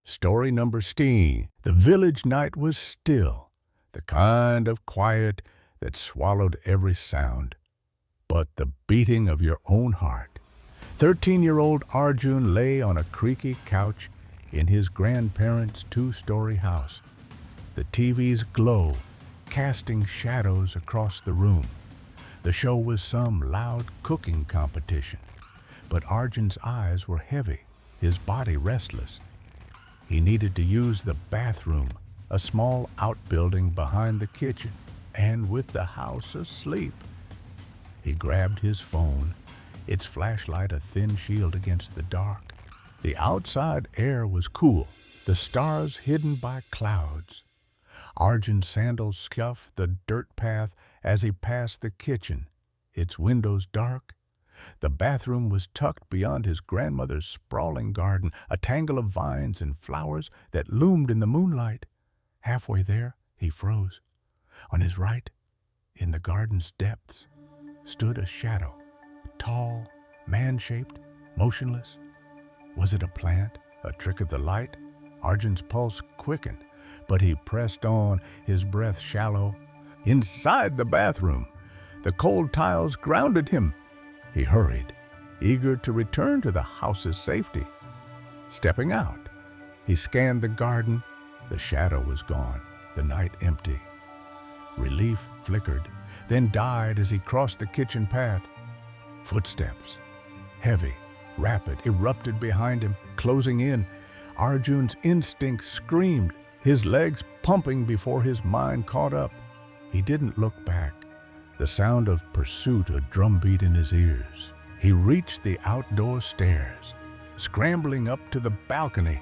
Story number 16. The village night was still, the kind of quiet that swallowed every sound but the beating of your own heart. 13-year-old Arjun lay on a creaky couch in his grandparents' two-story house. The TV's glow casting shadows across the room. The show was some loud cooking competition, but Arjun's eyes were heavy, his body restless. He needed to use the bathroom, a small outbuilding behind the kitchen, and with the house asleep. He grabbed his phone, its flashlight a thin shield against the dark. The outside air was cool, the stars hidden by clouds. Arjun's sandals scuffed the dirt path as he passed the kitchen, its windows dark. The bathroom was tucked beyond his grandmother's sprawling garden, a tangle of vines and flowers that loomed in the moonlight. Halfway there, he froze. On his right, in the garden's depths, stood a shadow, tall, man-shaped, motionless. Was it a plant, a trick of the light? Arjun's pulse quickened, but he pressed on, his breath shallow. Inside the bathroom, the cold tiles grounded him. He hurried, eager to return to the house's safety. Stepping out, he scanned the garden. The shadow was gone, the night empty. Relief flickered, then died as he crossed the kitchen path. Footsteps, heavy, rapid, erupted behind him, closing in. Arjun's instinct screamed, his legs pumping before his mind caught up. He didn't look back, the sound of pursuit a drumbeat in his ears. He reached the outdoor stairs, scrambling up to the balcony,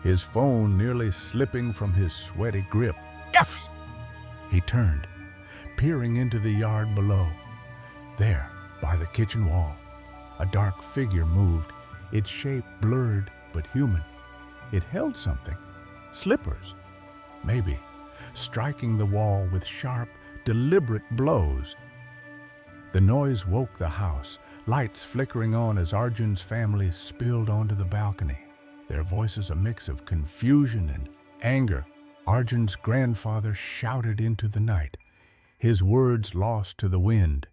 his phone nearly slipping from his sweaty grip. Gaffs! He turned, peering into the yard below. There, by the kitchen wall, a dark figure moved, its shape blurred but human. It held something, slippers, maybe, striking the wall with sharp, deliberate blows. The noise woke the house, lights flickering on as Arjun's family spilled onto the balcony, their voices a mix of confusion and anger. Arjun's grandfather shouted into the night, his words lost to the wind,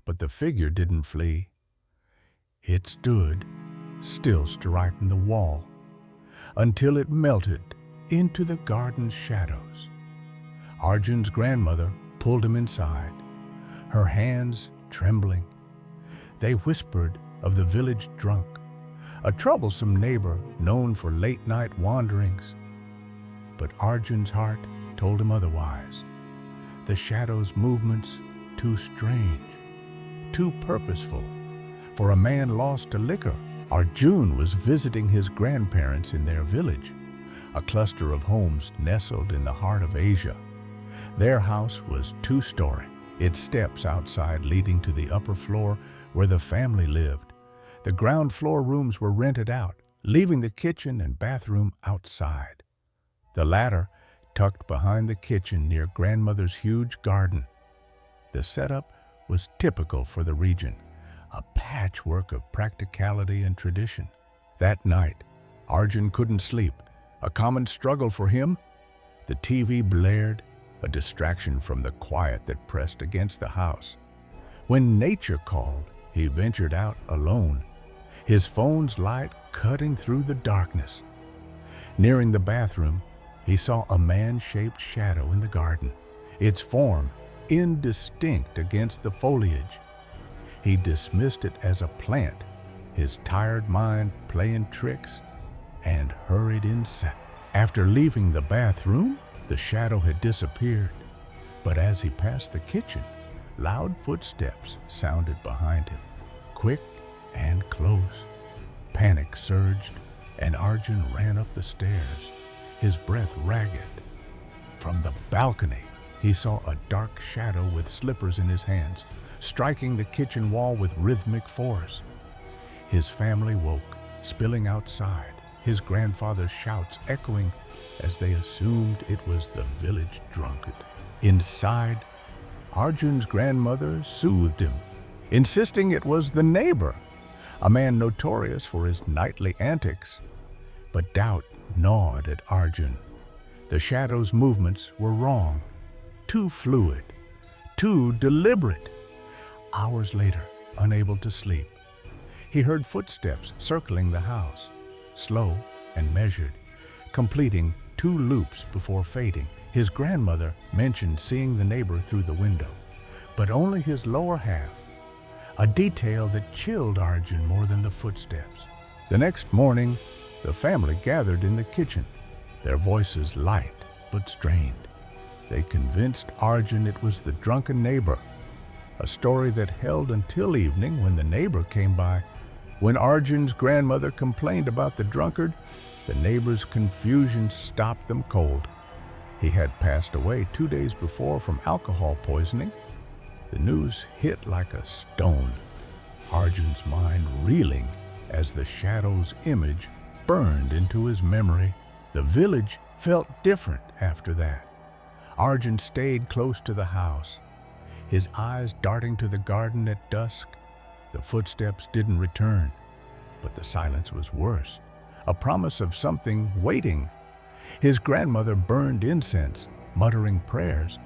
but the figure didn't flee. It stood, still striking the wall, until it melted into the garden's shadows. Arjun's grandmother pulled him inside, her hands trembling. They whispered of the village drunk, a troublesome neighbor known for late-night wanderings. But Arjun's heart told him otherwise. The shadow's movements too strange, too purposeful. For a man lost to liquor, Arjun was visiting his grandparents in their village, a cluster of homes nestled in the heart of Asia. Their house was two-story, its steps outside leading to the upper floor where the family lived. The ground floor rooms were rented out, leaving the kitchen and bathroom outside. The latter tucked behind the kitchen near grandmother's huge garden. The setup was typical for the region, a patchwork of practicality and tradition. That night, Arjun couldn't sleep, a common struggle for him. The TV blared, a distraction from the quiet that pressed against the house. When nature called, he ventured out alone, his phone's light cutting through the darkness. Nearing the bathroom, he saw a man-shaped shadow in the garden, its form indistinct against the foliage. He dismissed it as a plant, his tired mind playing tricks, and hurried inside. After leaving the bathroom, the shadow had disappeared. But as he passed the kitchen, loud footsteps sounded behind him, quick and close. Panic surged, and Arjun ran up the stairs, his breath ragged. From the balcony, he saw a dark shadow with slippers in his hands, striking the kitchen wall with rhythmic force. His family woke, spilling outside, his grandfather's shouts echoing as they assumed it was the village drunkard. Inside, Arjun's grandmother soothed him, insisting it was the neighbor, a man notorious for his nightly antics. But doubt gnawed at Arjun. The shadow's movements were wrong, too fluid, too deliberate. Hours later, unable to sleep, he heard footsteps circling the house, slow and measured, completing 2 loops before fading. His grandmother mentioned seeing the neighbor through the window, but only his lower half, a detail that chilled Arjun more than the footsteps. The next morning, the family gathered in the kitchen, their voices light but strained. They convinced Arjun it was the drunken neighbor, a story that held until evening when the neighbor came by. When Arjun's grandmother complained about the drunkard, the neighbor's confusion stopped them cold. He had passed away 2 days before from alcohol poisoning. The news hit like a stone, Arjun's mind reeling as the shadow's image burned into his memory. The village felt different after that. Arjun stayed close to the house, his eyes darting to the garden at dusk. The footsteps didn't return, but the silence was worse, a promise of something waiting. His grandmother burned incense, muttering prayers,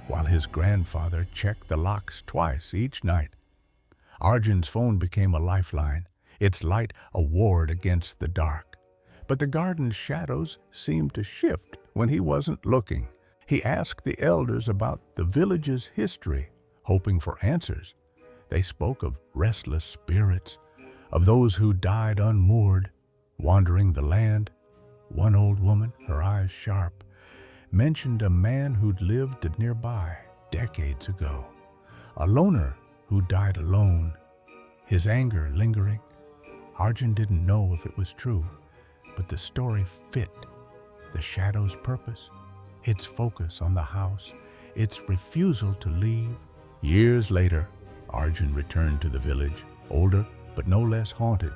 while his grandfather checked the locks twice each night. Arjun's phone became a lifeline, its light a ward against the dark. But the garden's shadows seemed to shift when he wasn't looking. He asked the elders about the village's history, hoping for answers. They spoke of restless spirits, of those who died unmoored, wandering the land. One old woman, her eyes sharp, mentioned a man who'd lived nearby decades ago, a loner who died alone, his anger lingering. Arjun didn't know if it was true, but the story fit. The shadow's purpose, its focus on the house, its refusal to leave. Years later, Arjun returned to the village, older but no less haunted.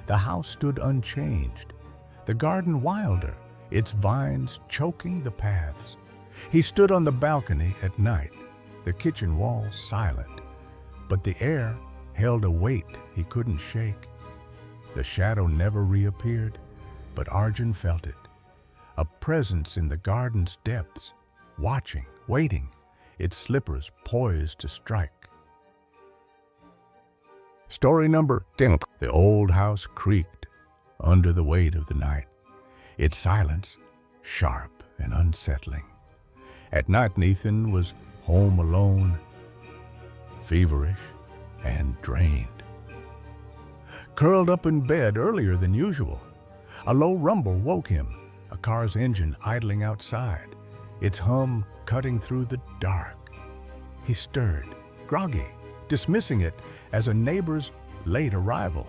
The house stood unchanged, the garden wilder, its vines choking the paths. He stood on the balcony at night, the kitchen walls silent, but the air held a weight he couldn't shake. The shadow never reappeared, but Arjun felt it, a presence in the garden's depths, watching, waiting, its slippers poised to strike. Story number 10. The old house creaked under the weight of the night, its silence sharp and unsettling. At night, Nathan was home alone, feverish and drained. curled up in bed earlier than usual. A low rumble woke him, a car's engine idling outside, its hum cutting through the dark. He stirred, groggy, dismissing it as a neighbor's late arrival.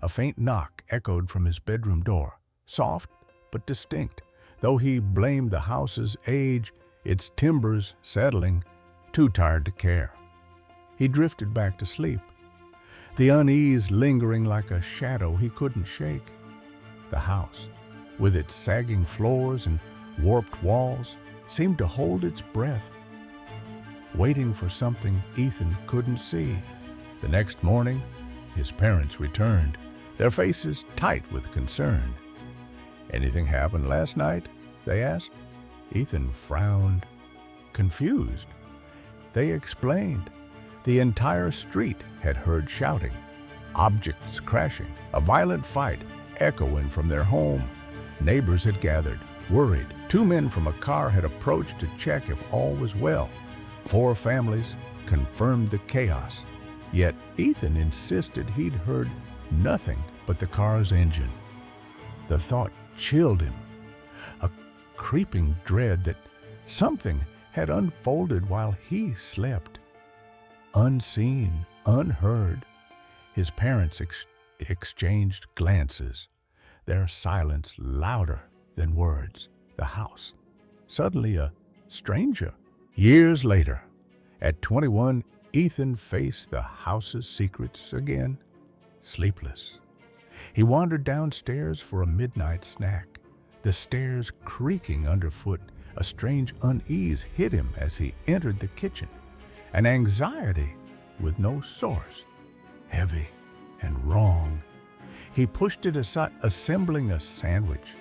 A faint knock echoed from his bedroom door, soft but distinct, though he blamed the house's age, its timbers settling, too tired to care. He drifted back to sleep, the unease lingering like a shadow he couldn't shake. The house, with its sagging floors and warped walls, seemed to hold its breath, waiting for something Ethan couldn't see. The next morning, his parents returned, their faces tight with concern. "Anything happened last night?" they asked. Ethan frowned, confused. They explained. The entire street had heard shouting, objects crashing, a violent fight echoing from their home. Neighbors had gathered, worried. 2 men from a car had approached to check if all was well. 4 families confirmed the chaos. Yet Ethan insisted he'd heard nothing but the car's engine. The thought chilled him, a creeping dread that something had unfolded while he slept. Unseen, unheard, his parents exchanged glances, their silence louder than words. The house, suddenly a stranger. Years later, at 21, Ethan faced the house's secrets again, sleepless. He wandered downstairs for a midnight snack, the stairs creaking underfoot. A strange unease hit him as he entered the kitchen, an anxiety with no source, heavy and wrong. He pushed it aside, assembling a sandwich,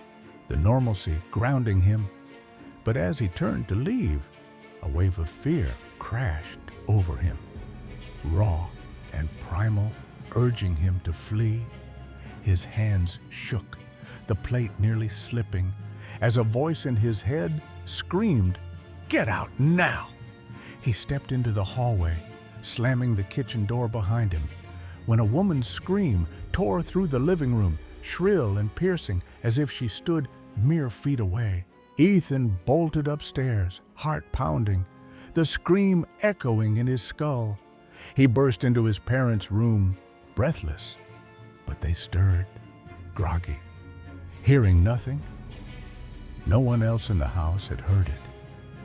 the normalcy grounding him. But as he turned to leave, a wave of fear crashed over him, raw and primal, urging him to flee. His hands shook, the plate nearly slipping, as a voice in his head screamed, "Get out now!" He stepped into the hallway, slamming the kitchen door behind him, when a woman's scream tore through the living room, shrill and piercing, as if she stood mere feet away. Ethan bolted upstairs, heart pounding, the scream echoing in his skull. He burst into his parents' room, breathless, but they stirred, groggy, hearing nothing. No one else in the house had heard it,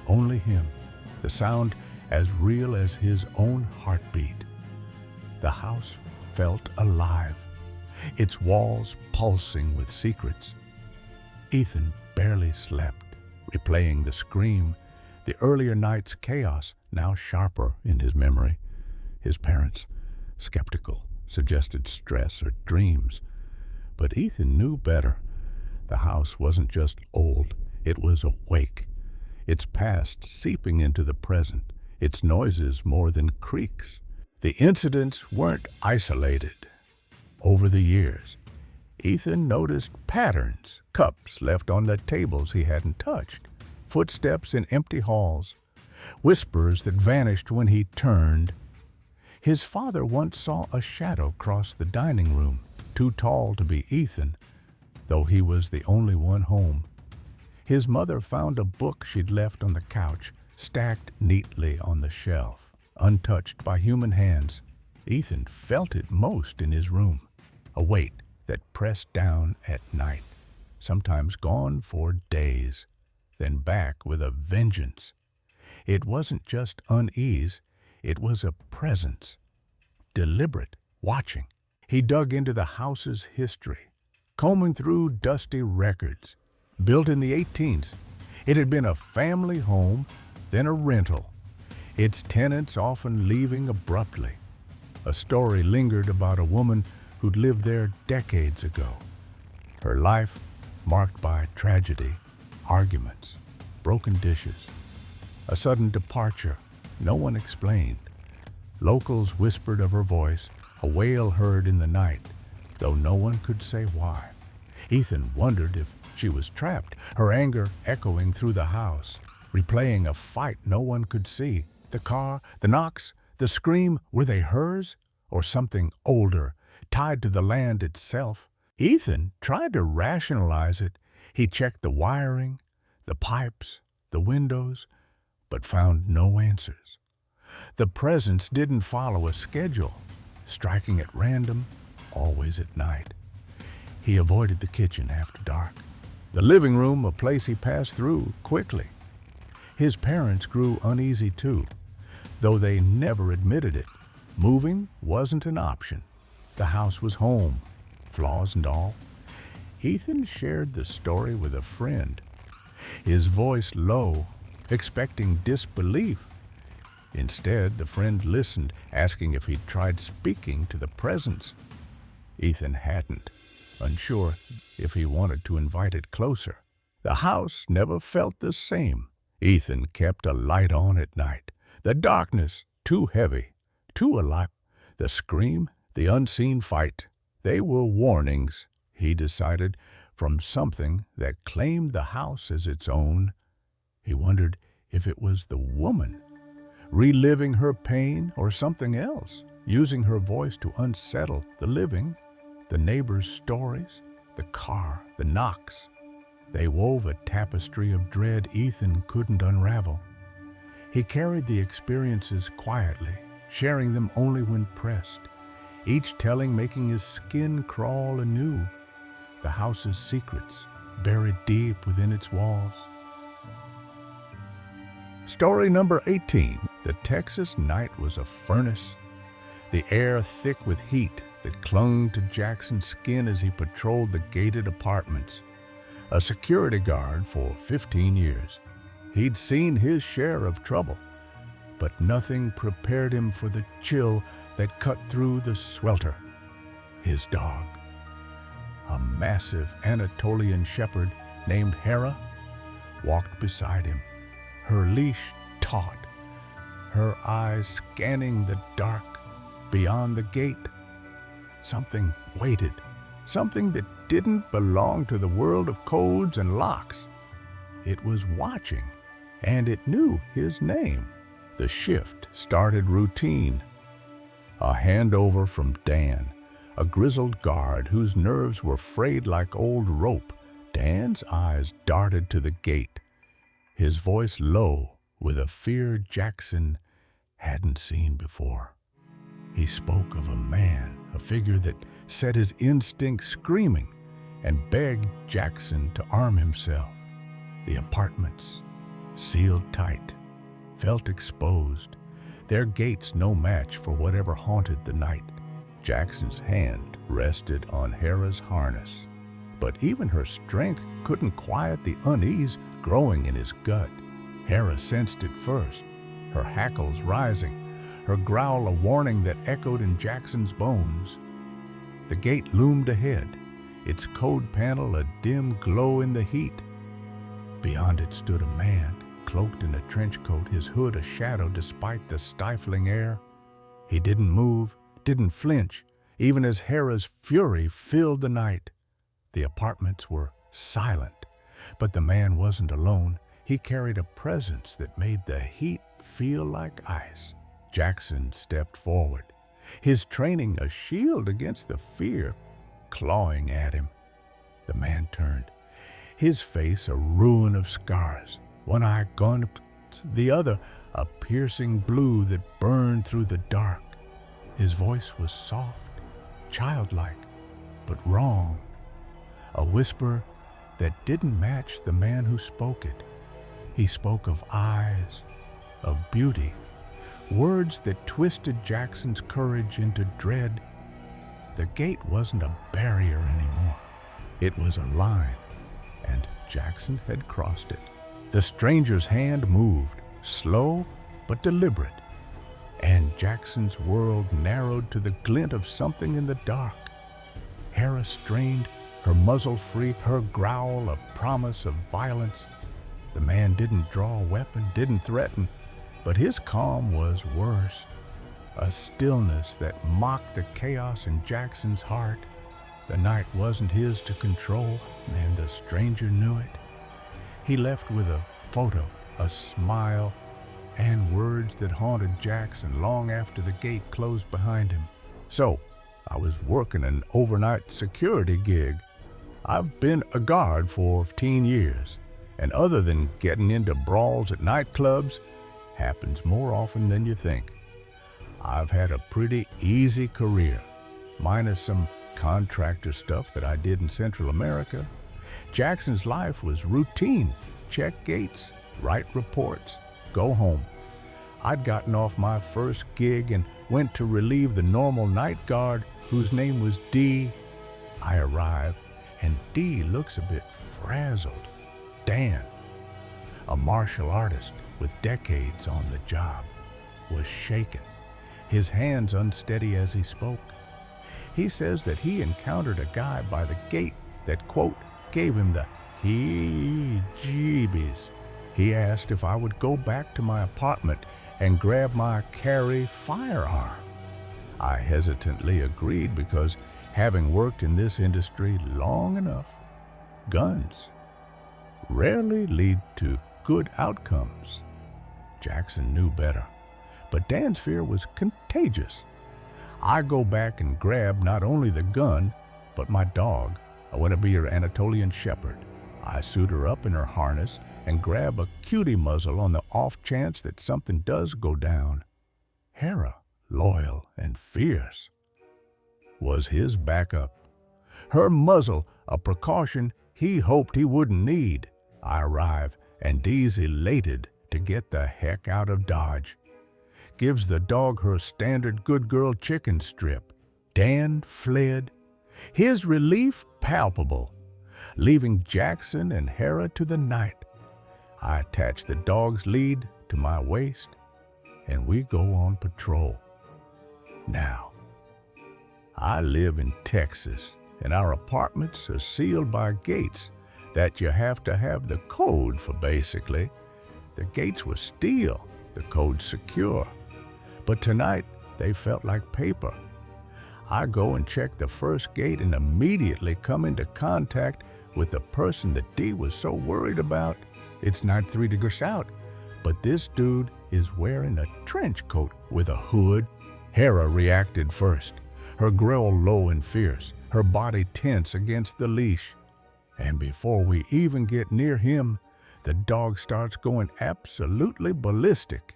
only him, the sound as real as his own heartbeat. The house felt alive, its walls pulsing with secrets. Ethan barely slept, replaying the scream, the earlier night's chaos now sharper in his memory. His parents, skeptical, suggested stress or dreams. But Ethan knew better. The house wasn't just old, it was awake, its past seeping into the present, its noises more than creaks. The incidents weren't isolated. Over the years, Ethan noticed patterns, cups left on the tables he hadn't touched, footsteps in empty halls, whispers that vanished when he turned. His father once saw a shadow cross the dining room, too tall to be Ethan, though he was the only one home. His mother found a book she'd left on the couch, stacked neatly on the shelf, untouched by human hands. Ethan felt it most in his room, a weight that pressed down at night, sometimes gone for days, then back with a vengeance. It wasn't just unease, it was a presence, deliberate, watching. He dug into the house's history, combing through dusty records. Built in the 18s, it had been a family home, then a rental, its tenants often leaving abruptly. A story lingered about a woman who'd lived there decades ago. Her life marked by tragedy, arguments, broken dishes. A sudden departure, no one explained. Locals whispered of her voice, a wail heard in the night, though no one could say why. Ethan wondered if she was trapped, her anger echoing through the house, replaying a fight no one could see. The car, the knocks, the scream, were they hers? Or something older, tied to the land itself. Ethan tried to rationalize it. He checked the wiring, the pipes, the windows, but found no answers. The presence didn't follow a schedule, striking at random, always at night. He avoided the kitchen after dark. The living room, a place he passed through quickly. His parents grew uneasy too, though they never admitted it. Moving wasn't an option. The house was home, flaws and all. Ethan shared the story with a friend, his voice low, expecting disbelief. Instead, the friend listened, asking if he'd tried speaking to the presence. Ethan hadn't, unsure if he wanted to invite it closer. The house never felt the same. Ethan kept a light on at night. The darkness, too heavy, too alive. The scream, the unseen fight. They were warnings, he decided, from something that claimed the house as its own. He wondered if it was the woman, reliving her pain, or something else, using her voice to unsettle the living. The neighbors' stories, the car, the knocks. They wove a tapestry of dread Ethan couldn't unravel. He carried the experiences quietly, sharing them only when pressed, each telling making his skin crawl anew, the house's secrets buried deep within its walls. Story number 18. The Texas night was a furnace, the air thick with heat that clung to Jackson's skin as he patrolled the gated apartments. A security guard for 15 years. He'd seen his share of trouble, but nothing prepared him for the chill that cut through the swelter. His dog, a massive Anatolian shepherd named Hera, walked beside him, her leash taut, her eyes scanning the dark beyond the gate. Something waited, something that didn't belong to the world of codes and locks. It was watching, and it knew his name. The shift started routine. A handover from Dan, a grizzled guard whose nerves were frayed like old rope. Dan's eyes darted to the gate, his voice low with a fear Jackson hadn't seen before. He spoke of a man, a figure that set his instincts screaming, and begged Jackson to arm himself. The apartments, sealed tight, felt exposed, their gates no match for whatever haunted the night. Jackson's hand rested on Hera's harness, but even her strength couldn't quiet the unease growing in his gut. Hera sensed it first, her hackles rising, her growl a warning that echoed in Jackson's bones. The gate loomed ahead, its code panel a dim glow in the heat. Beyond it stood a man, cloaked in a trench coat, his hood a shadow despite the stifling air. He didn't move, didn't flinch, even as Hera's fury filled the night. The apartments were silent, but the man wasn't alone. He carried a presence that made the heat feel like ice. Jackson stepped forward, his training a shield against the fear clawing at him. The man turned, his face a ruin of scars, one eye gone, the other a piercing blue that burned through the dark. His voice was soft, childlike, but wrong, a whisper that didn't match the man who spoke it. He spoke of eyes, of beauty, words that twisted Jackson's courage into dread. The gate wasn't a barrier anymore. It was a line, and Jackson had crossed it. The stranger's hand moved, slow but deliberate, and Jackson's world narrowed to the glint of something in the dark. Hera strained, her muzzle free, her growl a promise of violence. The man didn't draw a weapon, didn't threaten, but his calm was worse, a stillness that mocked the chaos in Jackson's heart. The night wasn't his to control, and the stranger knew it. He left with a photo, a smile, and words that haunted Jackson long after the gate closed behind him. So, I was working an overnight security gig. I've been a guard for 15 years, and other than getting into brawls at nightclubs, happens more often than you think. I've had a pretty easy career, minus some contractor stuff that I did in Central America. Jackson's life was routine. Check gates, write reports, go home. I'd gotten off my first gig and went to relieve the normal night guard, whose name was D. I arrive, and D looks a bit frazzled. Dan, a martial artist with decades on the job, was shaken, his hands unsteady as he spoke. He says that he encountered a guy by the gate that, quote, gave him the heebie-jeebies. He asked if I would go back to my apartment and grab my carry firearm. I hesitantly agreed because, having worked in this industry long enough, guns rarely lead to good outcomes. Jackson knew better, but Dan's fear was contagious. I go back and grab not only the gun, but my dog, a Winnebago Anatolian Shepherd. I suit her up in her harness and grab a cutie muzzle on the off chance that something does go down. Hera, loyal and fierce, was his backup. Her muzzle, a precaution he hoped he wouldn't need. I arrive, and Dee's elated to get the heck out of Dodge. Gives the dog her standard good girl chicken strip. Dan fled, his relief palpable, leaving Jackson and Hera to the night. I attach the dog's lead to my waist, and we go on patrol. Now, I live in Texas, and our apartments are sealed by gates that you have to have the code for, basically. The gates were steel, the code secure. But tonight, they felt like paper. I go and check the first gate and immediately come into contact with the person that Dee was so worried about. It's not 3 degrees out, but this dude is wearing a trench coat with a hood. Hera reacted first, her growl low and fierce, her body tense against the leash. And before we even get near him, the dog starts going absolutely ballistic.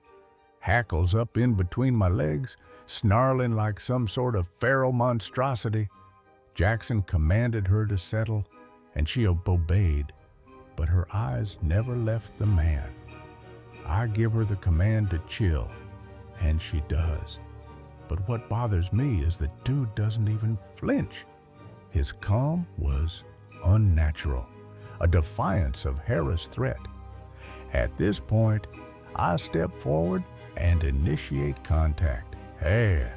Hackles up in between my legs, snarling like some sort of feral monstrosity. Jackson commanded her to settle, and she obeyed, but her eyes never left the man. I give her the command to chill, and she does. But what bothers me is the dude doesn't even flinch. His calm was unnatural, a defiance of Hera's threat. At this point, I step forward and initiate contact. Hey,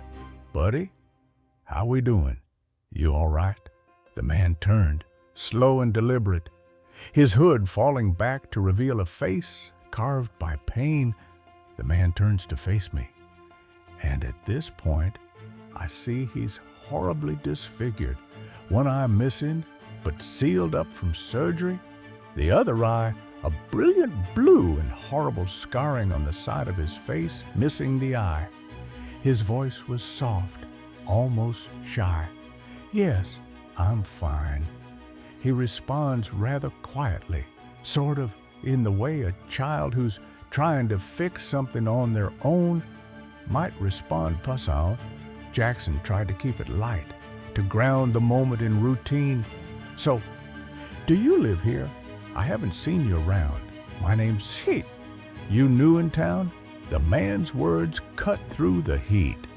buddy, how we doing? You all right? The man turned, slow and deliberate, his hood falling back to reveal a face carved by pain. The man turns to face me, and at this point, I see he's horribly disfigured, one eye missing, but sealed up from surgery. The other eye, a brilliant blue and horrible scarring on the side of his face, missing the eye. His voice was soft, almost shy. Yes, I'm fine. He responds rather quietly, sort of in the way a child who's trying to fix something on their own might respond. Passant. Jackson tried to keep it light, to ground the moment in routine. So, do you live here? I haven't seen you around. My name's Heat. You new in town? The man's words cut through the heat.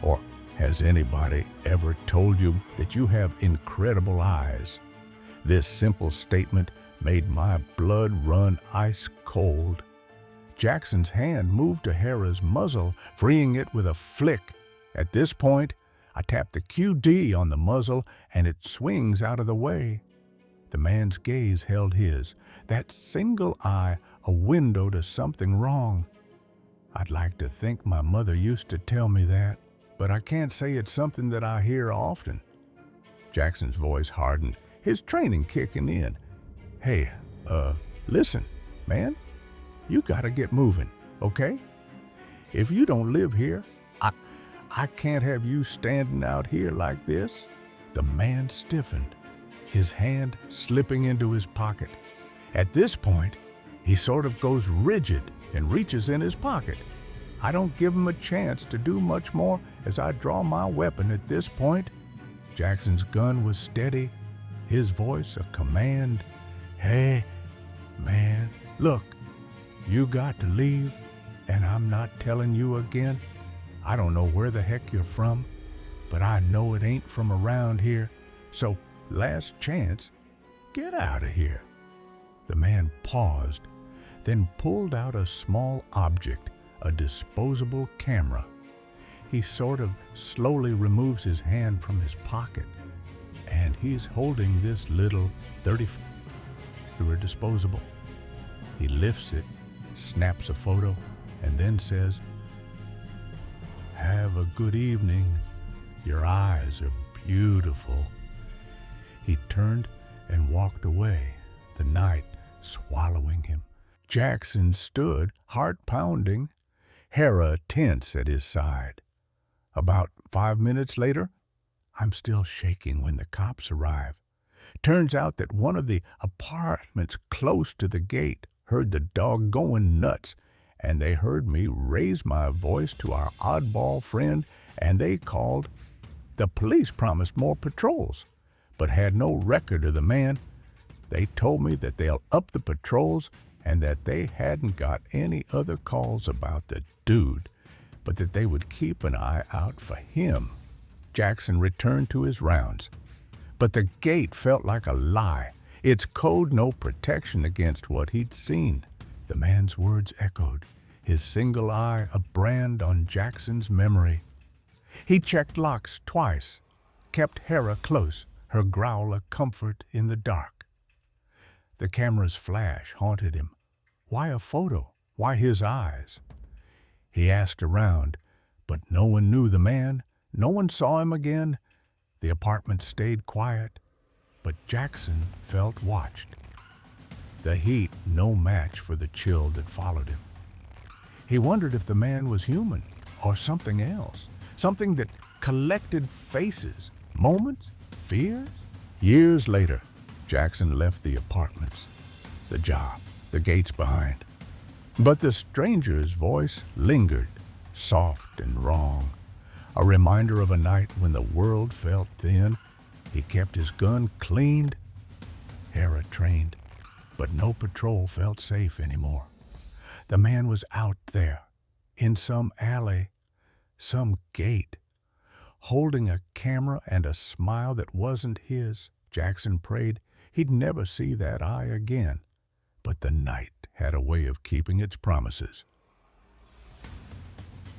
Or has anybody ever told you that you have incredible eyes? This simple statement made my blood run ice cold. Jackson's hand moved to Hera's muzzle, freeing it with a flick. At this point, I tap the QD on the muzzle and it swings out of the way. The man's gaze held his, that single eye a window to something wrong. I'd like to think my mother used to tell me that, but I can't say it's something that I hear often. Jackson's voice hardened, his training kicking in. Hey, listen, man, you gotta get moving, okay? If you don't live here, I can't have you standing out here like this." The man stiffened, his hand slipping into his pocket. At this point, he sort of goes rigid and reaches in his pocket. I don't give him a chance to do much more as I draw my weapon at this point. Jackson's gun was steady, his voice a command. "Hey, man, look, you got to leave, and I'm not telling you again. I don't know where the heck you're from, but I know it ain't from around here, so last chance, get out of here." The man paused, then pulled out a small object, a disposable camera. He sort of slowly removes his hand from his pocket, and he's holding this little 30 disposable. He lifts it, snaps a photo, and then says, "Have a good evening. Your eyes are beautiful." He turned and walked away, the night swallowing him. Jackson stood, heart pounding, Hera tense at his side. About 5 minutes later, I'm still shaking when the cops arrive. Turns out that one of the apartments close to the gate heard the dog going nuts, and they heard me raise my voice to our oddball friend, and they called. The police promised more patrols, but had no record of the man. They told me that they'll up the patrols and that they hadn't got any other calls about the dude, but that they would keep an eye out for him. Jackson returned to his rounds. But the gate felt like a lie. Its code no protection against what he'd seen. The man's words echoed, his single eye a brand on Jackson's memory. He checked locks twice, kept Hera close, her growl a comfort in the dark. The camera's flash haunted him. Why a photo? Why his eyes? He asked around, but no one knew the man. No one saw him again. The apartment stayed quiet, but Jackson felt watched. The heat no match for the chill that followed him. He wondered if the man was human or something else, something that collected faces, moments, fears. Years later, Jackson left the apartments, the job, the gates behind. But the stranger's voice lingered, soft and wrong, a reminder of a night when the world felt thin. He kept his gun cleaned, Hera trained, but no patrol felt safe anymore. The man was out there, in some alley, some gate, holding a camera and a smile that wasn't his. Jackson prayed he'd never see that eye again, but the night had a way of keeping its promises.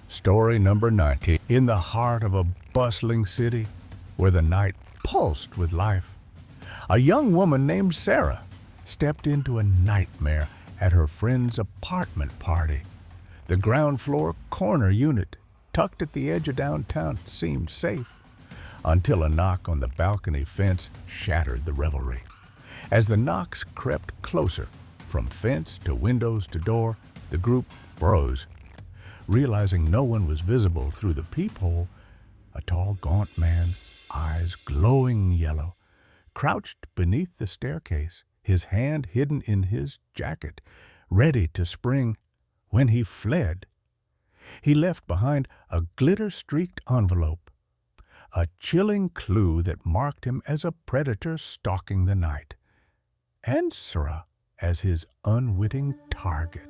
Story number 90. In the heart of a bustling city where the night pulsed with life, a young woman named Sarah stepped into a nightmare at her friend's apartment party. The ground floor corner unit, tucked at the edge of downtown, seemed safe, until a knock on the balcony fence shattered the revelry. As the knocks crept closer, from fence to windows to door, the group froze. Realizing no one was visible through the peephole, a tall, gaunt man, eyes glowing yellow, crouched beneath the staircase, his hand hidden in his jacket, ready to spring. When he fled, he left behind a glitter-streaked envelope, a chilling clue that marked him as a predator stalking the night, and Sarah as his unwitting target.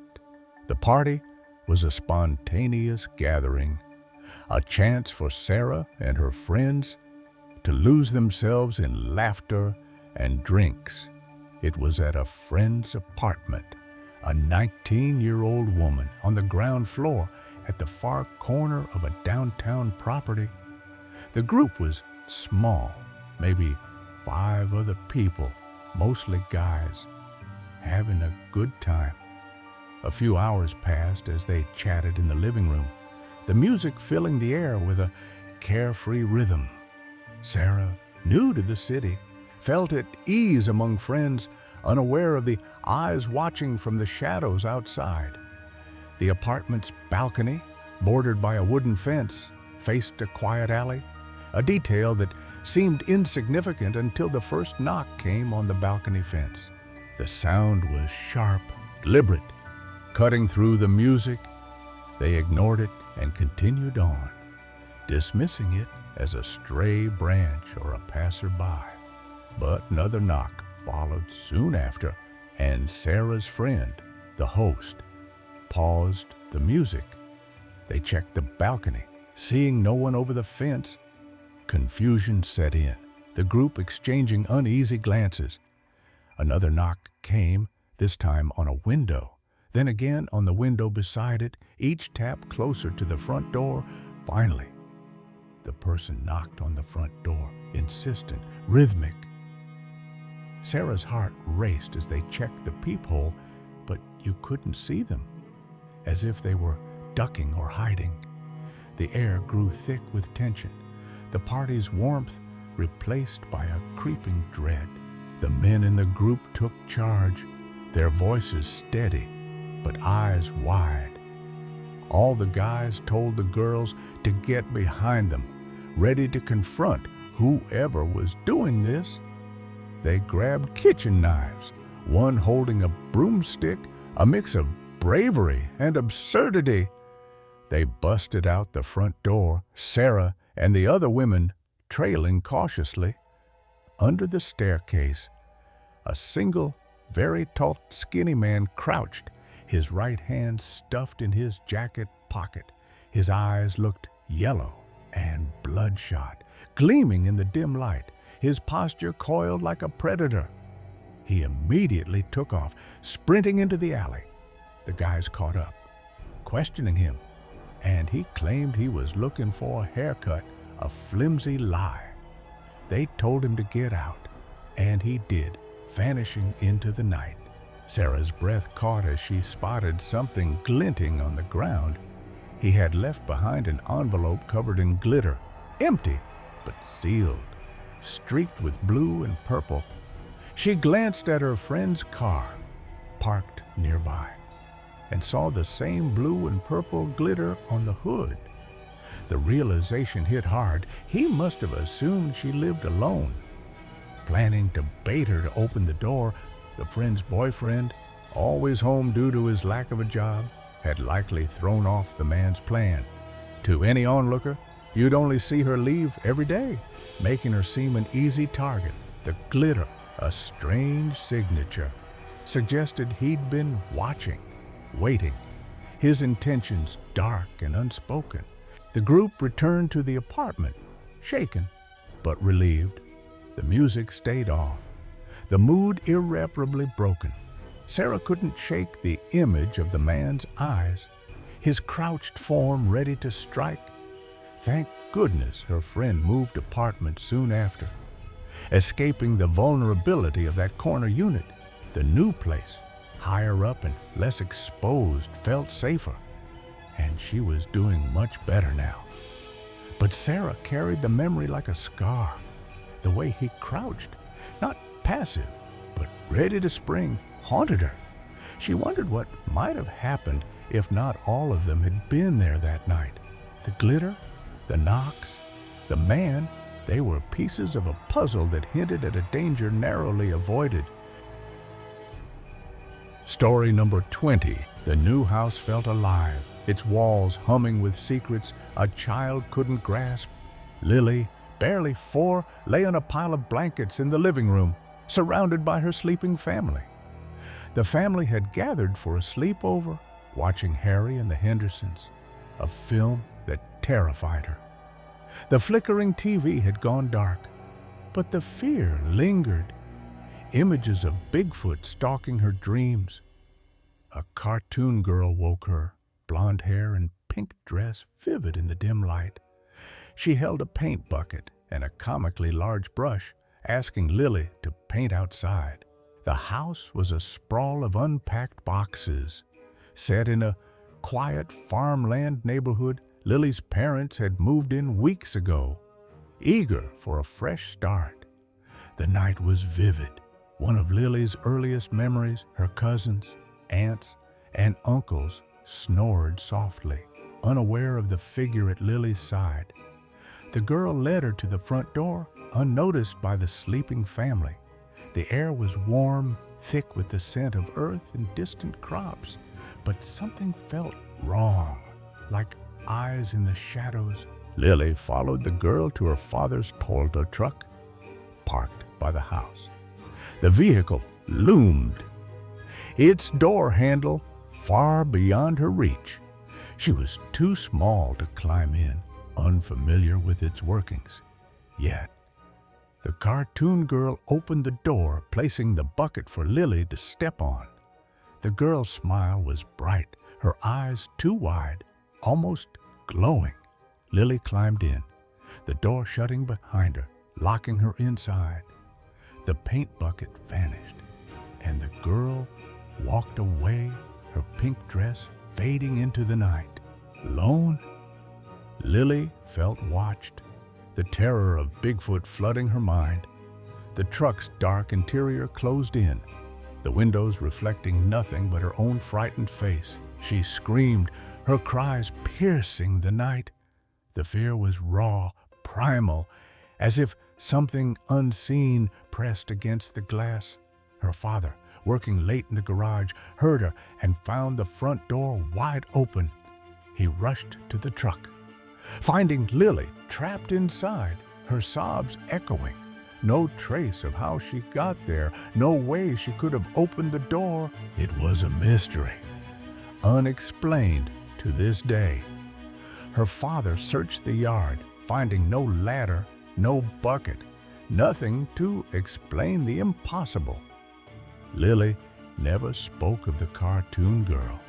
The party was a spontaneous gathering, a chance for Sarah and her friends to lose themselves in laughter and drinks. It was at a friend's apartment, a 19-year-old woman on the ground floor at the far corner of a downtown property. The group was small, maybe 5 other people, mostly guys, having a good time. A few hours passed as they chatted in the living room, the music filling the air with a carefree rhythm. Sarah, new to the city, felt at ease among friends, unaware of the eyes watching from the shadows outside. The apartment's balcony, bordered by a wooden fence, faced a quiet alley, a detail that seemed insignificant until the first knock came on the balcony fence. The sound was sharp, deliberate, cutting through the music. They ignored it and continued on, dismissing it as a stray branch or a passerby. But another knock followed soon after, and Sarah's friend, the host, paused the music. They checked the balcony, seeing no one over the fence. Confusion set in, the group exchanging uneasy glances. Another knock came, this time on a window, then again on the window beside it, each tap closer to the front door. Finally, the person knocked on the front door, insistent, rhythmic. Sarah's heart raced as they checked the peephole, but you couldn't see them, as if they were ducking or hiding. The air grew thick with tension, the party's warmth replaced by a creeping dread. The men in the group took charge, their voices steady, but eyes wide. All the guys told the girls to get behind them, ready to confront whoever was doing this. They grabbed kitchen knives, one holding a broomstick, a mix of bravery and absurdity. They busted out the front door, Sarah and the other women trailing cautiously. Under the staircase, a single, very tall, skinny man crouched, his right hand stuffed in his jacket pocket. His eyes looked yellow and bloodshot, gleaming in the dim light, his posture coiled like a predator. He immediately took off, sprinting into the alley. The guys caught up, questioning him, and he claimed he was looking for a haircut, a flimsy lie. They told him to get out, and he did, vanishing into the night. Sarah's breath caught as she spotted something glinting on the ground. He had left behind an envelope covered in glitter, empty but sealed, streaked with blue and purple. She glanced at her friend's car, parked nearby, and saw the same blue and purple glitter on the hood. The realization hit hard. He must have assumed she lived alone. Planning to bait her to open the door, the friend's boyfriend, always home due to his lack of a job, had likely thrown off the man's plan. To any onlooker, you'd only see her leave every day, making her seem an easy target. The glitter, a strange signature, suggested he'd been watching, waiting, his intentions dark and unspoken. The group returned to the apartment, shaken but relieved. The music stayed off, the mood irreparably broken. Sarah couldn't shake the image of the man's eyes, his crouched form ready to strike. Thank goodness her friend moved apartments soon after. Escaping the vulnerability of that corner unit, the new place, higher up and less exposed, felt safer. And she was doing much better now. But Sarah carried the memory like a scar. The way he crouched, not passive, but ready to spring, haunted her. She wondered what might have happened if not all of them had been there that night. The glitter, the knocks, the man, they were pieces of a puzzle that hinted at a danger narrowly avoided. Story number 20. The new house felt alive, its walls humming with secrets a child couldn't grasp. Lily, barely 4, lay on a pile of blankets in the living room, surrounded by her sleeping family. The family had gathered for a sleepover, watching Harry and the Hendersons, a film that terrified her. The flickering TV had gone dark, but the fear lingered. Images of Bigfoot stalking her dreams. A cartoon girl woke her, blonde hair and pink dress vivid in the dim light. She held a paint bucket and a comically large brush, asking Lily to paint outside. The house was a sprawl of unpacked boxes. Set in a quiet farmland neighborhood, Lily's parents had moved in weeks ago, eager for a fresh start. The night was vivid. One of Lily's earliest memories, her cousins, aunts, and uncles snored softly, unaware of the figure at Lily's side. The girl led her to the front door, unnoticed by the sleeping family. The air was warm, thick with the scent of earth and distant crops, but something felt wrong, like eyes in the shadows. Lily followed the girl to her father's Toyota truck, parked by the house. The vehicle loomed, its door handle far beyond her reach. She was too small to climb in, unfamiliar with its workings. Yet, the cartoon girl opened the door, placing the bucket for Lily to step on. The girl's smile was bright, her eyes too wide, almost glowing. Lily climbed in, the door shutting behind her, locking her inside. The paint bucket vanished, and the girl walked away, her pink dress fading into the night. Alone, Lily felt watched, the terror of Bigfoot flooding her mind. The truck's dark interior closed in, the windows reflecting nothing but her own frightened face. She screamed, her cries piercing the night. The fear was raw, primal, as if something unseen pressed against the glass. Her father, working late in the garage, heard her and found the front door wide open. He rushed to the truck, finding Lily trapped inside, her sobs echoing. No trace of how she got there, no way she could have opened the door. It was a mystery, unexplained to this day. Her father searched the yard, finding no ladder, no bucket, nothing to explain the impossible. Lily never spoke of the cartoon girl,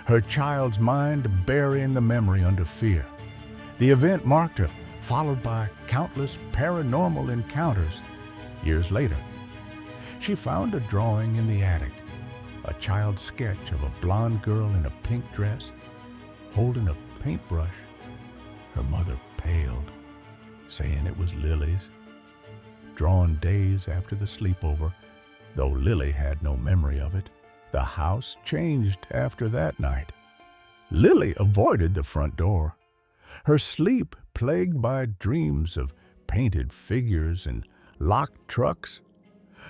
her child's mind burying the memory under fear. The event marked her, followed by countless paranormal encounters. Years later, she found a drawing in the attic, a child's sketch of a blonde girl in a pink dress, holding a paintbrush. Her mother paled, saying it was Lily's, drawn days after the sleepover, though Lily had no memory of it. The house changed after that night. Lily avoided the front door, her sleep plagued by dreams of painted figures and locked trucks.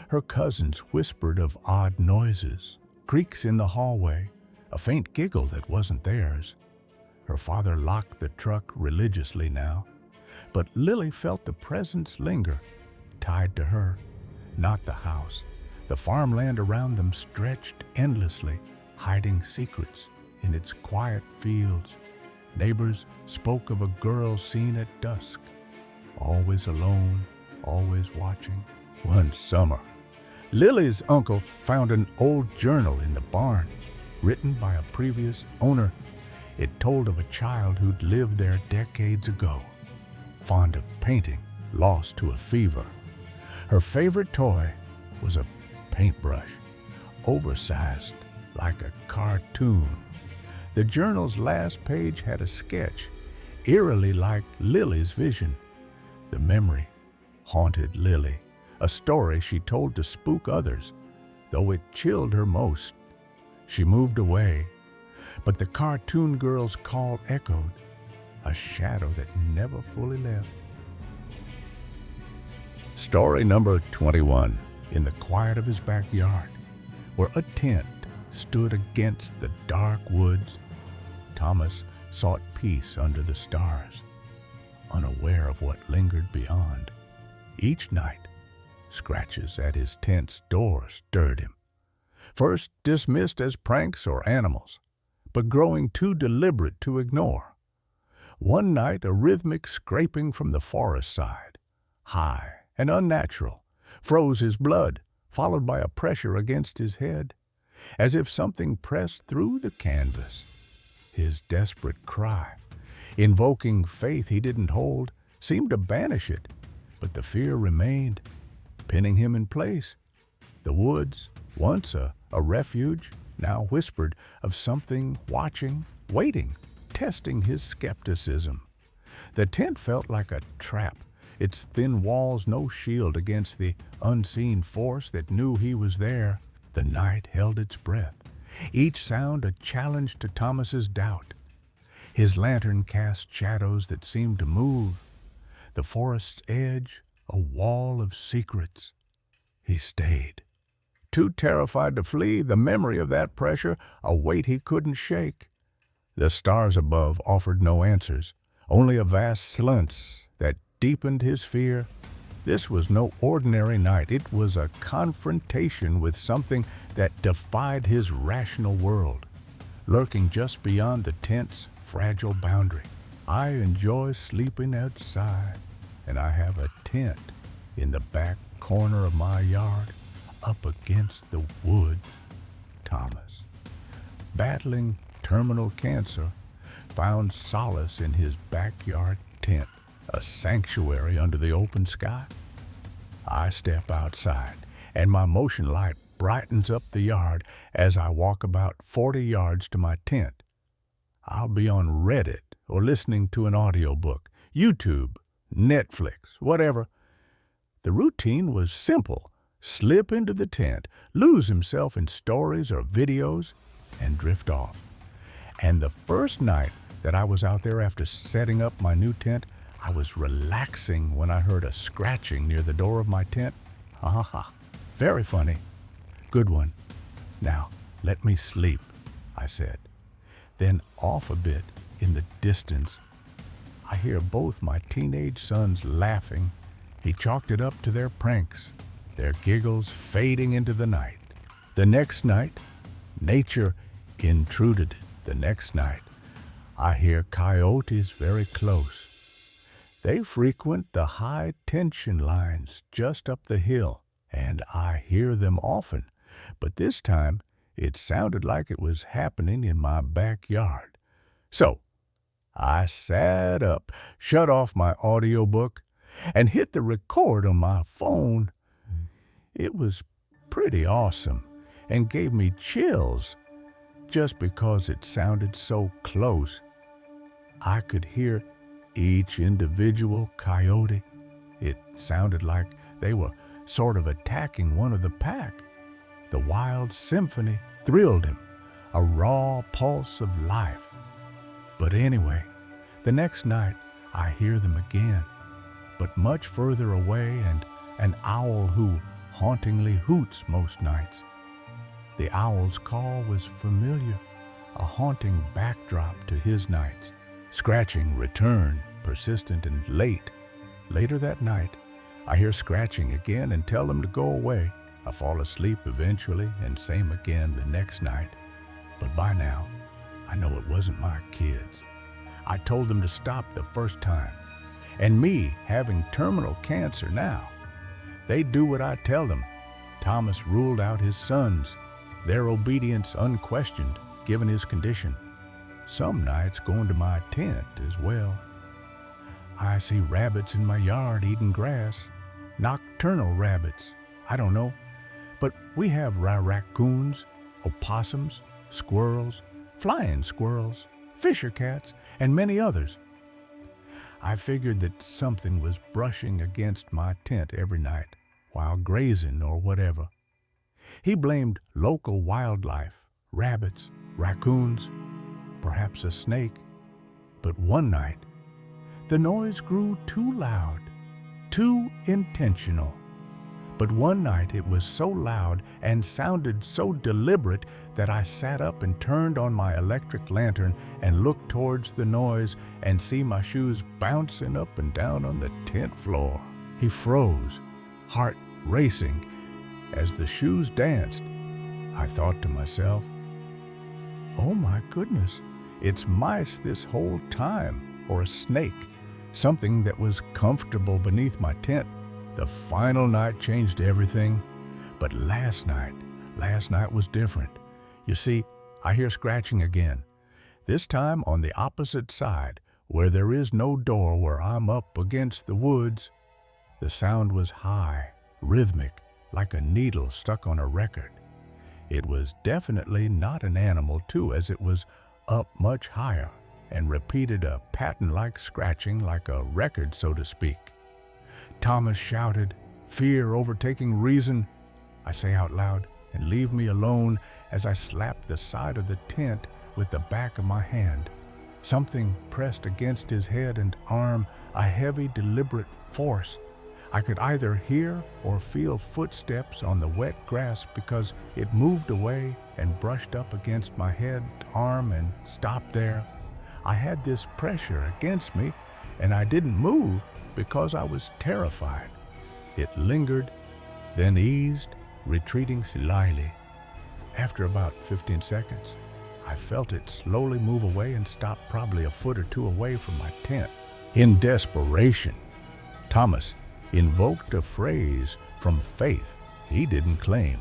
Her cousins whispered of odd noises, creaks in the hallway, a faint giggle that wasn't theirs. Her father locked the truck religiously now, but Lily felt the presence linger, tied to her, not the house. The farmland around them stretched endlessly, hiding secrets in its quiet fields. Neighbors spoke of a girl seen at dusk, always alone, always watching. One summer, Lily's uncle found an old journal in the barn, written by a previous owner. It told of a child who'd lived there decades ago, fond of painting, lost to a fever. Her favorite toy was a paintbrush, oversized like a cartoon. The journal's last page had a sketch, eerily like Lily's vision. The memory haunted Lily, a story she told to spook others, though it chilled her most. She moved away, but the cartoon girl's call echoed, a shadow that never fully left. Story number 21. In the quiet of his backyard, where a tent stood against the dark woods, Thomas sought peace under the stars, unaware of what lingered beyond. Each night, scratches at his tent's door stirred him, first dismissed as pranks or animals, but growing too deliberate to ignore. One night, a rhythmic scraping from the forest side, high and unnatural, froze his blood, followed by a pressure against his head, as if something pressed through the canvas. His desperate cry, invoking faith he didn't hold, seemed to banish it, but the fear remained, pinning him in place. The woods, once a refuge, now whispered of something watching, waiting, testing his skepticism. The tent felt like a trap, its thin walls no shield against the unseen force that knew he was there. The night held its breath, each sound a challenge to Thomas's doubt. His lantern cast shadows that seemed to move. The forest's edge, a wall of secrets. He stayed. Too terrified to flee, the memory of that pressure, a weight he couldn't shake. The stars above offered no answers, only a vast silence that deepened his fear. This was no ordinary night. It was a confrontation with something that defied his rational world, lurking just beyond the tent's fragile boundary. I enjoy sleeping outside, and I have a tent in the back corner of my yard up against the woods. Thomas, battling terminal cancer, found solace in his backyard tent, a sanctuary under the open sky. I step outside, and my motion light brightens up the yard as I walk about 40 yards to my tent. I'll be on Reddit or listening to an audiobook, YouTube, Netflix, whatever. The routine was simple. Slip into the tent, lose himself in stories or videos, and drift off. And the first night that I was out there after setting up my new tent, I was relaxing when I heard a scratching near the door of my tent. Ha ha ha. Very funny. Good one. Now, let me sleep, I said. Then off a bit in the distance, I hear both my teenage sons laughing. He chalked it up to their pranks, their giggles fading into the night. The next night, nature intruded. The next night, I hear coyotes very close. They frequent the high tension lines just up the hill, and I hear them often. But this time, it sounded like it was happening in my backyard. So, I sat up, shut off my audiobook, and hit the record on my phone. It was pretty awesome and gave me chills just because it sounded so close. I could hear each individual coyote. It sounded like they were sort of attacking one of the pack. The wild symphony thrilled him, a raw pulse of life. But anyway, the next night I hear them again, but much further away, and an owl who hauntingly hoots most nights. The owl's call was familiar, a haunting backdrop to his nights. Scratching returned, persistent and late. Later that night, I hear scratching again and tell them to go away. I fall asleep eventually, and same again the next night. But by now, I know it wasn't my kids. I told them to stop the first time. And me having terminal cancer now, they do what I tell them. Thomas ruled out his sons, their obedience unquestioned, given his condition. Some nights going to my tent as well. I see rabbits in my yard eating grass. Nocturnal rabbits, I don't know. But we have raccoons, opossums, squirrels, flying squirrels, fisher cats, and many others. I figured that something was brushing against my tent every night while grazing or whatever. He blamed local wildlife, rabbits, raccoons, perhaps a snake. But one night, the noise grew too loud, too intentional. But one night it was so loud and sounded so deliberate that I sat up and turned on my electric lantern and looked towards the noise and see my shoes bouncing up and down on the tent floor. He froze, heart racing, as the shoes danced. I thought to myself, oh my goodness, it's mice this whole time, or a snake, something that was comfortable beneath my tent. The final night changed everything, but last night was different. You see, I hear scratching again, this time on the opposite side, where there is no door, where I'm up against the woods. The sound was high, rhythmic, like a needle stuck on a record. It was definitely not an animal, too, as it was up much higher and repeated a pattern-like scratching, like a record, so to speak. Thomas shouted, fear overtaking reason. I say out loud, and leave me alone as I slap the side of the tent with the back of my hand. Something pressed against his head and arm, a heavy, deliberate force. I could either hear or feel footsteps on the wet grass because it moved away and brushed up against my head, arm, and stopped there. I had this pressure against me, and I didn't move because I was terrified. It lingered, then eased, retreating slyly. After about 15 seconds, I felt it slowly move away and stop probably a foot or two away from my tent. In desperation, Thomas invoked a phrase from faith he didn't claim.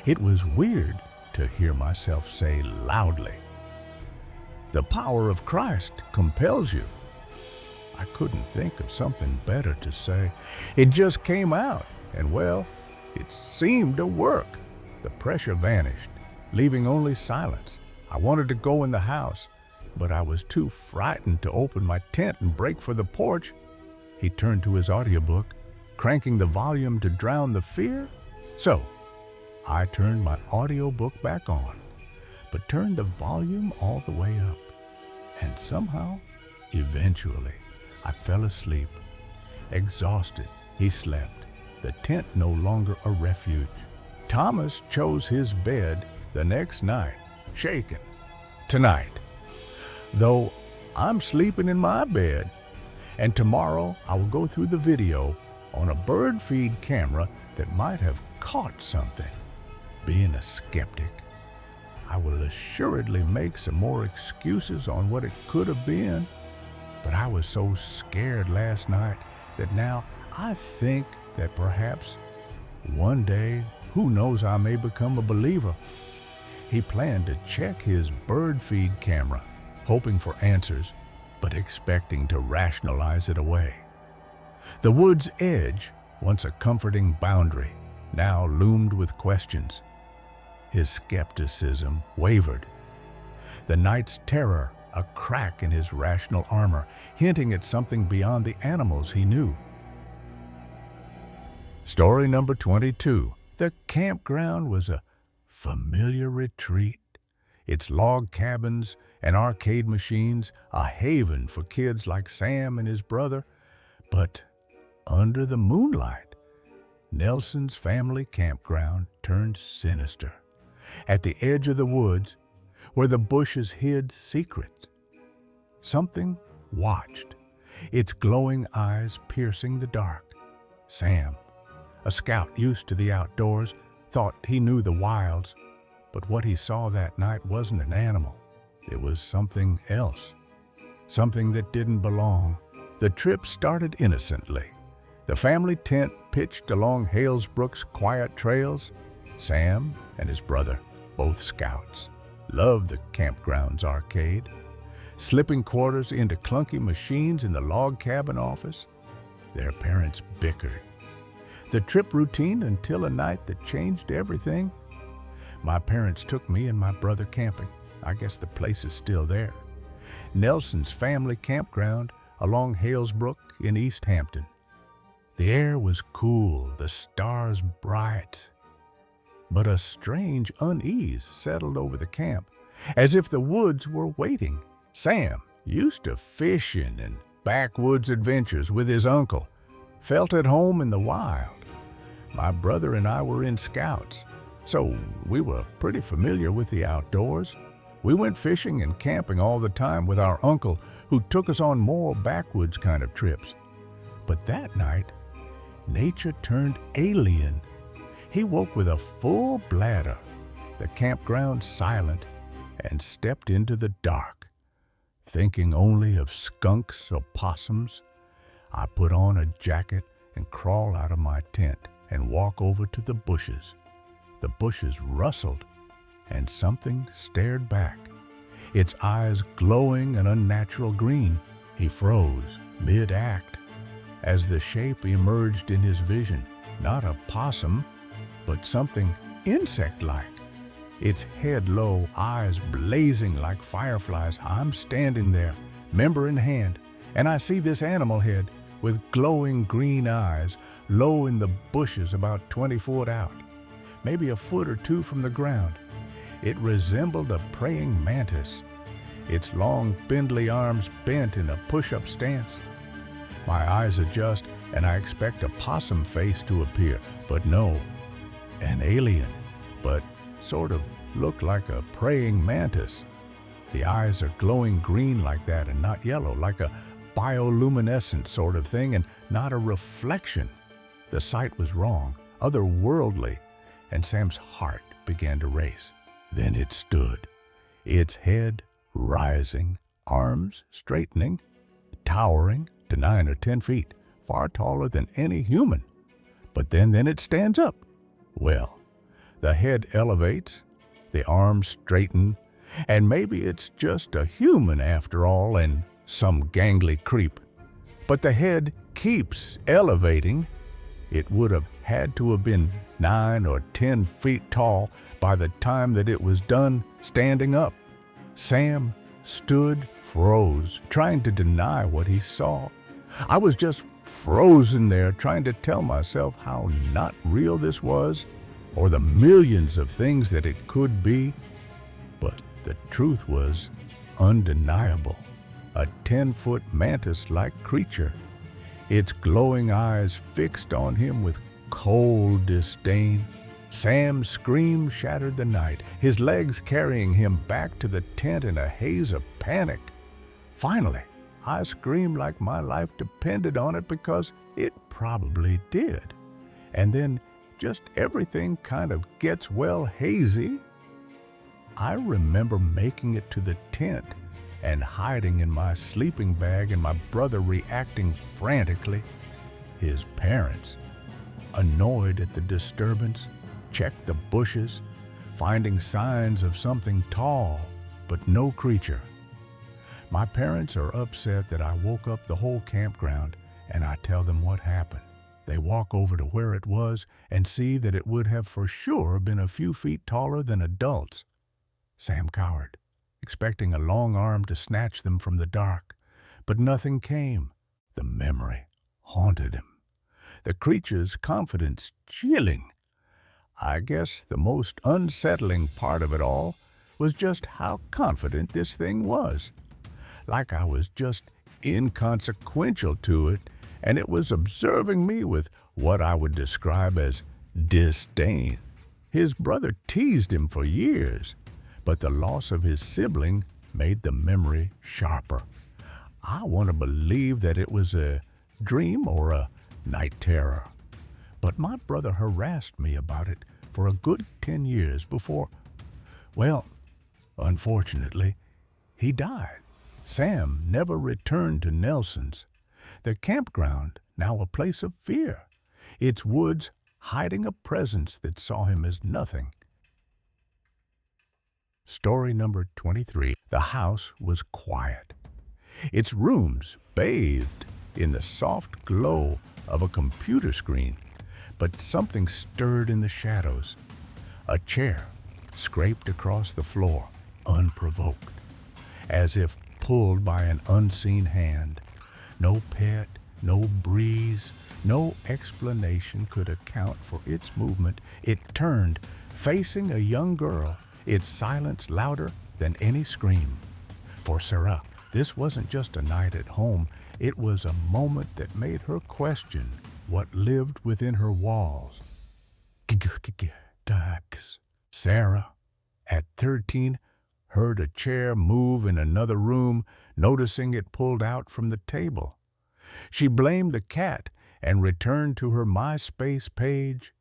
It was weird to hear myself say loudly, "The power of Christ compels you." I couldn't think of something better to say. It just came out, and well, it seemed to work. The pressure vanished, leaving only silence. I wanted to go in the house, but I was too frightened to open my tent and break for the porch. He turned to his audiobook, cranking the volume to drown the fear. So, I turned my audiobook back on, but turned the volume all the way up. And somehow, eventually, I fell asleep. Exhausted, he slept, the tent no longer a refuge. Thomas chose his bed the next night, shaken. Tonight, though, I'm sleeping in my bed. And tomorrow I will go through the video on a bird feed camera that might have caught something. Being a skeptic, I will assuredly make some more excuses on what it could have been, but I was so scared last night that now I think that perhaps one day, who knows, I may become a believer. He planned to check his bird feed camera, hoping for answers, but expecting to rationalize it away. The wood's edge, once a comforting boundary, now loomed with questions. His skepticism wavered. The night's terror, a crack in his rational armor, hinting at something beyond the animals he knew. Story number 22. The campground was a familiar retreat. Its log cabins and arcade machines, a haven for kids like Sam and his brother. But under the moonlight, Nelson's family campground turned sinister. At the edge of the woods, where the bushes hid secrets, something watched, its glowing eyes piercing the dark. Sam, a scout used to the outdoors, thought he knew the wilds, but what he saw that night wasn't an animal. It was something else, something that didn't belong. The trip started innocently. The family tent pitched along Halesbrook's quiet trails. Sam and his brother, both scouts, loved the campground's arcade, slipping quarters into clunky machines in the log cabin office. Their parents bickered. The trip routine until a night that changed everything. My parents took me and my brother camping. I guess the place is still there. Nelson's family campground along Halesbrook in East Hampton. The air was cool, the stars bright, but a strange unease settled over the camp, as if the woods were waiting. Sam, used to fishing and backwoods adventures with his uncle, felt at home in the wild. My brother and I were in scouts, so we were pretty familiar with the outdoors. We went fishing and camping all the time with our uncle, who took us on more backwoods kind of trips. But that night, nature turned alien. He woke with a full bladder, the campground silent, and stepped into the dark. Thinking only of skunks or possums, I put on a jacket and crawl out of my tent and walk over to the bushes. The bushes rustled, and something stared back, its eyes glowing an unnatural green. He froze mid-act as the shape emerged in his vision, not a possum, but something insect-like. Its head low, eyes blazing like fireflies. I'm standing there, member in hand, and I see this animal head with glowing green eyes low in the bushes about 20 foot out, maybe a foot or two from the ground. It resembled a praying mantis, its long, spindly arms bent in a push-up stance. My eyes adjust, and I expect a possum face to appear, but no, an alien, but sort of looked like a praying mantis. The eyes are glowing green like that and not yellow, like a bioluminescent sort of thing and not a reflection. The sight was wrong, otherworldly, and Sam's heart began to race. Then it stood, its head rising, arms straightening, towering to 9 or 10 feet, far taller than any human. But then it stands up. Well, the head elevates, the arms straighten, and maybe it's just a human after all and some gangly creep. But the head keeps elevating. It would have had to have been 9 or 10 feet tall by the time that it was done standing up. Sam stood, froze, trying to deny what he saw. I was just frozen there, trying to tell myself how not real this was, or the millions of things that it could be. But the truth was undeniable. A 10-foot mantis-like creature, its glowing eyes fixed on him with cold disdain. Sam's scream shattered the night, his legs carrying him back to the tent in a haze of panic. Finally, I screamed like my life depended on it, because it probably did. And then just everything kind of gets well hazy. I remember making it to the tent and hiding in my sleeping bag, and my brother reacting frantically. His parents, annoyed at the disturbance, checked the bushes, finding signs of something tall, but no creature. My parents are upset that I woke up the whole campground, and I tell them what happened. They walk over to where it was and see that it would have for sure been a few feet taller than adults. Sam cowered, expecting a long arm to snatch them from the dark, but nothing came. The memory haunted him, the creature's confidence chilling. I guess the most unsettling part of it all was just how confident this thing was. Like I was just inconsequential to it, and it was observing me with what I would describe as disdain. His brother teased him for years, but the loss of his sibling made the memory sharper. I want to believe that it was a dream or a night terror. But my brother harassed me about it for a good 10 years before, well, unfortunately, he died. Sam never returned to Nelson's. The campground, now a place of fear. Its woods hiding a presence that saw him as nothing. Story number 23. The house was quiet. Its rooms bathed in the soft glow of a computer screen, but something stirred in the shadows. A chair scraped across the floor, unprovoked, as if pulled by an unseen hand. No pet, no breeze, no explanation could account for its movement. It turned, facing a young girl, its silence louder than any scream. For Sarah, this wasn't just a night at home. It was a moment that made her question what lived within her walls. Sarah, at 13, heard a chair move in another room, noticing it pulled out from the table. She blamed the cat and returned to her MySpace page.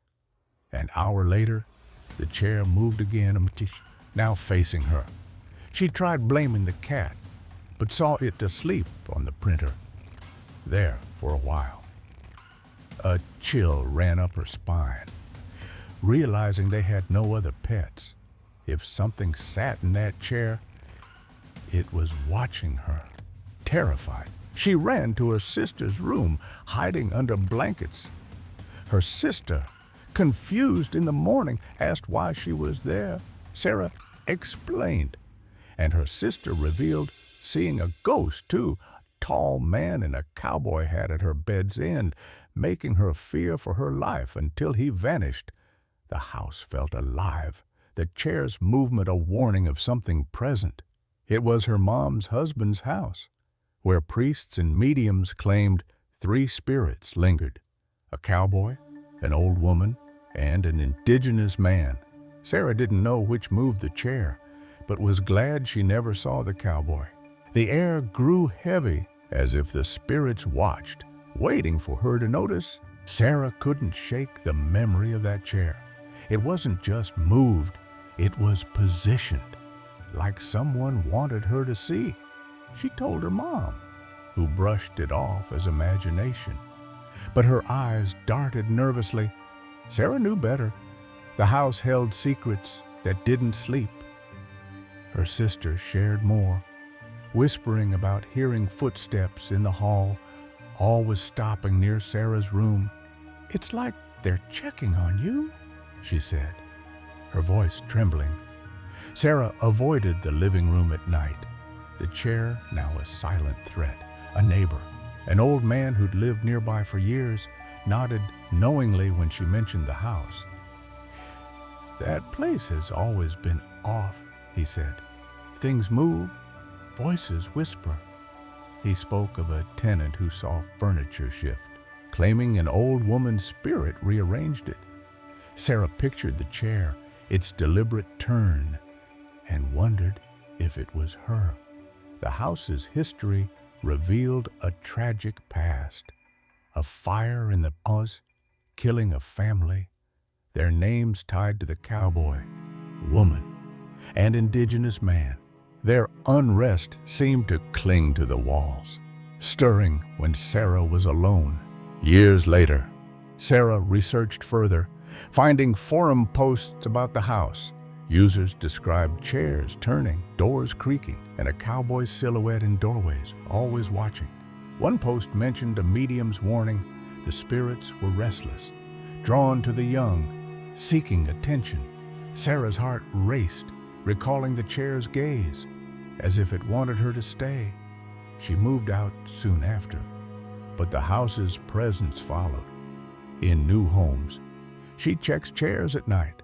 An hour later, the chair moved again, now facing her. She tried blaming the cat, but saw it asleep on the printer, there for a while. A chill ran up her spine, realizing they had no other pets. If something sat in that chair, it was watching her. Terrified, she ran to her sister's room, hiding under blankets. Her sister, confused in the morning, asked why she was there. Sarah explained, and her sister revealed seeing a ghost too, a tall man in a cowboy hat at her bed's end, making her fear for her life until he vanished. The house felt alive, the chair's movement a warning of something present. It was her mom's husband's house, where priests and mediums claimed 3 spirits lingered: a cowboy, an old woman, and an indigenous man. Sarah didn't know which moved the chair, but was glad she never saw the cowboy. The air grew heavy, as if the spirits watched, waiting for her to notice. Sarah couldn't shake the memory of that chair. It wasn't just moved, it was positioned, like someone wanted her to see. She told her mom, who brushed it off as imagination. But her eyes darted nervously. Sarah knew better. The house held secrets that didn't sleep. Her sister shared more, whispering about hearing footsteps in the hall, always stopping near Sarah's room. "It's like they're checking on you," she said, her voice trembling. Sarah avoided the living room at night, the chair now a silent threat. A neighbor, an old man who'd lived nearby for years, nodded knowingly when she mentioned the house. "That place has always been off," he said. "Things move, voices whisper." He spoke of a tenant who saw furniture shift, claiming an old woman's spirit rearranged it. Sarah pictured the chair, its deliberate turn, and wondered if it was her. The house's history revealed a tragic past. A fire in the Oz, killing a family, their names tied to the cowboy, woman, and indigenous man. Their unrest seemed to cling to the walls, stirring when Sarah was alone. Years later, Sarah researched further, finding forum posts about the house. Users described chairs turning, doors creaking, and a cowboy's silhouette in doorways, always watching. One post mentioned a medium's warning: the spirits were restless, drawn to the young, seeking attention. Sarah's heart raced, recalling the chair's gaze, as if it wanted her to stay. She moved out soon after, but the house's presence followed. In new homes, she checks chairs at night,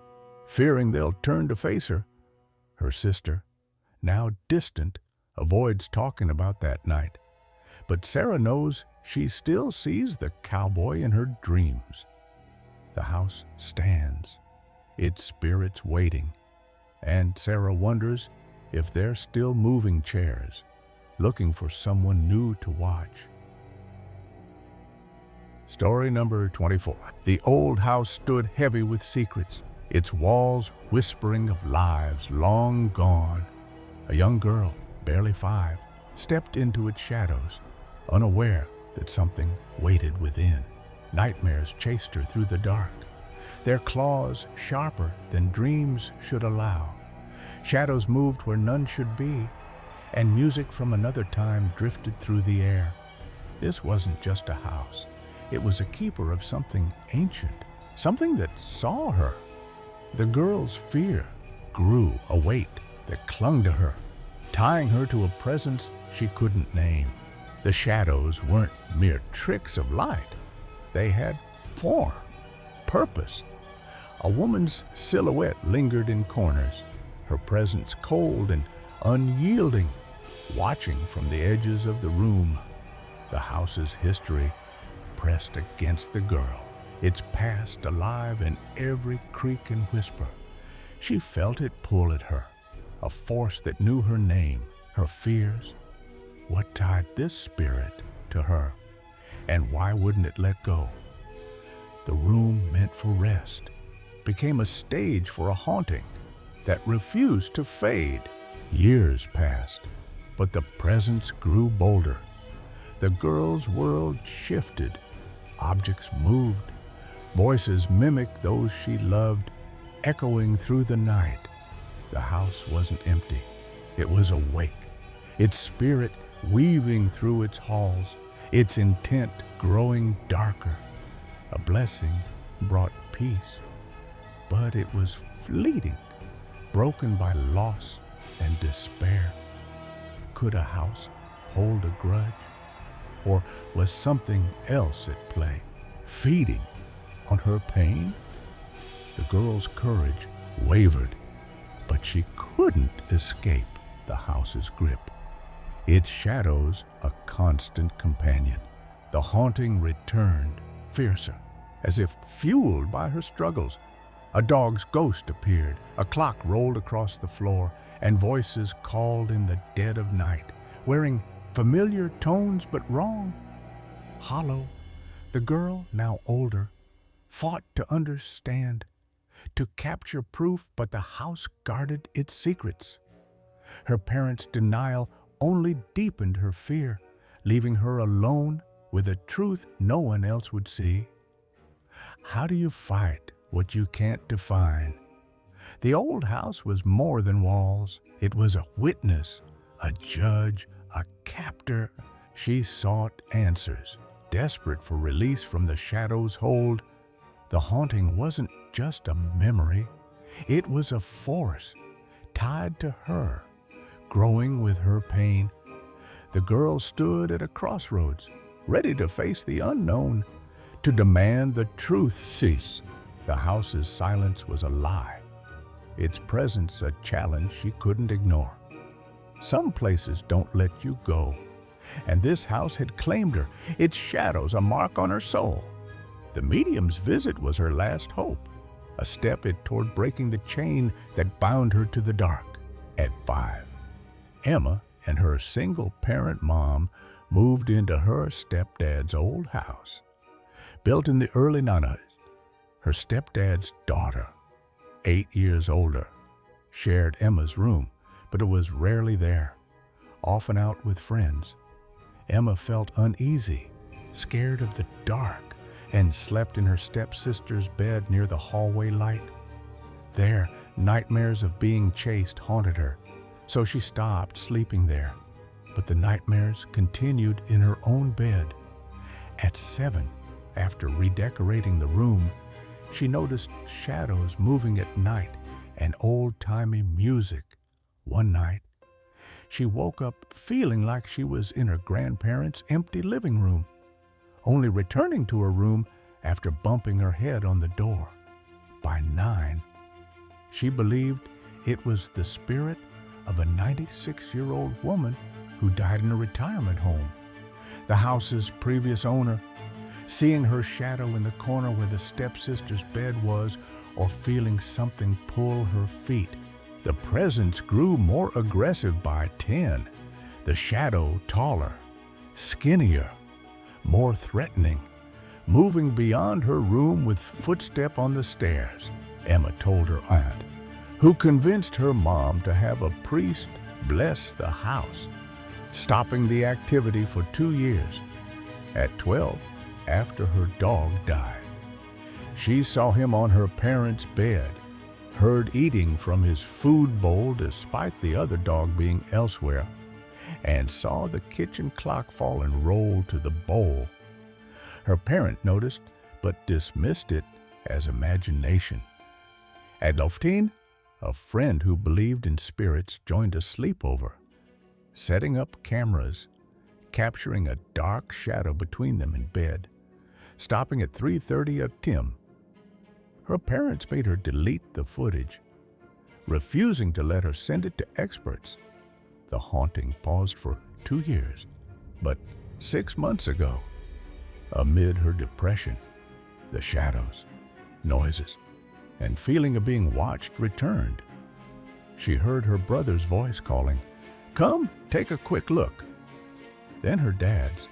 fearing they'll turn to face her. Her sister, now distant, avoids talking about that night. But Sarah knows she still sees the cowboy in her dreams. The house stands, its spirits waiting, and Sarah wonders if they're still moving chairs, looking for someone new to watch. Story number 24. The old house stood heavy with secrets, its walls whispering of lives long gone. A young girl, barely 5, stepped into its shadows, unaware that something waited within. Nightmares chased her through the dark, their claws sharper than dreams should allow. Shadows moved where none should be, and music from another time drifted through the air. This wasn't just a house. It was a keeper of something ancient, something that saw her. The girl's fear grew a weight that clung to her, tying her to a presence she couldn't name. The shadows weren't mere tricks of light. They had form, purpose. A woman's silhouette lingered in corners, her presence cold and unyielding, watching from the edges of the room. The house's history pressed against the girl, its past alive in every creak and whisper. She felt it pull at her, a force that knew her name, her fears. What tied this spirit to her, and why wouldn't it let go? The room meant for rest became a stage for a haunting that refused to fade. Years passed, but the presence grew bolder. The girl's world shifted. Objects moved. Voices mimicked those she loved, echoing through the night. The house wasn't empty. It was awake, its spirit weaving through its halls, its intent growing darker. A blessing brought peace, but it was fleeting, broken by loss and despair. Could a house hold a grudge? Or was something else at play, feeding on her pain? The girl's courage wavered, but she couldn't escape. The the house's grip, its shadows a constant companion. The haunting returned, fiercer, as if fueled by her struggles. A dog's ghost appeared, a clock rolled across the floor, and voices called in the dead of night, wearing familiar tones but wrong, hollow. The girl, now older, fought to understand, to capture proof, but the house guarded its secrets. Her parents' denial only deepened her fear, leaving her alone with a truth no one else would see. How do you fight what you can't define? The old house was more than walls. It was a witness, a judge, a captor. She sought answers, desperate for release from the shadow's hold. The haunting wasn't just a memory. It was a force tied to her, growing with her pain. The girl stood at a crossroads, ready to face the unknown, to demand the truth cease. The house's silence was a lie, its presence a challenge she couldn't ignore. Some places don't let you go, and this house had claimed her, its shadows a mark on her soul. The medium's visit was her last hope, a step toward breaking the chain that bound her to the dark. At 5, Emma and her single-parent mom moved into her stepdad's old house. Built in the early 90s, her stepdad's daughter, 8 years older, shared Emma's room, but it was rarely there, often out with friends. Emma felt uneasy, scared of the dark, and slept in her stepsister's bed near the hallway light. There, nightmares of being chased haunted her, so she stopped sleeping there. But the nightmares continued in her own bed. At 7, after redecorating the room, she noticed shadows moving at night and old-timey music. One night, she woke up feeling like she was in her grandparents' empty living room, only returning to her room after bumping her head on the door. By 9, she believed it was the spirit of a 96-year-old woman who died in a retirement home. The house's previous owner, seeing her shadow in the corner where the stepsister's bed was, or feeling something pull her feet. The presence grew more aggressive by 10, the shadow taller, skinnier, more threatening, moving beyond her room with footstep on the stairs. Emma told her aunt, who convinced her mom to have a priest bless the house, stopping the activity for 2 years. At 12, after her dog died, she saw him on her parents' bed, heard eating from his food bowl despite the other dog being elsewhere, and saw the kitchen clock fall and roll to the bowl. Her parent noticed, but dismissed it as imagination. At 15, a friend who believed in spirits joined a sleepover, setting up cameras, capturing a dark shadow between them in bed, stopping at 3:30 a.m. Her parents made her delete the footage, refusing to let her send it to experts. The haunting paused for 2 years, but 6 months ago, amid her depression, the shadows, noises, and feeling of being watched returned. She heard her brother's voice calling, "Come, take a quick look." Then her dad's,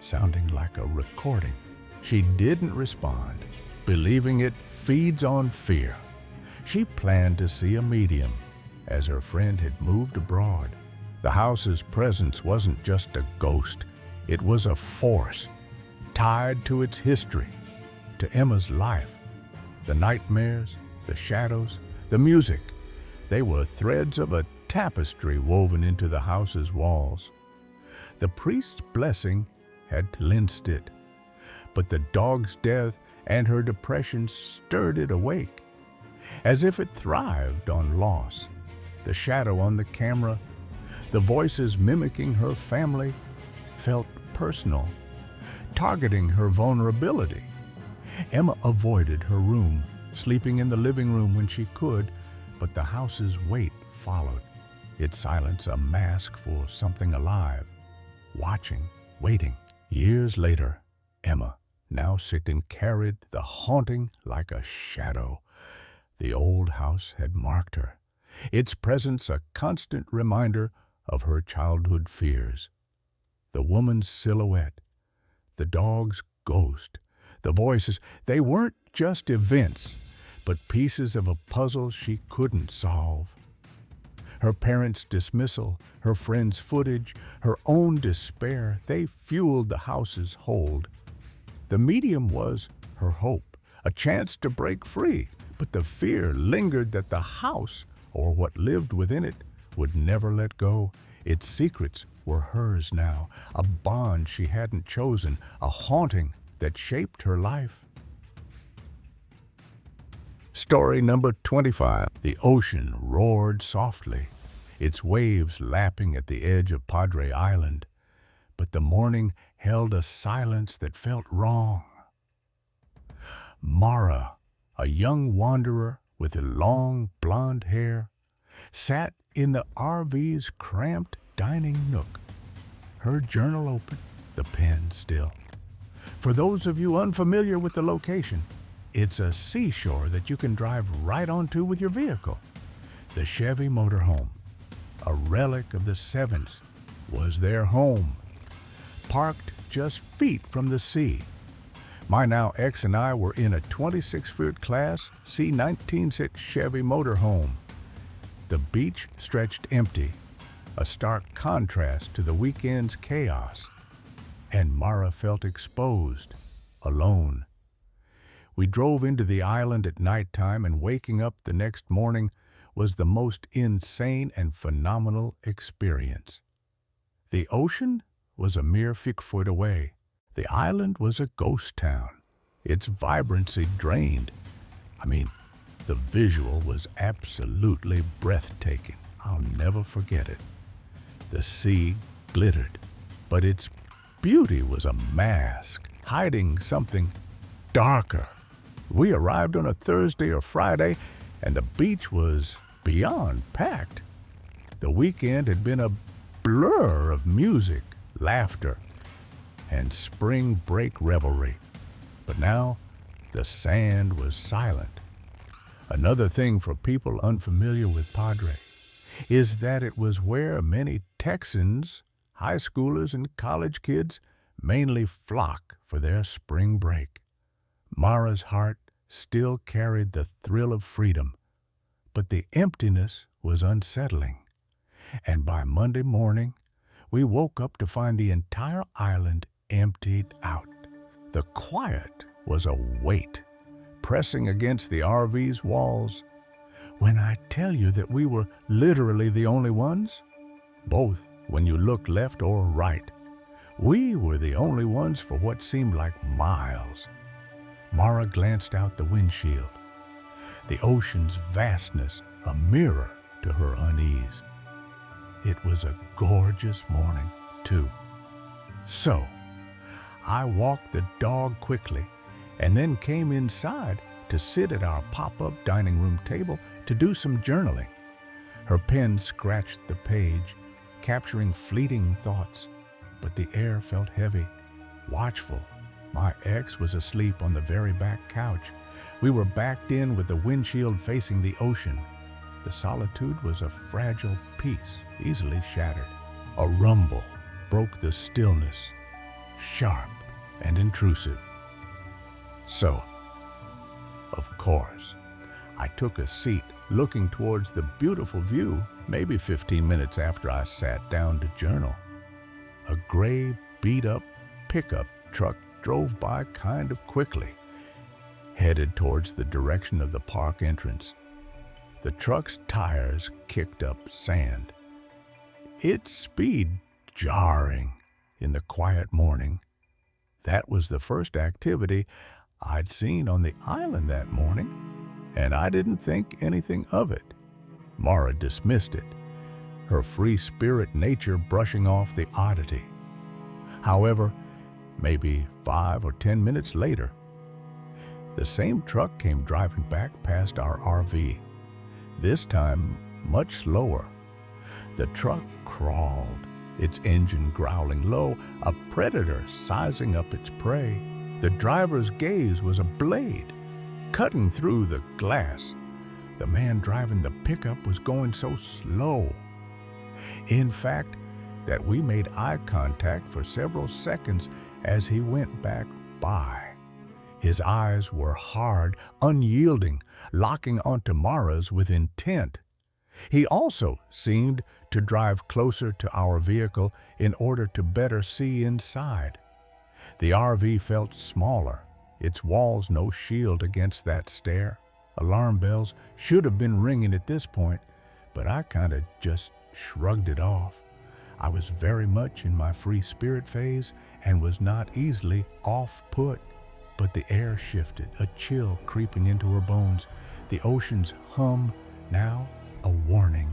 sounding like a recording. She didn't respond, believing it feeds on fear. She planned to see a medium, as her friend had moved abroad. The house's presence wasn't just a ghost, it was a force, tied to its history, to Emma's life. The nightmares, the shadows, the music, they were threads of a tapestry woven into the house's walls. The priest's blessing had cleansed it, but the dog's death and her depression stirred it awake, as if it thrived on loss. The shadow on the camera, the voices mimicking her family, felt personal, targeting her vulnerability. Emma avoided her room, sleeping in the living room when she could, but the house's weight followed, its silence a mask for something alive, watching, waiting. Years later, Emma, now sitting, carried the haunting like a shadow. The old house had marked her, its presence a constant reminder of her childhood fears. The woman's silhouette, the dog's ghost, the voices, they weren't just events, but pieces of a puzzle she couldn't solve. Her parents' dismissal, her friends' footage, her own despair, they fueled the house's hold. The medium was her hope, a chance to break free, but the fear lingered that the house, or what lived within it, would never let go. Its secrets were hers now, a bond she hadn't chosen, a haunting that shaped her life. Story number 25. The ocean roared softly, its waves lapping at the edge of Padre Island, but the morning held a silence that felt wrong. Mara, a young wanderer with long blonde hair, sat in the RV's cramped dining nook, her journal open, the pen still. For those of you unfamiliar with the location, it's a seashore that you can drive right onto with your vehicle. The Chevy motorhome, a relic of the 70s, was their home, parked just feet from the sea. My now ex and I were in a 26-foot class C1906 Chevy motorhome. The beach stretched empty, a stark contrast to the weekend's chaos, and Mara felt exposed, alone. We drove into the island at nighttime, and waking up the next morning was the most insane and phenomenal experience. The ocean was a mere 5 foot away. The island was a ghost town, its vibrancy drained. The visual was absolutely breathtaking. I'll never forget it. The sea glittered, but its beauty was a mask, hiding something darker. We arrived on a Thursday or Friday, and the beach was beyond packed. The weekend had been a blur of music, laughter, and spring break revelry. But now, the sand was silent. Another thing for people unfamiliar with Padre is that it was where many Texans, high schoolers, and college kids mainly flock for their spring break. Mara's heart still carried the thrill of freedom, but the emptiness was unsettling. And by Monday morning, we woke up to find the entire island emptied out. The quiet was a weight, pressing against the RV's walls. When I tell you that we were literally the only ones, both when you looked left or right, we were the only ones for what seemed like miles. Mara glanced out the windshield, the ocean's vastness a mirror to her unease. It was a gorgeous morning, too. So, I walked the dog quickly and then came inside to sit at our pop-up dining room table to do some journaling. Her pen scratched the page, capturing fleeting thoughts, but the air felt heavy, watchful. My ex was asleep on the very back couch. We were backed in with the windshield facing the ocean. The solitude was a fragile piece, easily shattered. A rumble broke the stillness, sharp and intrusive. So, of course, I took a seat looking towards the beautiful view maybe 15 minutes after I sat down to journal. A gray, beat-up pickup truck drove by kind of quickly, headed towards the direction of the park entrance. The truck's tires kicked up sand, its speed jarring in the quiet morning. That was the first activity I'd seen on the island that morning, and I didn't think anything of it. Mara dismissed it, her free spirit nature brushing off the oddity. However, maybe 5 or 10 minutes later, the same truck came driving back past our RV, this time much slower. The truck crawled, its engine growling low, a predator sizing up its prey. The driver's gaze was a blade, cutting through the glass. The man driving the pickup was going so slow, in fact, that we made eye contact for several seconds as he went back by. His eyes were hard, unyielding, locking onto Mara's with intent. He also seemed to drive closer to our vehicle in order to better see inside. The RV felt smaller, its walls no shield against that stare. Alarm bells should have been ringing at this point, but I kind of just shrugged it off. I was very much in my free spirit phase and was not easily off-put. But the air shifted, a chill creeping into her bones. The ocean's hum, now a warning.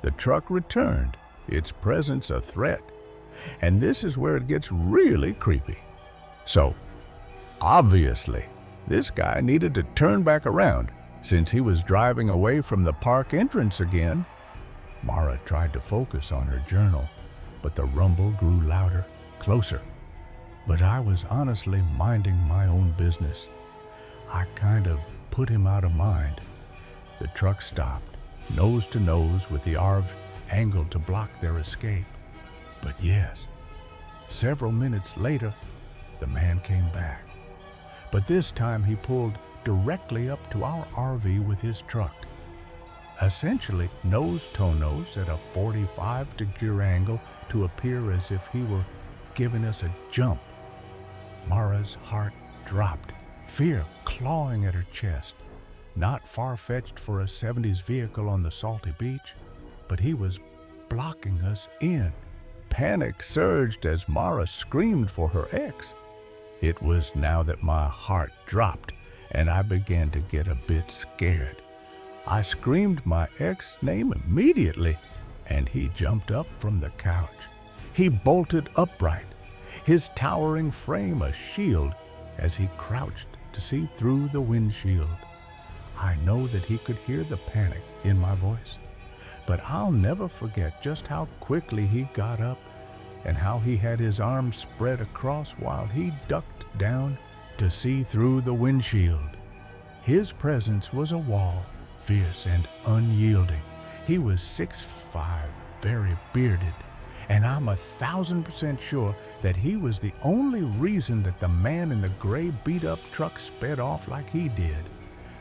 The truck returned, its presence a threat. And this is where it gets really creepy. So, obviously, this guy needed to turn back around since he was driving away from the park entrance again. Mara tried to focus on her journal, but the rumble grew louder, closer. But I was honestly minding my own business. I kind of put him out of mind. The truck stopped, nose to nose with the RV angled to block their escape. But yes, several minutes later, the man came back. But this time he pulled directly up to our RV with his truck, essentially nose to nose at a 45-degree angle to appear as if he were giving us a jump. Mara's heart dropped, fear clawing at her chest. Not far-fetched for a 70s vehicle on the salty beach, but he was blocking us in. Panic surged as Mara screamed for her ex. It was now that my heart dropped and I began to get a bit scared. I screamed my ex's name immediately, and he jumped up from the couch. He bolted upright, his towering frame a shield as he crouched to see through the windshield. I know that he could hear the panic in my voice, but I'll never forget just how quickly he got up and how he had his arms spread across while he ducked down to see through the windshield. His presence was a wall, fierce and unyielding. He was 6'5", very bearded, and I'm 1,000% sure that he was the only reason that the man in the gray beat-up truck sped off like he did.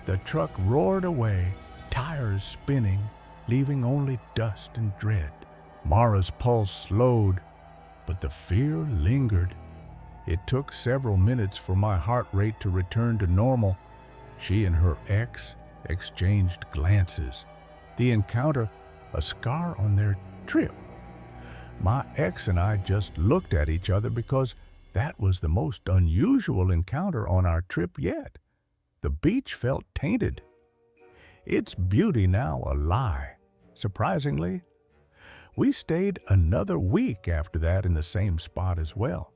The truck roared away, tires spinning, leaving only dust and dread. Mara's pulse slowed, but the fear lingered. It took several minutes for my heart rate to return to normal. She and her ex exchanged glances. The encounter, a scar on their trip. My ex and I just looked at each other because that was the most unusual encounter on our trip yet. The beach felt tainted. Its beauty now a lie. Surprisingly, we stayed another week after that in the same spot as well.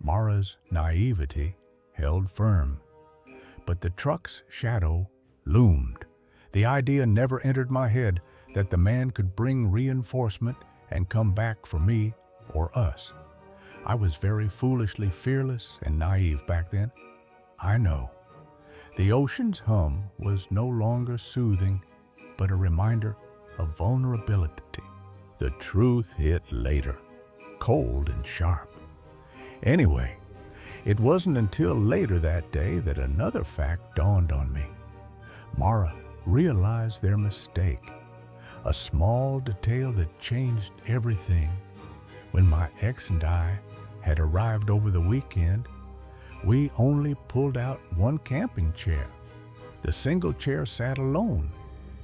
Mara's naivety held firm, but the truck's shadow loomed. The idea never entered my head that the man could bring reinforcement and come back for me or us. I was very foolishly fearless and naive back then. I know. The ocean's hum was no longer soothing, but a reminder of vulnerability. The truth hit later, cold and sharp. Anyway, it wasn't until later that day that another fact dawned on me. Mara realized their mistake, a small detail that changed everything. When my ex and I had arrived over the weekend, we only pulled out one camping chair. The single chair sat alone,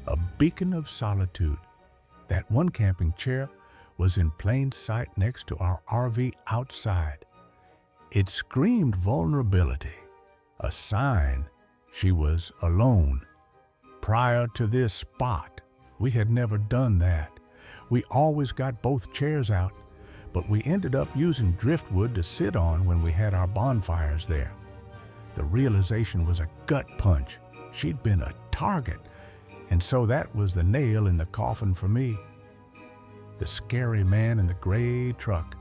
a beacon of solitude. That one camping chair was in plain sight next to our RV outside. It screamed vulnerability, a sign she was alone. Prior to this spot, we had never done that. We always got both chairs out, but we ended up using driftwood to sit on when we had our bonfires there. The realization was a gut punch. She'd been a target, and so that was the nail in the coffin for me. The scary man in the gray truck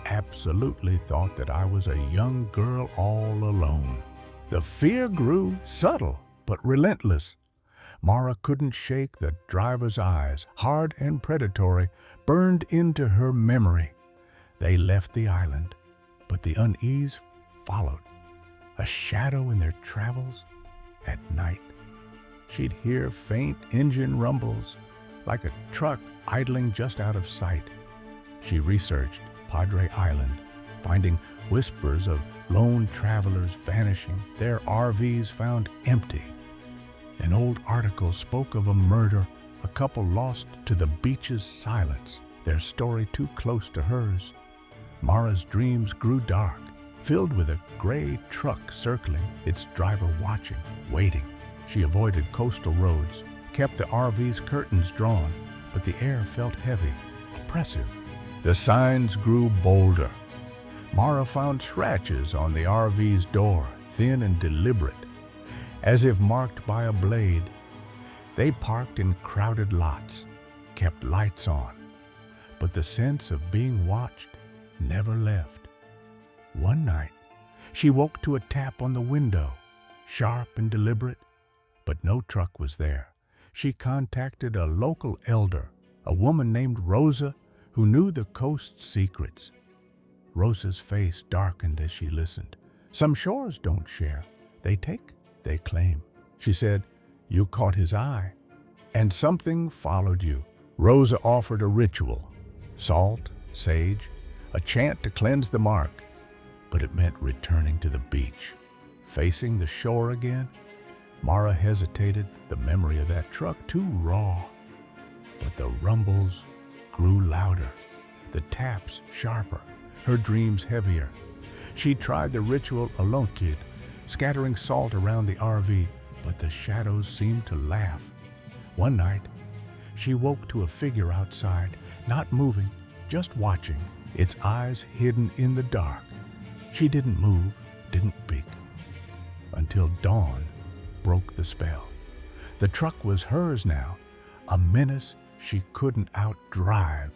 absolutely thought that I was a young girl all alone. The fear grew subtle but relentless. Mara couldn't shake the driver's eyes, hard and predatory, burned into her memory. They left the island, but the unease followed. A shadow in their travels at night. She'd hear faint engine rumbles, like a truck idling just out of sight. She researched Padre Island, finding whispers of lone travelers vanishing, their RVs found empty. An old article spoke of a murder, a couple lost to the beach's silence, their story too close to hers. Mara's dreams grew dark, filled with a gray truck circling, its driver watching, waiting. She avoided coastal roads, kept the RV's curtains drawn, but the air felt heavy, oppressive. The signs grew bolder. Mara found scratches on the RV's door, thin and deliberate, as if marked by a blade. They parked in crowded lots, kept lights on, but the sense of being watched never left. One night, she woke to a tap on the window, sharp and deliberate, but no truck was there. She contacted a local elder, a woman named Rosa, who knew the coast's secrets. Rosa's face darkened as she listened. Some shores don't share. They take, they claim. She said, "You caught his eye, and something followed you." Rosa offered a ritual, salt, sage, a chant to cleanse the mark, but it meant returning to the beach, facing the shore again. Mara hesitated, the memory of that truck too raw. But the rumbles grew louder, the taps sharper, her dreams heavier. She tried the ritual alonquid, scattering salt around the RV, but the shadows seemed to laugh. One night, she woke to a figure outside, not moving, just watching, its eyes hidden in the dark. She didn't move, didn't speak, until dawn broke the spell. The truck was hers now, a menace she couldn't outdrive.